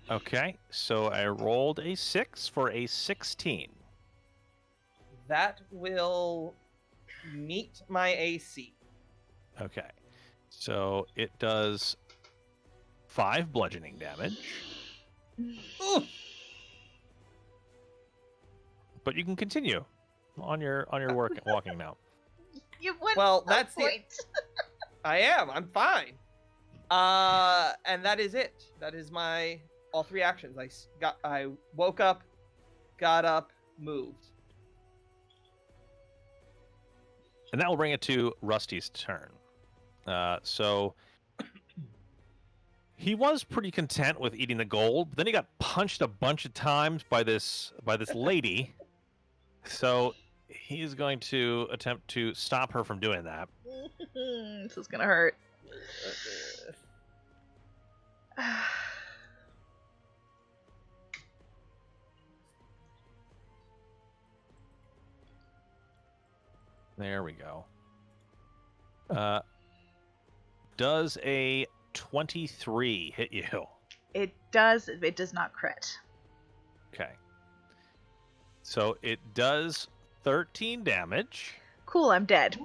Okay, so I rolled a 6 for a 16. That will meet my AC. Okay, so it does 5 bludgeoning damage. Ooh. But you can continue on your walking now. You went Well, a that's the- point. I am. I'm fine. And that is it. That is my all 3 actions. I woke up, got up, moved. And that will bring it to Rusty's turn. So he was pretty content with eating the gold, but then he got punched a bunch of times by this lady. So he's going to attempt to stop her from doing that. This is gonna hurt. There we go. Does a 23 hit you? It does. It does not crit. Okay. So it does 13 damage. Cool. I'm dead.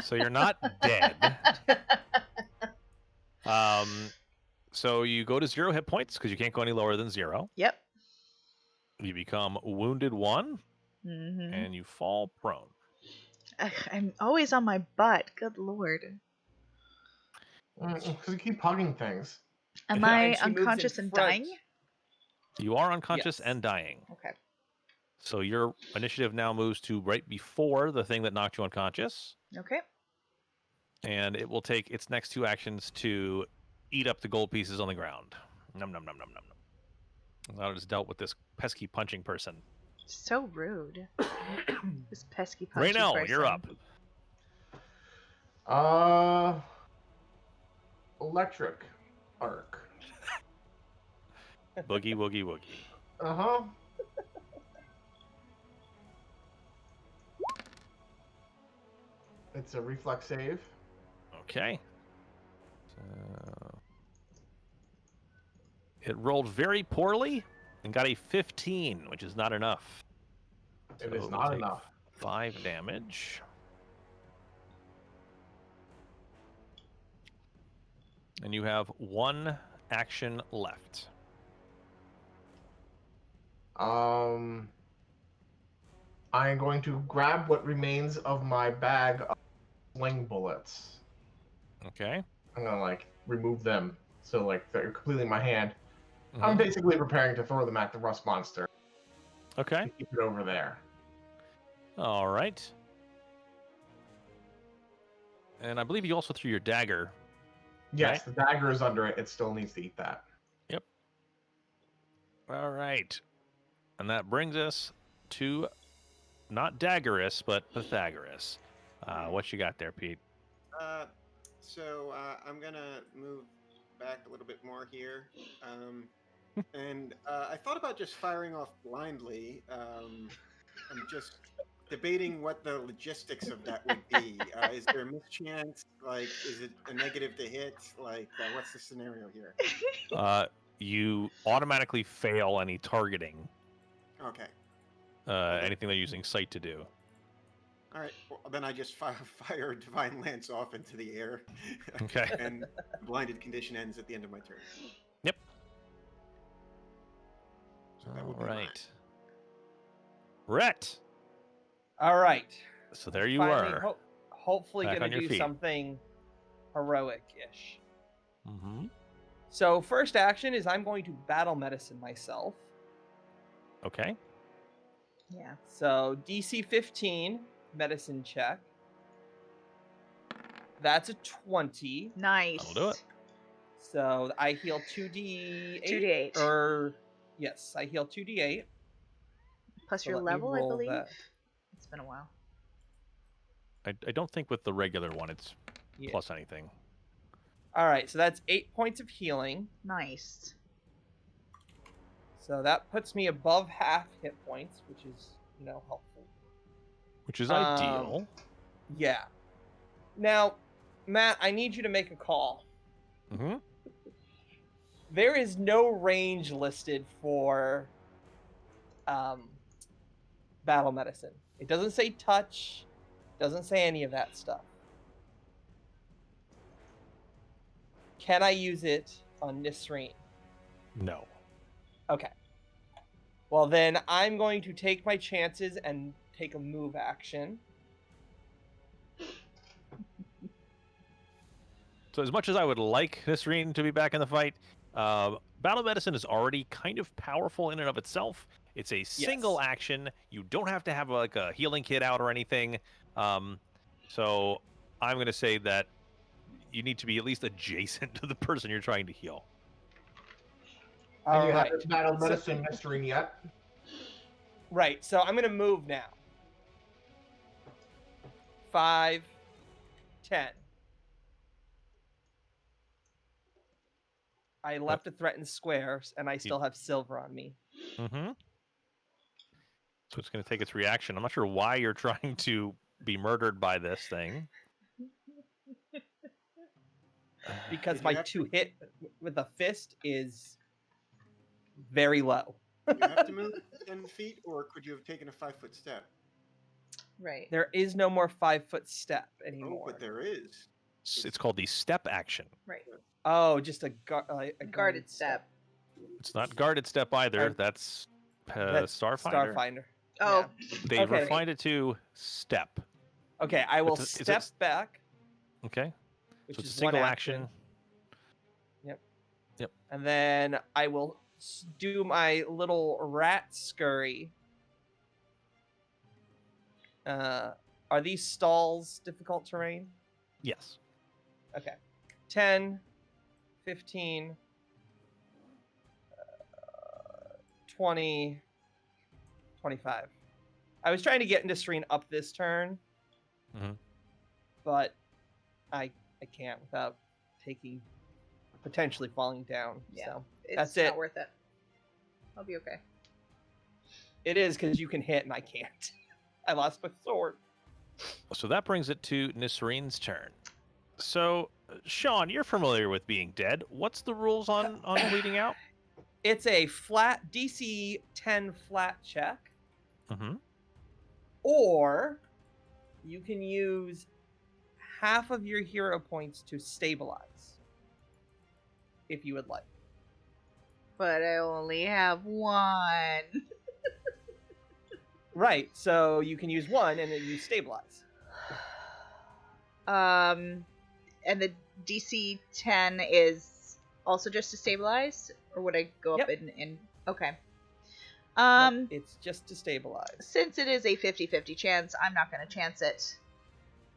So you're not dead. So you go to 0 hit points because you can't go any lower than 0. Yep. You become wounded 1, Mm-hmm. and you fall prone. I'm always on my butt. Good lord. Because you keep hugging things. Am And I she moves in unconscious and front. dying? You are unconscious Yes. and dying. Okay. So your initiative now moves to right before the thing that knocked you unconscious, Okay. and it will take its next 2 actions to eat up the gold pieces on the ground. Num num num num num num. Now it has dealt with this pesky punching person. So rude. This pesky punchy Raynell, person. you're up. Electric arc. Boogie woogie woogie. Uh-huh. It's a reflex save. Okay. So it rolled very poorly and got a 15, which is not enough. It So is will not take enough. 5 damage. And you have 1 action left. I'm going to grab what remains of my bag of sling bullets. Okay. I'm gonna remove them so they're completely in my hand. I'm Mhm. basically preparing to throw them at the rust monster. Okay. Keep it over there. All right. And I believe you also threw your dagger. Yes, Right. the dagger is under it. It still needs to eat that. All right. And that brings us to not Daggerus, but Pythagoras. What you got there, Pete? So I'm gonna move back a little bit more here, and I thought about just firing off blindly. I'm just debating what the logistics of that would be. Is there a mischance? Is it a negative to hit? What's the scenario here? You automatically fail any targeting. Okay. Anything they're using sight to do. All right. Well, then I just fire Divine Lance off into the air. Okay. And the blinded condition ends at the end of my turn. Yep. So that would All be mine. right. Rhett. All right. So there you Finally, are. hopefully Back going on to your do feet. something heroic-ish. Mm-hmm. So first action is I'm going to battle medicine myself. Okay. Yeah. So DC 15 medicine check. That's a 20. Nice. That'll do it. So I heal 2d8. 2d8. Or yes, I heal 2d8. Plus So your let me level, I roll believe. that. It's been a while. I don't think with the regular one it's Yeah. plus anything. All right, so that's 8 points of healing. Nice. So that puts me above half hit points, which is, helpful. Which is ideal. Yeah. Now, Matt, I need you to make a call. Mm-hmm. There is no range listed for battle medicine. It doesn't say touch, doesn't say any of that stuff. Can I use it on Nisreen? No. Okay. Well, then I'm going to take my chances and take a move action. So as much as I would like Nisreen to be back in the fight, battle medicine is already kind of powerful in and of itself. It's a single action. You don't have to have like a healing kit out or anything. So I'm going to say that you need to be at least adjacent to the person you're trying to heal. And you All right. haven't battled medicine Nisreen yet? Right. So I'm going to move now. 5, 10. I left a threatened square, and I still have silver on me. Mm-hmm. So it's going to take its reaction. I'm not sure why you're trying to be murdered by this thing. Because Did my you have 2 hit with a fist is very low. You have to move 10 feet, or could you have taken a 5-foot step? Right. There is no more 5-foot step Oh, anymore. but there is. It's called the step action. Right. Oh, just a Guarded step. It's not guarded step either. That's Starfinder. Starfinder. Oh, They Okay. refined it to step. Okay, I will It's a- step back, Okay. which So it's is a single one action. And then I will do my little rat scurry. Are these stalls difficult terrain? Yes. Okay. 10, 15, 20, 25. I was trying to get into Serene up this turn, Mhm. but I can't without potentially falling down. Yeah. So it's That's not it. worth it. I'll be okay. it is because you can hit and I can't. I lost my sword. So that brings it to Nisreen's turn. So, Sean, you're familiar with being dead. What's the rules on bleeding out? It's a flat DC 10 flat check, Mm-hmm. or you can use half of your hero points to stabilize, if you would like. But I only have one. Right, so you can use one and then you stabilize. And the DC 10 is also just to stabilize, or would I go up Yep. in? Okay. Nope, it's just to stabilize. Since it is a 50-50 chance, I'm not going to chance it.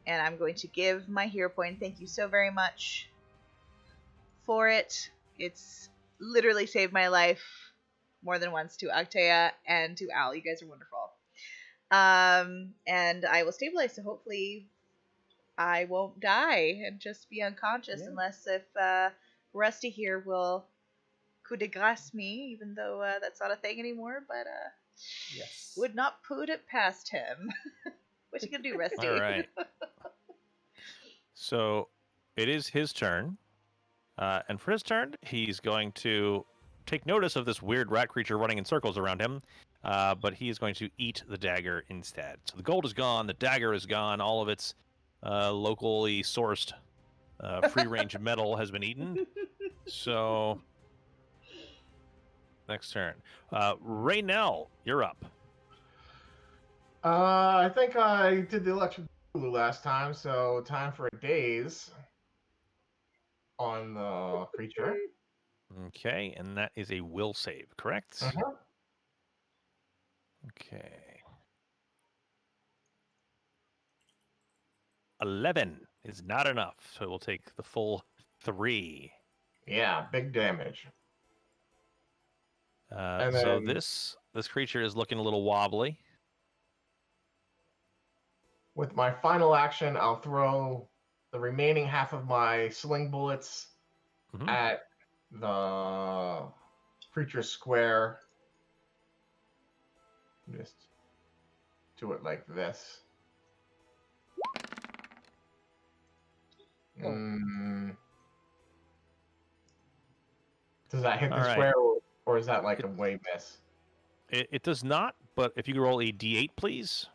And I'm going to give my hero point. Thank you so very much for it. It's literally saved my life more than once to Octea and to Al. You guys are wonderful. And I will stabilize, so hopefully I won't die and just be unconscious, unless if Rusty here will coup de grace me, even though that's not a thing anymore, but Yes. would not put it past him. What you gonna do, Rusty? All right. So it is his turn. And for his turn, he's going to take notice of this weird rat creature running in circles around him. But he is going to eat the dagger instead. So the gold is gone, the dagger is gone, all of its locally sourced free-range metal has been eaten. So next turn. Raynell, you're up. I think I did the electric boogaloo last time, so time for a daze on the creature. Okay, and that is a will save, correct? Uh-huh. Okay. 11 is not enough, so we'll take the full 3. Yeah, big damage. And So then- this creature is looking a little wobbly. With my final action, I'll throw the remaining half of my sling bullets Mhm. at the creature square. Just do it like this. Does that hit the All right. square, or is that like a way miss? It does not, but if you could roll a d8, please.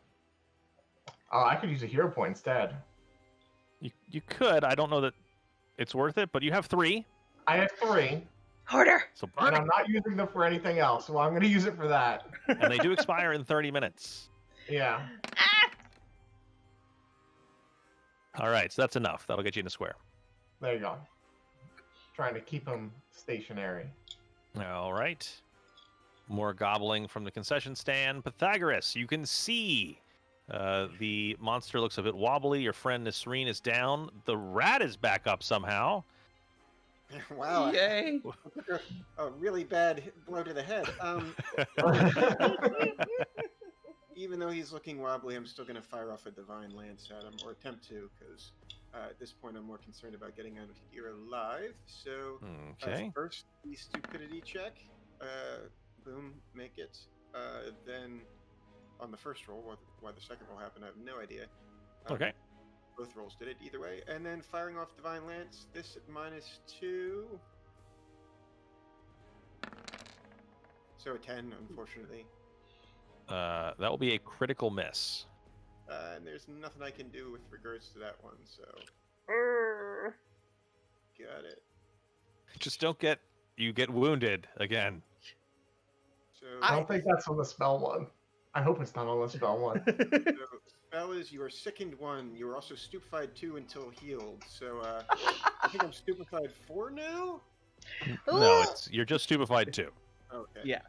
Oh, I could use a hero point instead. You could. I don't know that it's worth it, but you have 3. I have 3, Harder! So burn and it. I'm not using them for anything else, so I'm going to use it for that. And they do expire in 30 minutes. Yeah. Ah! All right, so that's enough. That'll get you in a square. There you go. Trying to keep him stationary. All right. More gobbling from the concession stand. Pythagoras, you can see the monster looks a bit wobbly. Your friend Nisreen is down. The rat is back up somehow. Wow. Yay! A really bad blow to the head. Even though he's looking wobbly, I'm still going to fire off a divine lance at him, or attempt to, because at this point I'm more concerned about getting out of here alive. So, Okay. first the stupidity check. Boom, make it. Then on the first roll, why the second roll happened, I have no idea. Okay. Both rolls did it either way. And then firing off divine lance, this at -2. So a 10, unfortunately. That will be a critical miss. And there's nothing I can do with regards to that one, so. Got it. Just don't get wounded again. So, I don't think that's on the spell one. I hope it's not on the spell one. so spell is you are sickened 1. You are also stupefied 2 until healed. So I think I'm stupefied 4 now? No, you're just stupefied too. Okay. Yeah.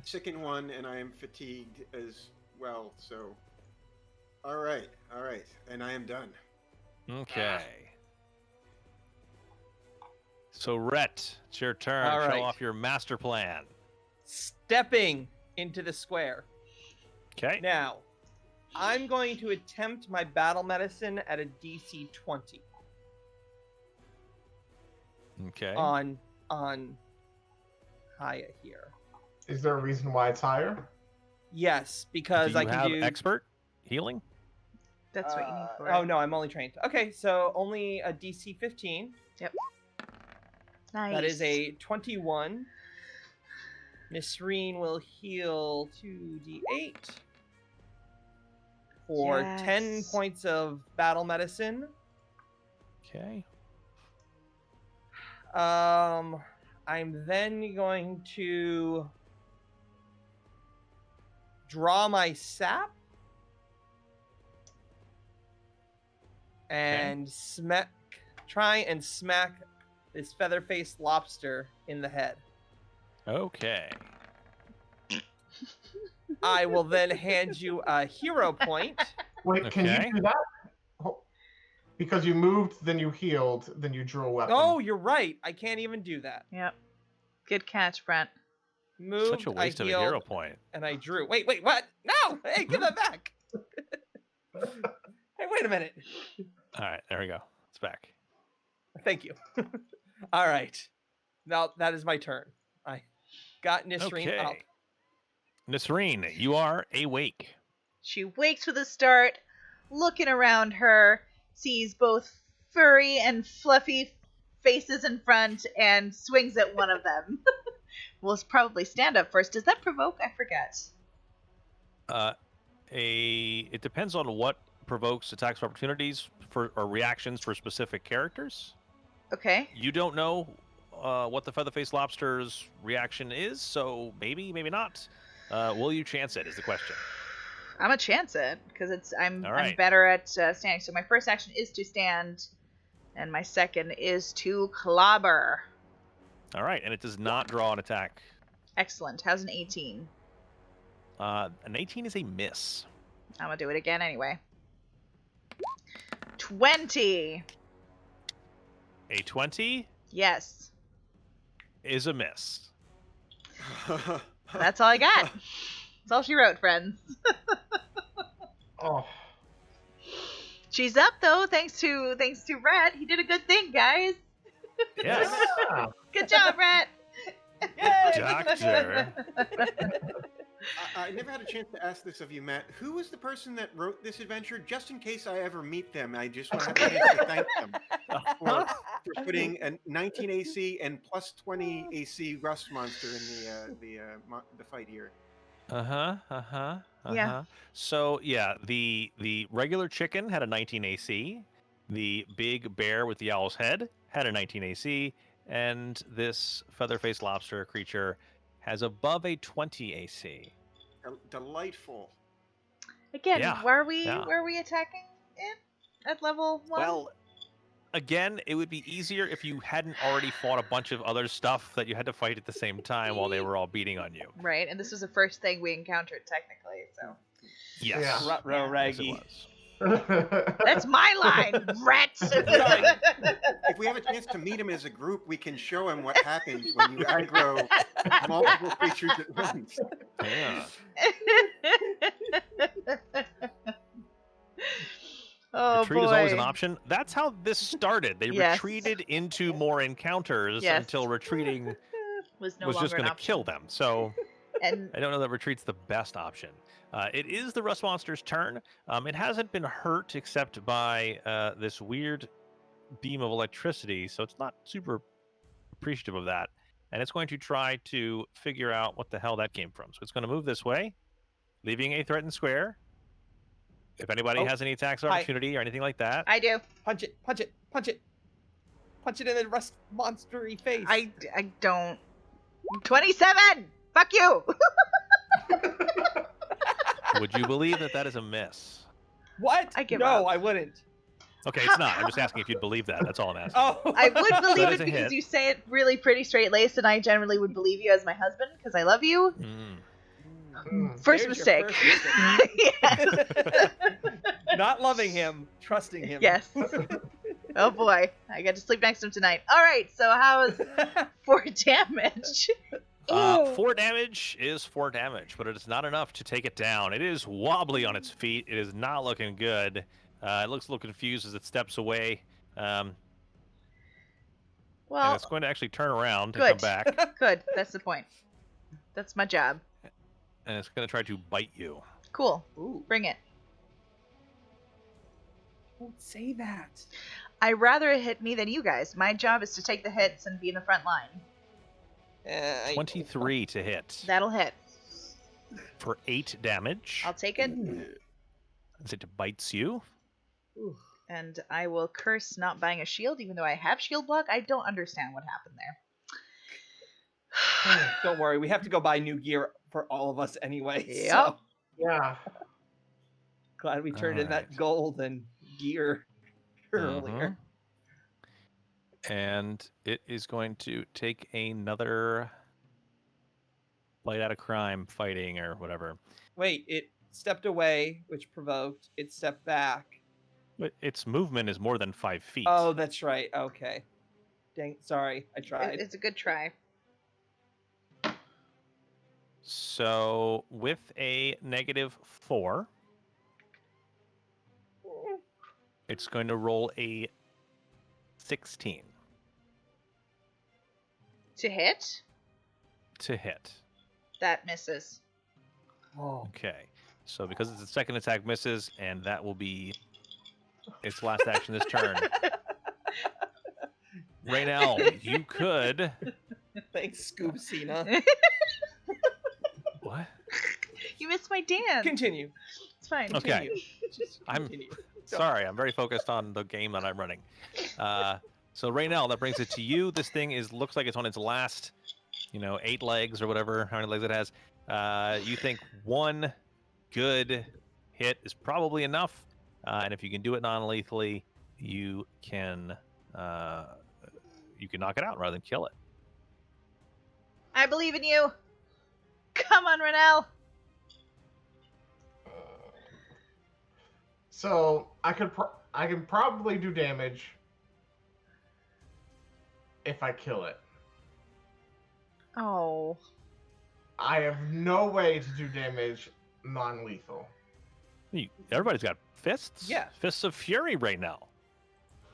Sickened 1, and I am fatigued as well, so. Alright. And I am done. Okay. So, Rhett, it's your turn. All Show right. off your master plan. Stepping into the square. Okay. Now, I'm going to attempt my battle medicine at a DC 20 Okay. on Haya here. Is there a reason why it's higher? Yes, because do you I can have do expert healing? That's what you need for Oh it. no, I'm only trained. Okay, so only a DC 15. Nice. That is a 21. Nisreen will heal 2d8 for 10 Yes. points of battle medicine. Okay. I'm then going to draw my sap and try and smack this feather-faced lobster in the head. Okay. I will then hand you a hero point. Wait, can Okay. you do that? Because you moved, then you healed, then you drew a weapon. Oh, you're right. I can't even do that. Yep. Good catch, Brent. Moved, Such a waste I of a healed, hero point. and I drew. Wait, what? No! Hey, give that back! Hey, wait a minute. All right, there we go. It's back. Thank you. All right. Now that is my turn. I got Nisreen up. Okay. Nisreen, you are awake. She wakes with a start, looking around her, sees both furry and fluffy faces in front, and swings at one of them. We'll probably stand up first. Does that provoke? I forget. It depends on what provokes attacks of opportunities or reactions for specific characters. Okay. You don't know what the Featherface Lobster's reaction is, so maybe not. Will you chance it? Is the question. I'm a chance it because I'm All right. I'm better at standing. So my first action is to stand, and my second is to clobber. All right, and it does not draw an attack. Excellent. How's an 18? An 18 is a miss. I'm gonna do it again anyway. 20. A 20 Yes. is a miss. That's all I got. That's all she wrote, friends. Oh, She's up though, thanks to Rhett. He did a good thing, guys. Yes. yeah. Good job, Rhett. Doctor. I never had a chance to ask this of you, Matt. Who was the person that wrote this adventure? Just in case I ever meet them, I just want to have a chance to thank them for putting a 19 AC and plus 20 AC rust monster in the fight here. Yeah. So yeah, the regular chicken had a 19 AC. The big bear with the owl's head had a 19 AC, and this feather-faced lobster creature has above a 20 AC. Delightful. Again, Yeah, were we yeah. attacking it at level 1? Well, Again, it would be easier if you hadn't already fought a bunch of other stuff that you had to fight at the same time while they were all beating on you. Right, and this was the first thing we encountered technically, so. Yes. Yeah. Ruh-roh, Yeah. Yes, it Raggy. was. That's my line, rats! Sorry. If we have a chance to meet him as a group, we can show him what happens when you aggro multiple creatures at once. Yeah. Oh, Retreat boy. is always an option. That's how this started. They Yes. retreated into more encounters Yes. until retreating Was no was longer just an going to option. kill them. So And I don't know that retreat's the best option. It is the Rust Monster's turn. It hasn't been hurt except by this weird beam of electricity, so it's not super appreciative of that. And it's going to try to figure out what the hell that came from. So it's going to move this way, leaving a threatened square. If anybody Oh, has any attacks of hi. opportunity or anything like that, I do. Punch it, punch it, punch it. Punch it in the rust monstery face. I don't. 27! Fuck you! would you believe that that is a miss? What? I give no, up. I wouldn't. Okay, it's not. I'm just asking if you'd believe that. That's all I'm asking. Oh. I would believe That it is a because hit. you say it really pretty straight-laced, and I generally would believe you as my husband because I love you. Mm. First There's your mistake. first Yes. Not loving him, trusting him. Yes. Oh boy, I got to sleep next to him tonight. All right, so how's 4 damage? 4 damage is 4 damage, but it is not enough to take it down. It is wobbly on its feet. It is not looking good. It looks a little confused as it steps away. And Well, it's going to actually turn around and good. come back. good. That's the point. That's my job. And it's going to try to bite you. Cool. Ooh, Bring it. don't say that. I'd rather it hit me than you guys. My job is to take the hits and be in the front line. 23 to hit That'll hit. for 8 damage. I'll take it, As it bites you. and I will curse not buying a shield, even though I have shield block. I don't understand what happened there. Don't worry, we have to go buy new gear for all of us anyway. Yep. So Yeah. glad we turned in that Alright. gold and gear earlier. And it is going to take another bite out of crime fighting or whatever. Wait, it stepped away, which provoked. It stepped back. But its movement is more than 5 feet. Oh, that's right. Okay. Dang, sorry, I tried. It's a good try. So with a -4, it's going to roll a 16 To hit? to hit. That misses. Oh. Okay. So because it's a second attack misses, and that will be its last action this turn. Raynell, you could. Thanks, Scoob Cena. What? You missed my dance. Continue. It's fine. Okay. Just I'm continue. sorry. I'm very focused on the game that I'm running. So Raynell, that brings it to you. This thing looks like it's on its last, 8 legs or whatever, how many legs it has. You think one good hit is probably enough, and if you can do it non-lethally, you can knock it out rather than kill it. I believe in you. Come on, Raynell. So I can probably do damage if I kill it. Oh. I have no way to do damage non-lethal. Everybody's got fists. Yeah. Fists of fury right now.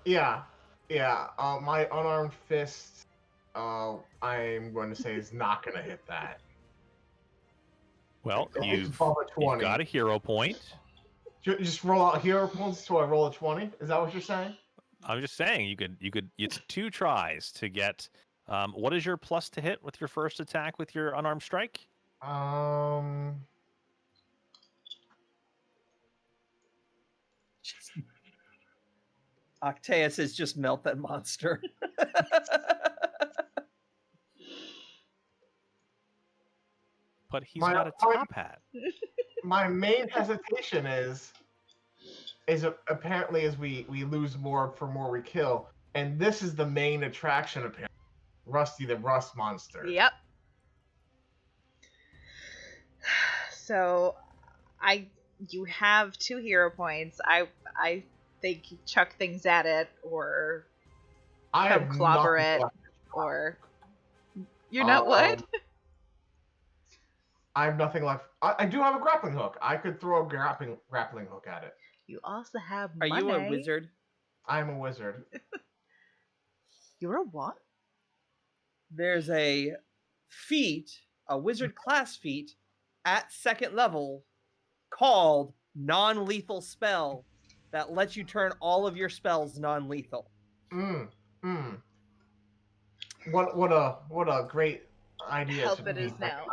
Yeah. My unarmed fist, I'm going to say is not going to hit that. Well, It's you've above a 20. got a hero point. Just roll out hero points till I roll a 20. Is that what you're saying? I'm just saying you could. It's 2 tries to get. What is your plus to hit with your first attack with your unarmed strike? Octaeus says just melt that monster. But he's My- got a my- top hat. My main hesitation is apparently as we lose more for more we kill, and this is the main attraction apparently. Rusty the Rust Monster. Yep. So, you have 2 hero points. I think you chuck things at it, or I come have clobber nothing it, left. or you're not what? I have nothing left. I do have a grappling hook. I could throw a grappling hook at it. You also have Are money. you a wizard? I'm a wizard. You're a what? There's a feat, a wizard class feat, at 2nd level called non-lethal spell that lets you turn all of your spells non-lethal. What a great idea. Help to it be is now.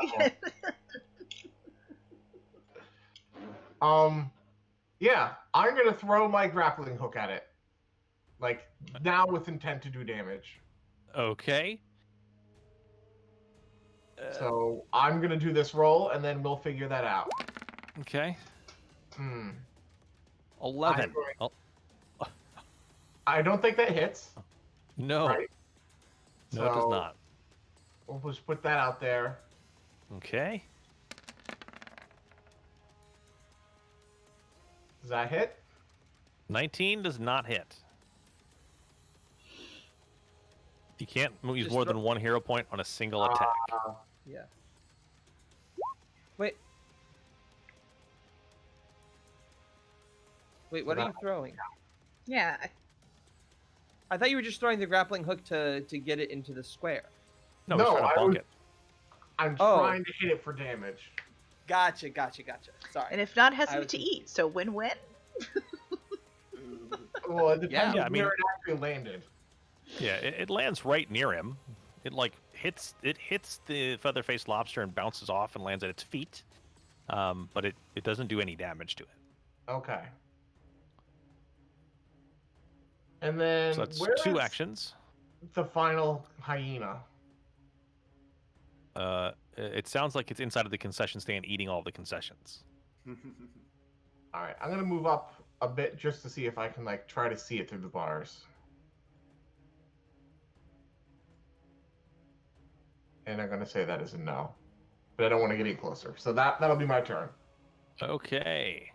Yeah, I'm gonna throw my grappling hook at it. Like, now with intent to do damage. Okay. So I'm gonna do this roll, and then we'll figure that out. Okay. 11. Oh, I don't think that hits. no. Right. No, it does not. We'll just put that out there. Okay. Does that hit? 19 does not hit. You can't use Just more than 1 hero point on a single attack. Yeah. Wait. Wait, what are you throwing? Yeah. I thought you were just throwing the grappling hook to get it into the square. No, he's trying to bonk it. I'm trying to hit it for damage. Gotcha. Sorry. And if not, it has I something was to confused. eat. So win-win. Well, it depends Yeah, I on mean- where it actually landed. Yeah, it lands right near him. It hits the feather-faced lobster and bounces off and lands at its feet. But it doesn't do any damage to it. Okay. And then So that's where 2 is actions. the final hyena? It sounds like it's inside of the concession stand eating all the concessions. All right, I'm gonna move up a bit just to see if I can try to see it through the bars. And I'm gonna say that is a no, but I don't want to get any closer. So that'll be my turn. Okay.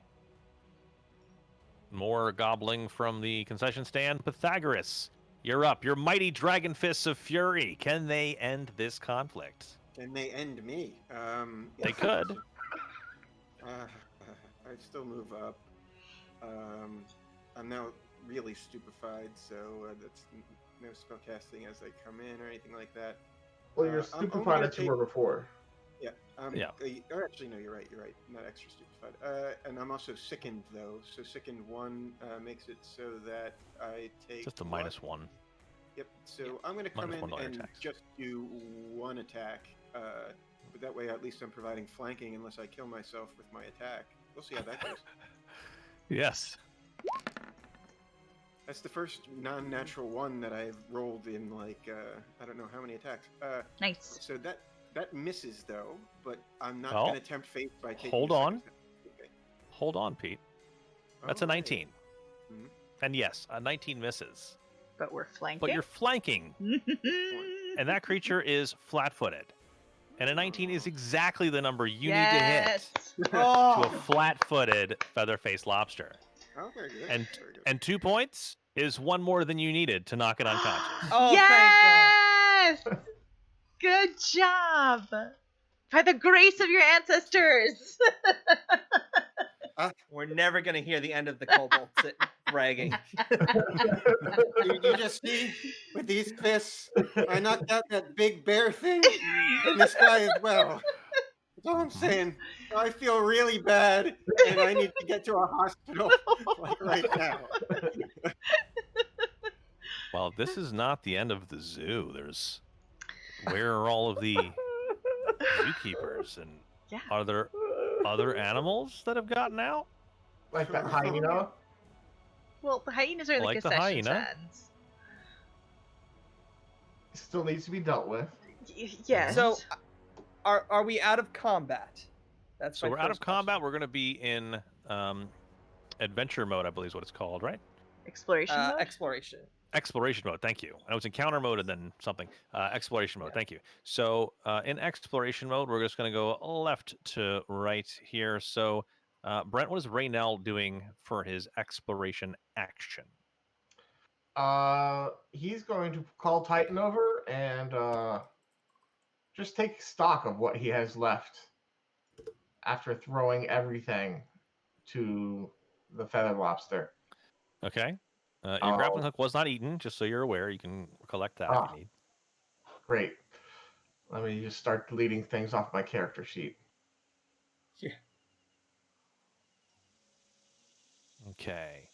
More gobbling from the concession stand. Pythagoras, you're up. Your mighty dragon fists of fury. Can they end this conflict? Can they end me? They could. I'd still move up. I'm now really stupefied, so that's no spellcasting as they come in or anything like that. Well, you're I'm stupefied gonna as you were before. Yeah. Yeah. Or actually, no, you're right. Not extra stupefied. And I'm also sickened, though. So sickened 1 makes it so that I take... Just a -1. Yep. So I'm going to come in -1 on your and attacks. just do 1 attack. But that way, at least I'm providing flanking unless I kill myself with my attack. We'll see how that goes. Yes. That's the first non-natural 1 that I've rolled in, I don't know how many attacks. Nice. So that misses, though, but I'm not Oh. going to tempt fate by taking... Hold the on. second step. Okay. Hold on, Pete. That's a All right. 19. Mhm. And yes, a 19 misses. But we're flanking. But you're flanking, and that creature is flat-footed. And a 19 is exactly the number you need to hit to a flat-footed feather-faced lobster. Oh, very good. And very good. and 2 points is 1 more than you needed to knock it unconscious. Oh, Yes! Good job! By the grace of your ancestors! We're never gonna hear the end of the kobold bragging. You just see, with these fists, I knocked out that big bear thing in the sky as well. That's all I'm saying. I feel really bad, and I need to get to a hospital right now. Well, this is not the end of the zoo. Where are all of the zookeepers? And Yeah. are there other animals that have gotten out? Like that hyena. Well, the hyenas are in Like the the concession hyena. stands. Still needs to be dealt with. Yes. So, are we out of combat? That's So my we're out of first question. combat. We're going to be in adventure mode, I believe is what it's called, right? Exploration mode? Exploration. Exploration mode. Thank you. I was encounter mode and then something. Exploration mode. Yeah. Thank you. So in exploration mode, we're just going to go left to right here. So Brent, what is Raynell doing for his exploration action? He's going to call Titan over and just take stock of what he has left after throwing everything to the feather lobster. Okay. Your grappling hook was not eaten, just so you're aware. You can collect that if you need. Great. Let me just start deleting things off my character sheet. Yeah. Okay.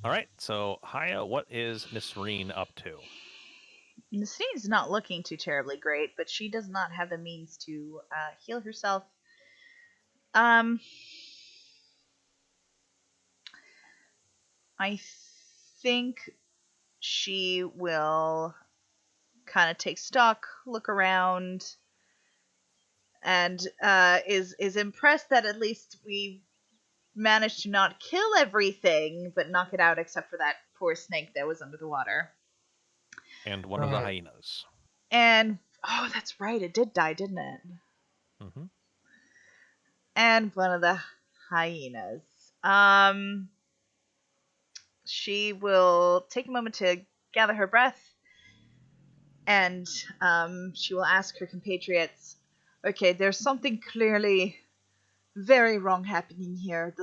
All right. So, Haya, what is Nisreen up to? Nasreen's not looking too terribly great, but she does not have the means to heal herself. I think she will kind of take stock, look around, and is impressed that at least we managed to not kill everything, but knock it out except for that poor snake that was under the water. And one of the hyenas. And, oh, that's right, it did die, didn't it? Mm-hmm. And one of the hyenas. She will take a moment to gather her breath, and she will ask her compatriots, okay, there's something clearly very wrong happening here.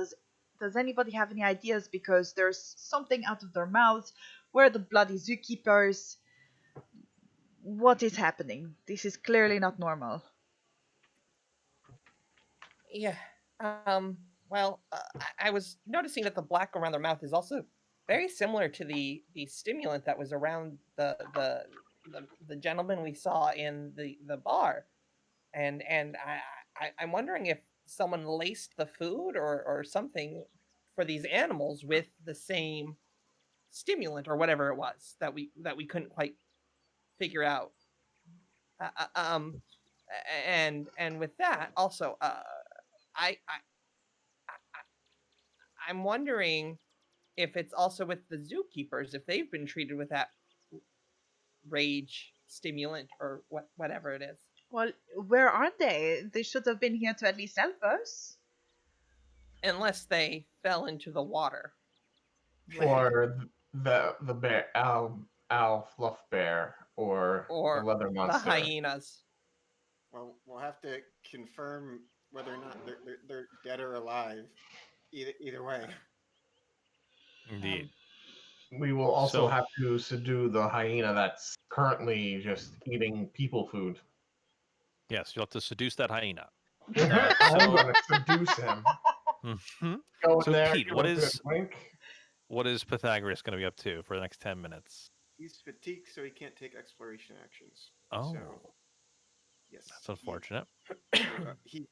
Does anybody have any ideas? Because there's something out of their mouths. Where are the bloody zookeepers? What is happening? This is clearly not normal. Yeah. Well, I was noticing that the black around their mouth is also very similar to the stimulant that was around the gentleman we saw in the bar, and I'm wondering if someone laced the food or something for these animals with the same stimulant or whatever it was that we couldn't quite figure out. And with that also, I'm wondering if it's also with the zookeepers, if they've been treated with that rage stimulant or whatever it is. Well, where are they? They should have been here to at least help us. Unless they fell into the water. Or the bear, Al Fluff Bear, or the leather monster. The hyenas. Well, we'll have to confirm whether or not they're dead or alive. Either way. Indeed. We will also have to subdue the hyena that's currently just eating people food. Yes, you'll have to seduce that hyena. I'm going to seduce him. Mm-hmm. Go So, in there, Pete, what is Pythagoras going to be up to for the next 10 minutes? He's fatigued, so he can't take exploration actions. Oh. So, yes. That's unfortunate. He's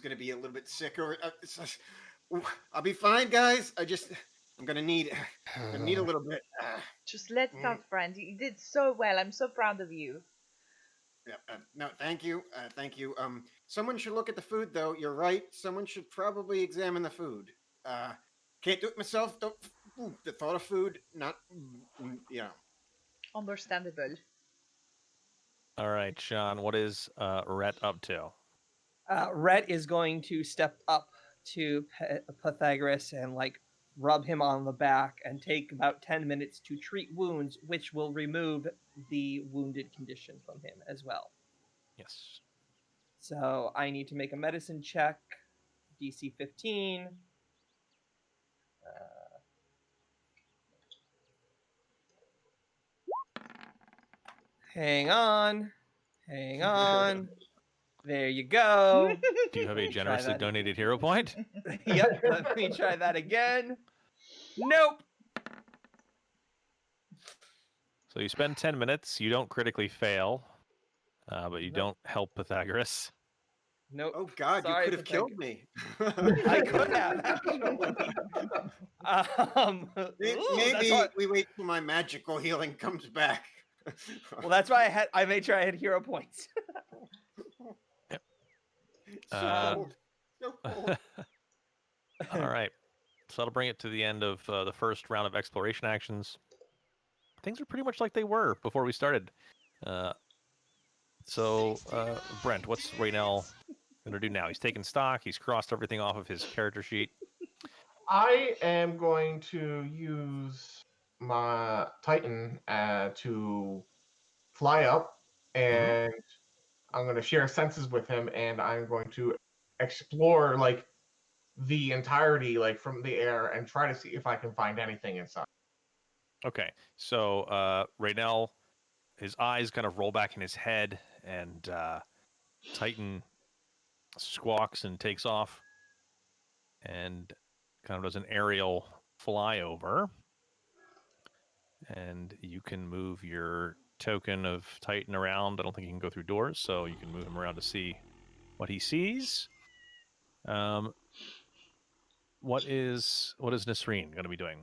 gonna be a little bit sick. I'll be fine, guys. I'm gonna need a little bit. Just let's talk, friend. You did so well. I'm so proud of you. Yeah. No, thank you. Thank you. Someone should look at the food, though. You're right. Someone should probably examine the food. Can't do it myself. The thought of food, not, Understandable. All right, Sean, what is Rhett up to? Rhett is going to step up to Pythagoras and rub him on the back and take about 10 minutes to treat wounds, which will remove the wounded condition from him as well. Yes. So I need to make a medicine check, DC 15. Hang on. There you go. Do you have a generously donated hero point? Yep, let me try that again. Nope. So you spend 10 minutes, you don't critically fail, but you don't help Pythagoras. Nope. Oh God, Sorry, you could have killed me. I could have, actually. Maybe we wait till my magical healing comes back. Well, that's why I made sure I had hero points. So cold. All right. So that'll bring it to the end of the first round of exploration actions. Things are pretty much like they were before we started. So, Brent, what's Raynell going to do now? He's taken stock. He's crossed everything off of his character sheet. I am going to use my Titan to fly up, and I'm going to share senses with him, and I'm going to explore like the entirety, like from the air, and try to see if I can find anything inside. Okay, so Raynell, his eyes kind of roll back in his head, and Titan squawks and takes off, and kind of does an aerial flyover. And you can move your token of Titan around. I don't think he can go through doors, so you can move him around to see what he sees. What is Nisreen going to be doing?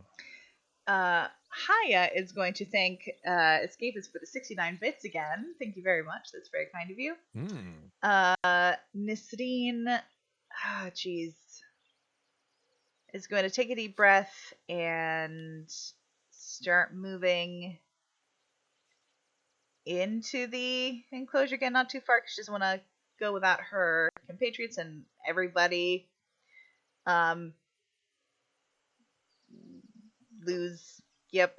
Haya is going to thank Escapist for the 69 bits again. Thank you very much. That's very kind of you. Nisreen, is going to take a deep breath and start moving into the enclosure again, not too far, because she doesn't want to go without her compatriots and everybody lose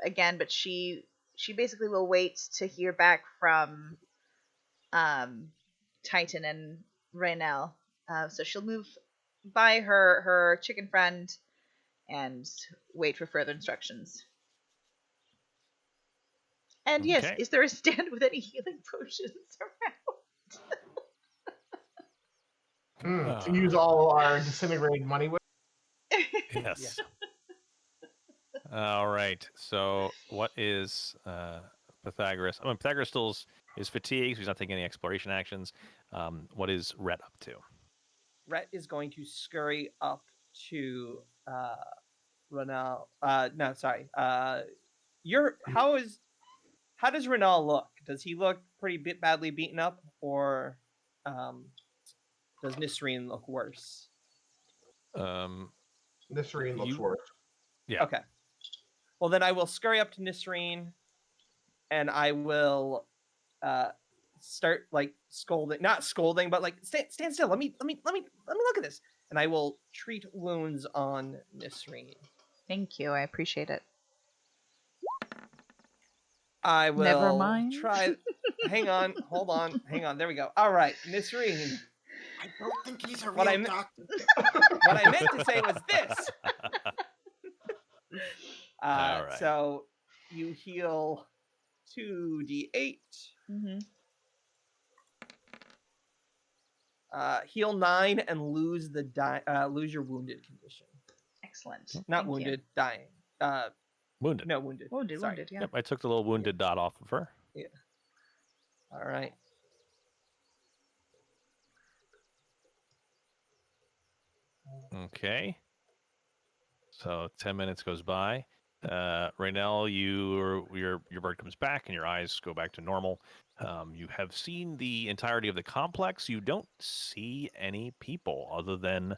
again, but she basically will wait to hear back from Titan and Raynell. So she'll move by her chicken friend and wait for further instructions. And yes, Okay. is there a stand with any healing potions around? To use all our disintegrated money with? Yes. All right. So what is Pythagoras? I mean, Pythagoras still is fatigued, so he's not taking any exploration actions. What is Rhett up to? Rhett is going to scurry up to Raynell. No, sorry. How does Raynell look? Does he look pretty badly beaten up, or does Nisreen look worse? Nisreen looks worse. Yeah. Okay. Well, then I will scurry up to Nisreen, and I will start like scolding, not scolding, but like stand still. Let me look at this, and I will treat wounds on Nisreen. Thank you, I appreciate it. I will Never mind. try. Hold on. There we go. All right, Nisreen. I don't think he's a real doctor. What I meant to say was this. All right. So you heal 2d8. Mm-hmm. Heal 9 and lose lose your wounded condition. Excellent. Not Thank wounded, you. dying. Wounded. No, wounded. Wounded, Sorry. wounded, yeah. Yep, I took the little wounded dot off of her. Yeah. All right. Okay. So 10 minutes goes by. Raynell, your bird comes back and your eyes go back to normal. You have seen the entirety of the complex. You don't see any people other than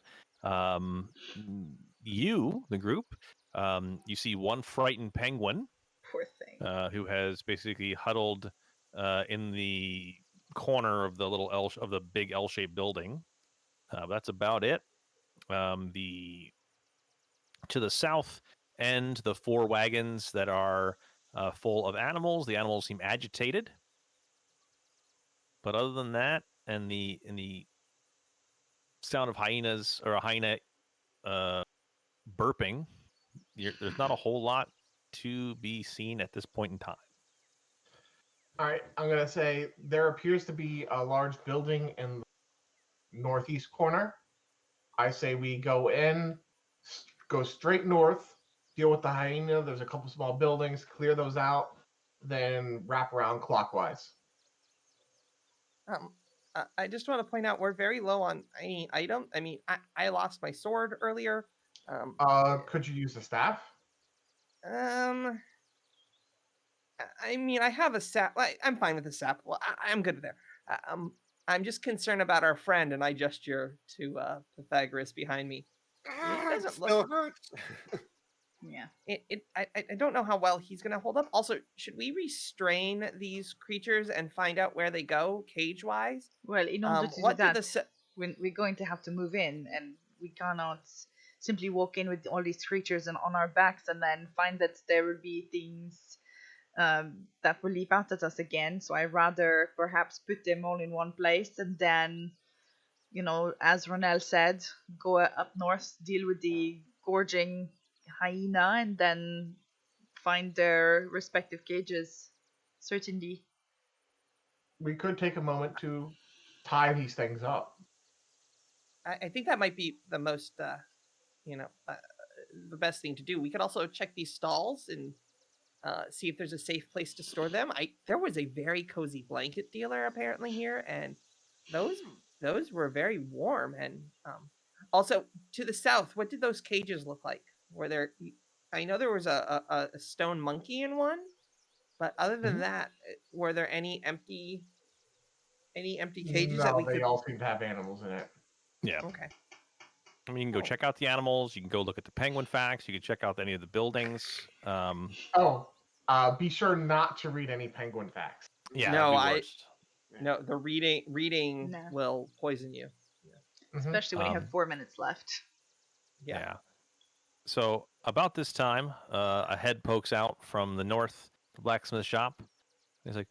you, the group. You see one frightened penguin. Poor thing. Who has basically huddled in the corner of the little of the big L-shaped building. That's about it. To the south end, the 4 wagons that are full of animals. The animals seem agitated, but other than that, and the sound of hyenas or a hyena burping, there's not a whole lot to be seen at this point in time. All right, I'm going to say there appears to be a large building in the northeast corner. I say we go in, go straight north, deal with the hyena. There's a couple small buildings, clear those out, then wrap around clockwise. I just want to point out we're very low on any item. I mean, I lost my sword earlier. Could you use the staff? I mean, I have a sap. I'm fine with the sap. Well, I'm good there. I'm just concerned about our friend, and I gesture to Pythagoras behind me. Ah, it doesn't still hurts. Yeah. I don't know how well he's gonna hold up. Also, should we restrain these creatures and find out where they go cage wise? Well, in order to do What did that, the we're going to have to move in, and we cannot simply walk in with all these creatures and on our backs and then find that there will be things that will leap out at us again. So I rather perhaps put them all in one place and then, as Raynell said, go up north, deal with the gorging hyena, and then find their respective cages. Certainly. We could take a moment to tie these things up. I think that might be the most the best thing to do. We could also check these stalls and see if there's a safe place to store them. There was a very cozy blanket dealer apparently here, and those were very warm. And also to the south, what did those cages look like? Were there? I know there was a stone monkey in one, but other than that, were there any empty cages that we they could? all seem to have animals in it. Yeah. Okay. I mean, you can go check out the animals. You can go look at the penguin facts. You can check out any of the buildings. Be sure not to read any penguin facts. Yeah, No, that'd be worst. No, the reading No. will poison you. Especially when you have 4 minutes left. Yeah. So about this time, a head pokes out from the north, the blacksmith shop. He's like,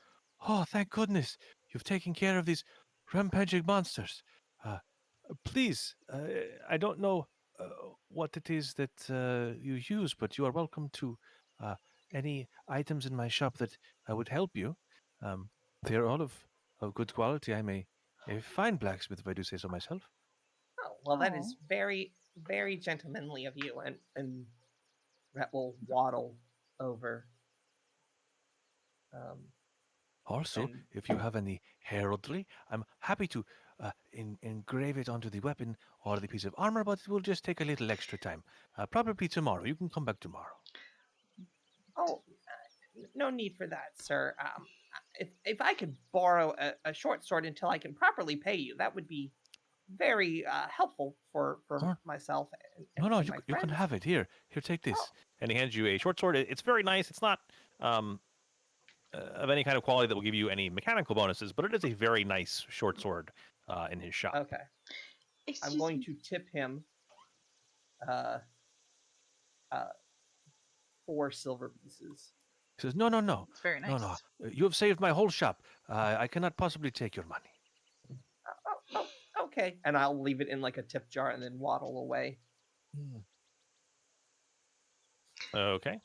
"Oh, thank goodness, you've taken care of these rampaging monsters. Please, I don't know what it is that you use, but you are welcome to any items in my shop that would help you. They are all of good quality. I'm a fine blacksmith, if I do say so myself." Oh, well, that is very, very gentlemanly of you, and Rhett will waddle over. Also, if you have any heraldry, I'm happy to engrave it onto the weapon or the piece of armor, but it will just take a little extra time. Probably tomorrow. You can come back tomorrow. Oh, no need for that, sir. If I could borrow a short sword until I can properly pay you, that would be very helpful for myself. No, you can have it. Here, take this. Oh. And he hands you a short sword. It's very nice. It's not of any kind of quality that will give you any mechanical bonuses, but it is a very nice short sword in his shop. Okay. I'm going to tip him 4 silver pieces. He says, No. It's very nice. No. You have saved my whole shop. I cannot possibly take your money. Okay. And I'll leave it in like a tip jar and then waddle away. Okay.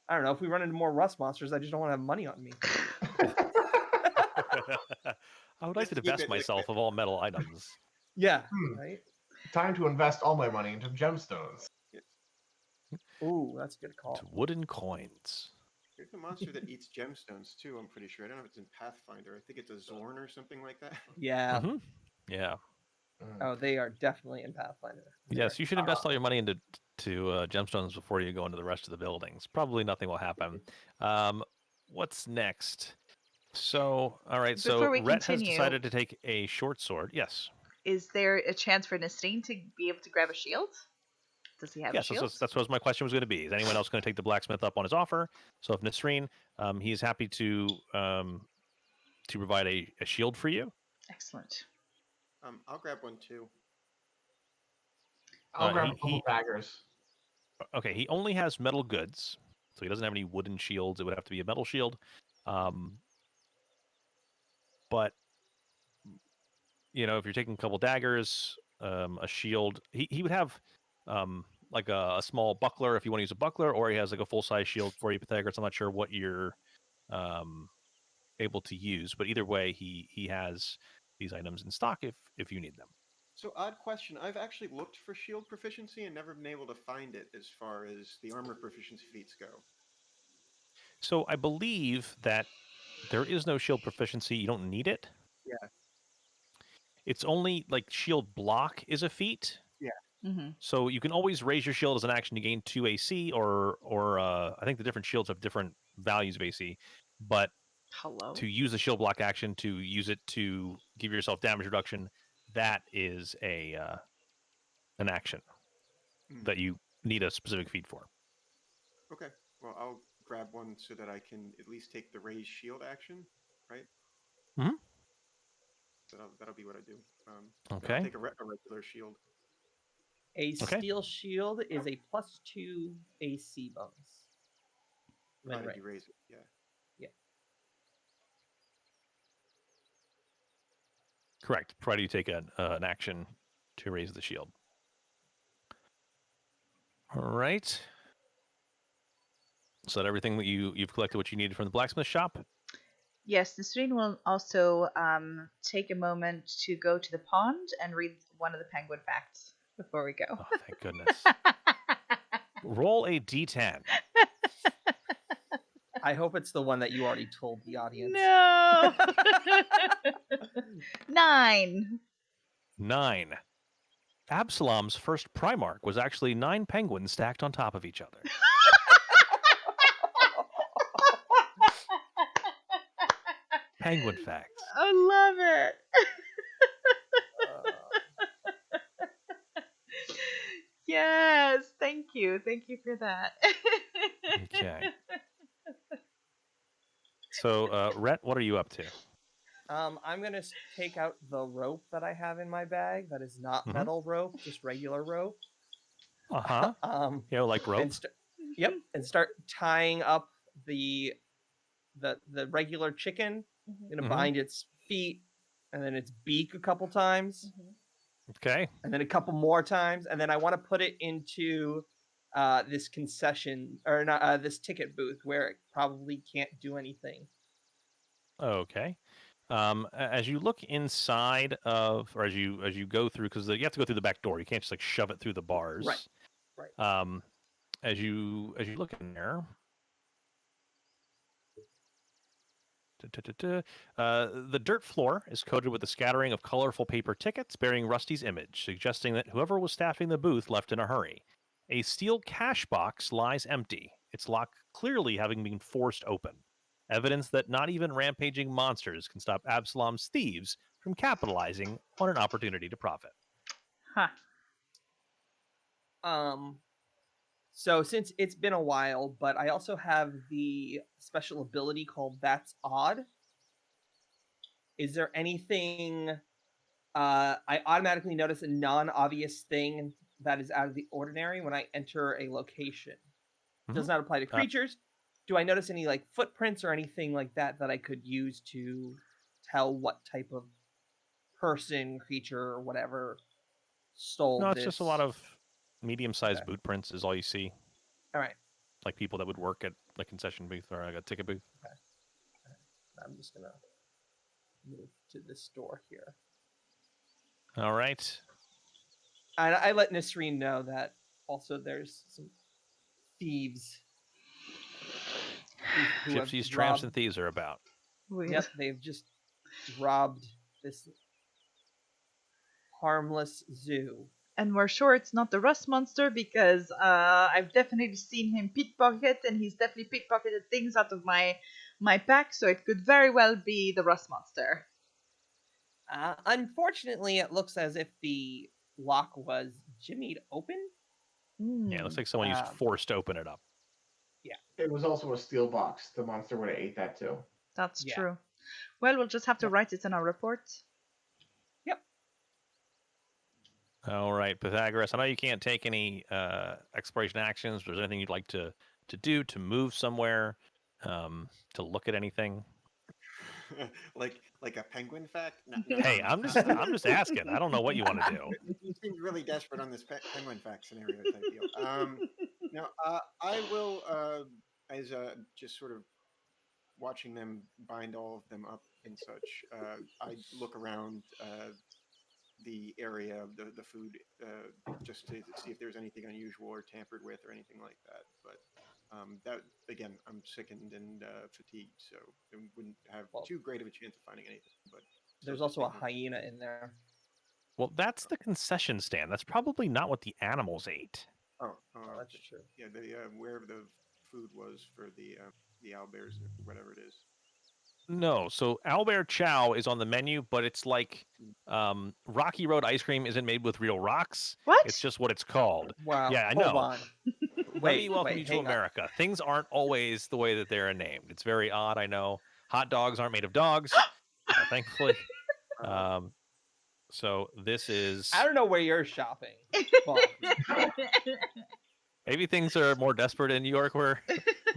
I don't know. If we run into more rust monsters, I just don't want to have money on me. I would like to divest myself of all metal items. Yeah. Right? Time to invest all my money into gemstones. Ooh, that's a good call. To wooden coins. There's a monster that eats gemstones too, I'm pretty sure. I don't know if it's in Pathfinder. I think it's a Zorn or something like that. Yeah. Mm-hmm. Yeah. Oh, they are definitely in Pathfinder. Yes, you should invest all your money into gemstones before you go into the rest of the buildings. Probably nothing will happen. What's next? So, all right. Before So we Rhett has continue- decided to take a short sword. Yes. Is there a chance for Nestine to be able to grab a shield? Does he have a Yes. shield? That's what my question was going to be. Is anyone else going to take the blacksmith up on his offer? So if Nasreen, he's happy to provide a shield for you. Excellent. I'll grab one too. I'll grab a couple daggers. Okay, he only has metal goods, so he doesn't have any wooden shields. It would have to be a metal shield. But if you're taking a couple daggers, a shield, he would have like a small buckler if you want to use a buckler, or he has like a full size shield for you, Pythagoras. I'm not sure what you're able to use, but either way, he has these items in stock if you need them. So, odd question. I've actually looked for shield proficiency and never been able to find it as far as the armor proficiency feats go. So I believe that there is no shield proficiency. You don't need it. Yeah. It's only like shield block is a feat. Yeah. Mm-hmm. So you can always raise your shield as an action to gain 2 AC, or I think the different shields have different values of AC. But to use the shield block action, to use it to give yourself damage reduction, that is a an action Mm. that you need a specific feat for. Okay. Well, I'll grab one so that I can at least take the raised shield action, right? Mhm. That'll be what I do. Okay. I'll take a regular shield. A Okay. steel shield is a +2 AC bonus. When Provided right. you raise it, yeah. Correct. Provided you take an action to raise the shield. All right. So that everything that you've collected what you needed from the blacksmith shop? Yes, Nisreen will also take a moment to go to the pond and read one of the penguin facts before we go. Oh, thank goodness. Roll a d10. I hope it's the one that you already told the audience. No. 9. 9. Absalom's first Primarch was actually 9 penguins stacked on top of each other. Penguin facts. I love it. Yes, thank you. Thank you for that. Okay. So, Rhett, what are you up to? I'm gonna take out the rope that I have in my bag. That is not Mhm. metal rope, just regular rope. Uh-huh. Like rope? And start tying up the regular chicken. I'm gonna bind its feet and then its beak a couple times, Okay. and then a couple more times, and then I want to put it into this concession or not this ticket booth where it probably can't do anything. Okay. As you look inside of, or as you go through, because you have to go through the back door. You can't just like shove it through the bars. Right. As you look in there, the dirt floor is coated with a scattering of colorful paper tickets bearing Rusty's image, suggesting that whoever was staffing the booth left in a hurry. A steel cash box lies empty, its lock clearly having been forced open. Evidence that not even rampaging monsters can stop Absalom's thieves from capitalizing on an opportunity to profit. Huh. So since it's been a while, but I also have the special ability called That's Odd. Is there anything I automatically notice a non-obvious thing that is out of the ordinary when I enter a location? Does not apply to creatures. Do I notice any like footprints or anything like that I could use to tell what type of person, creature, or whatever stole No, this? it's just a lot of medium-sized boot prints is all you see. All right. Like people that would work at a concession booth or like a ticket booth. Okay. I'm just gonna move to this door here. All right. I let Nisreen know that also there's some thieves. Who Gypsies, tramps, and thieves are about. Yep, they've just robbed this harmless zoo. And we're sure it's not the rust monster because I've definitely seen him pickpocket, and he's definitely pickpocketed things out of my pack, so it could very well be the rust monster. Unfortunately, it looks as if the lock was jimmied open. Yeah, it looks like someone used force to open it up. Yeah. It was also a steel box. The monster would have ate that too. That's true. Well, we'll just have to write it in our report. Yep. All right, Pythagoras. I know you can't take any exploration actions. But is there anything you'd like to do to move somewhere, to look at anything? like a penguin fact? No, Hey, I'm just asking. I don't know what you want to do. You seem really desperate on this penguin fact scenario type deal. No, I will, as just sort of watching them bind all of them up and such, I look around the area of the food just to see if there's anything unusual or tampered with or anything like that. But that, again, I'm sickened and fatigued, so I wouldn't have too great of a chance of finding anything. But there's also a hyena in there. Well, that's the concession stand. That's probably not what the animals ate. Oh, that's true. Yeah, wherever the food was for the owlbears or whatever it is. No, so owlbear chow is on the menu, but it's like Rocky Road ice cream isn't made with real rocks. What? It's just what it's called. Wow. Yeah, I Hold know. on. Let me welcome you to hang on. America. Things aren't always the way that they're named. It's very odd, I know. Hot dogs aren't made of dogs, thankfully. So this is... I don't know where you're shopping, but Maybe things are more desperate in New York where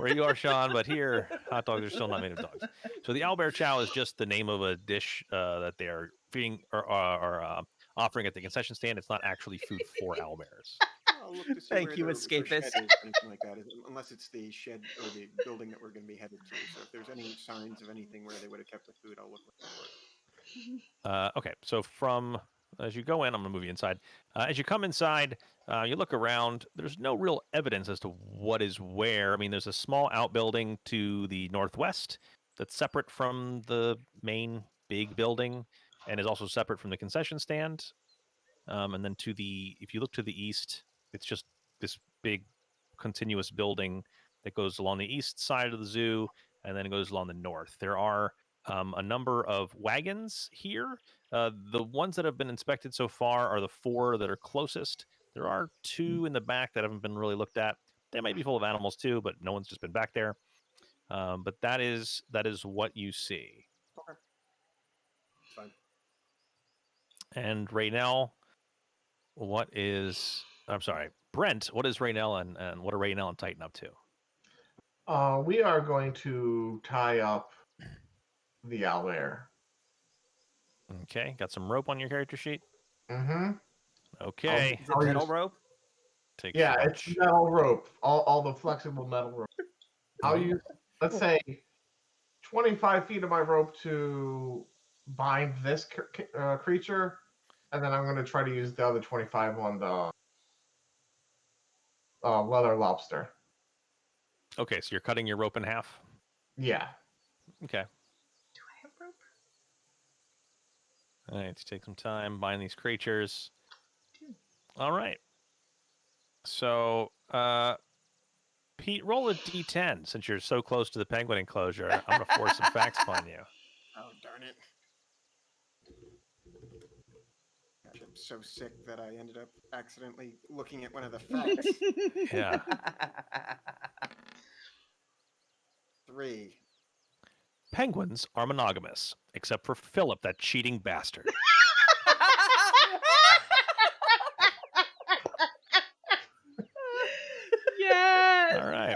you are, Sean, but here, hot dogs are still not made of dogs. So the owlbear chow is just the name of a dish that they're feeding or offering at the concession stand. It's not actually food for owlbears. I'll look to see Thank where you, their shed escapist. is or anything like that, unless it's the shed or the building that we're going to be headed to. So if there's any signs of anything where they would have kept the food, I'll look for it. Okay, so as you go in, I'm going to move you inside. As you come inside, you look around. There's no real evidence as to what is where. I mean, there's a small outbuilding to the northwest that's separate from the main big building and is also separate from the concession stand. And then if you look to the east, it's just this big continuous building that goes along the east side of the zoo and then it goes along the north. There are a number of wagons here. The ones that have been inspected so far are the 4 that are closest. There are 2 in the back that haven't been really looked at. They might be full of animals too, but no one's just been back there. But that is what you see. Okay. Fine. And Raynell, Brent, what is Raynell and what are Raynell and Titan up to? We are going to tie up the owlbear. Okay, got some rope on your character sheet? Mm-hmm. Okay. Is it metal rope? Takes Yeah, much. it's metal rope. All the flexible metal rope. I'll use, let's say, 25 feet of my rope to bind this creature, and then I'm going to try to use the other 25 on the leather lobster. Okay, so you're cutting your rope in half? Yeah. Okay. Do I have rope? All right, to take some time, bind these creatures. All right. So, Pete, roll a d10 since you're so close to the penguin enclosure. I'm going to force some facts upon you. Oh, darn it. Gosh, I'm so sick that I ended up accidentally looking at one of the facts. Yeah. 3. Penguins are monogamous, except for Philip, that cheating bastard. Yes. All right.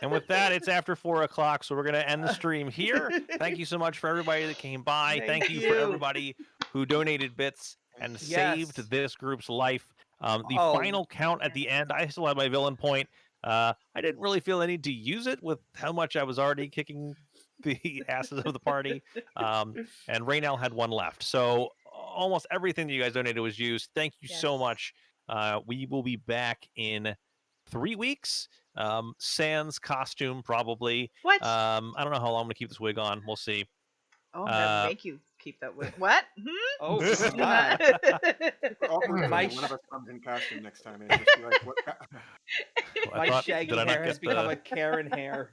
And with that, it's after 4 o'clock, so we're going to end the stream here. Thank you so much for everybody that came by. Thank you for everybody who donated bits and saved this group's life. The final count at the end, I still have my villain point. I didn't really feel the need to use it with how much I was already kicking the asses of the party. And Raynell had 1 left. So almost everything that you guys donated was used. Thank you so much. We will be back in 3 weeks. Sans costume, probably. What? I don't know how long I'm going to keep this wig on. We'll see. Oh, I'm going to make you keep that wig. What? Oh, my. Awkward My when one of us comes in costume next time and just be like, what? My shaggy hair has become a Karen hair.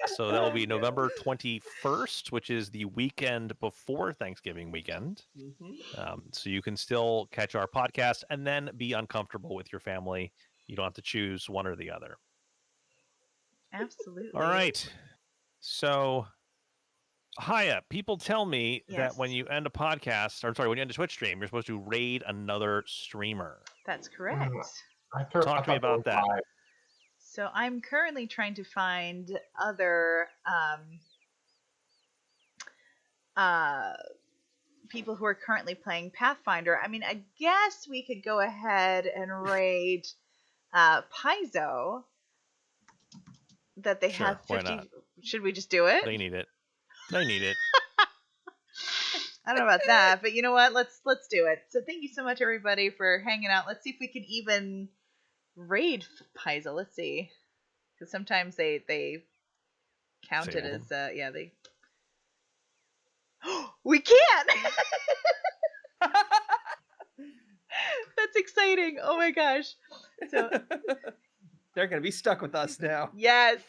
So that will be November 21st, which is the weekend before Thanksgiving weekend. So you can still catch our podcast and then be uncomfortable with your family. You don't have to choose one or the other. Absolutely. All right. So, Haya, people tell me that when you end a podcast, when you end a Twitch stream, you're supposed to raid another streamer. That's correct. Talk to me about that. So I'm currently trying to find other people who are currently playing Pathfinder. I mean, I guess we could go ahead and raid Paizo. That they have 50. Why not? Should we just do it? They need it. I don't know about that, but you know what? Let's do it. So thank you so much, everybody, for hanging out. Let's see if we can even raid Paizo. Let's see, because sometimes they count it as they. We can. That's exciting! Oh my gosh! So they're gonna be stuck with us now. Yes.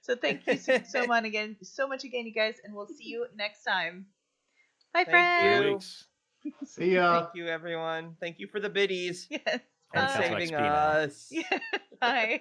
So thank you so much again, you guys, and we'll see you next time. Bye, Thank friends. you. Weeks. See ya. Thank you, everyone. Thank you for the biddies Yes. and Council saving XP now. us. Yeah. Bye.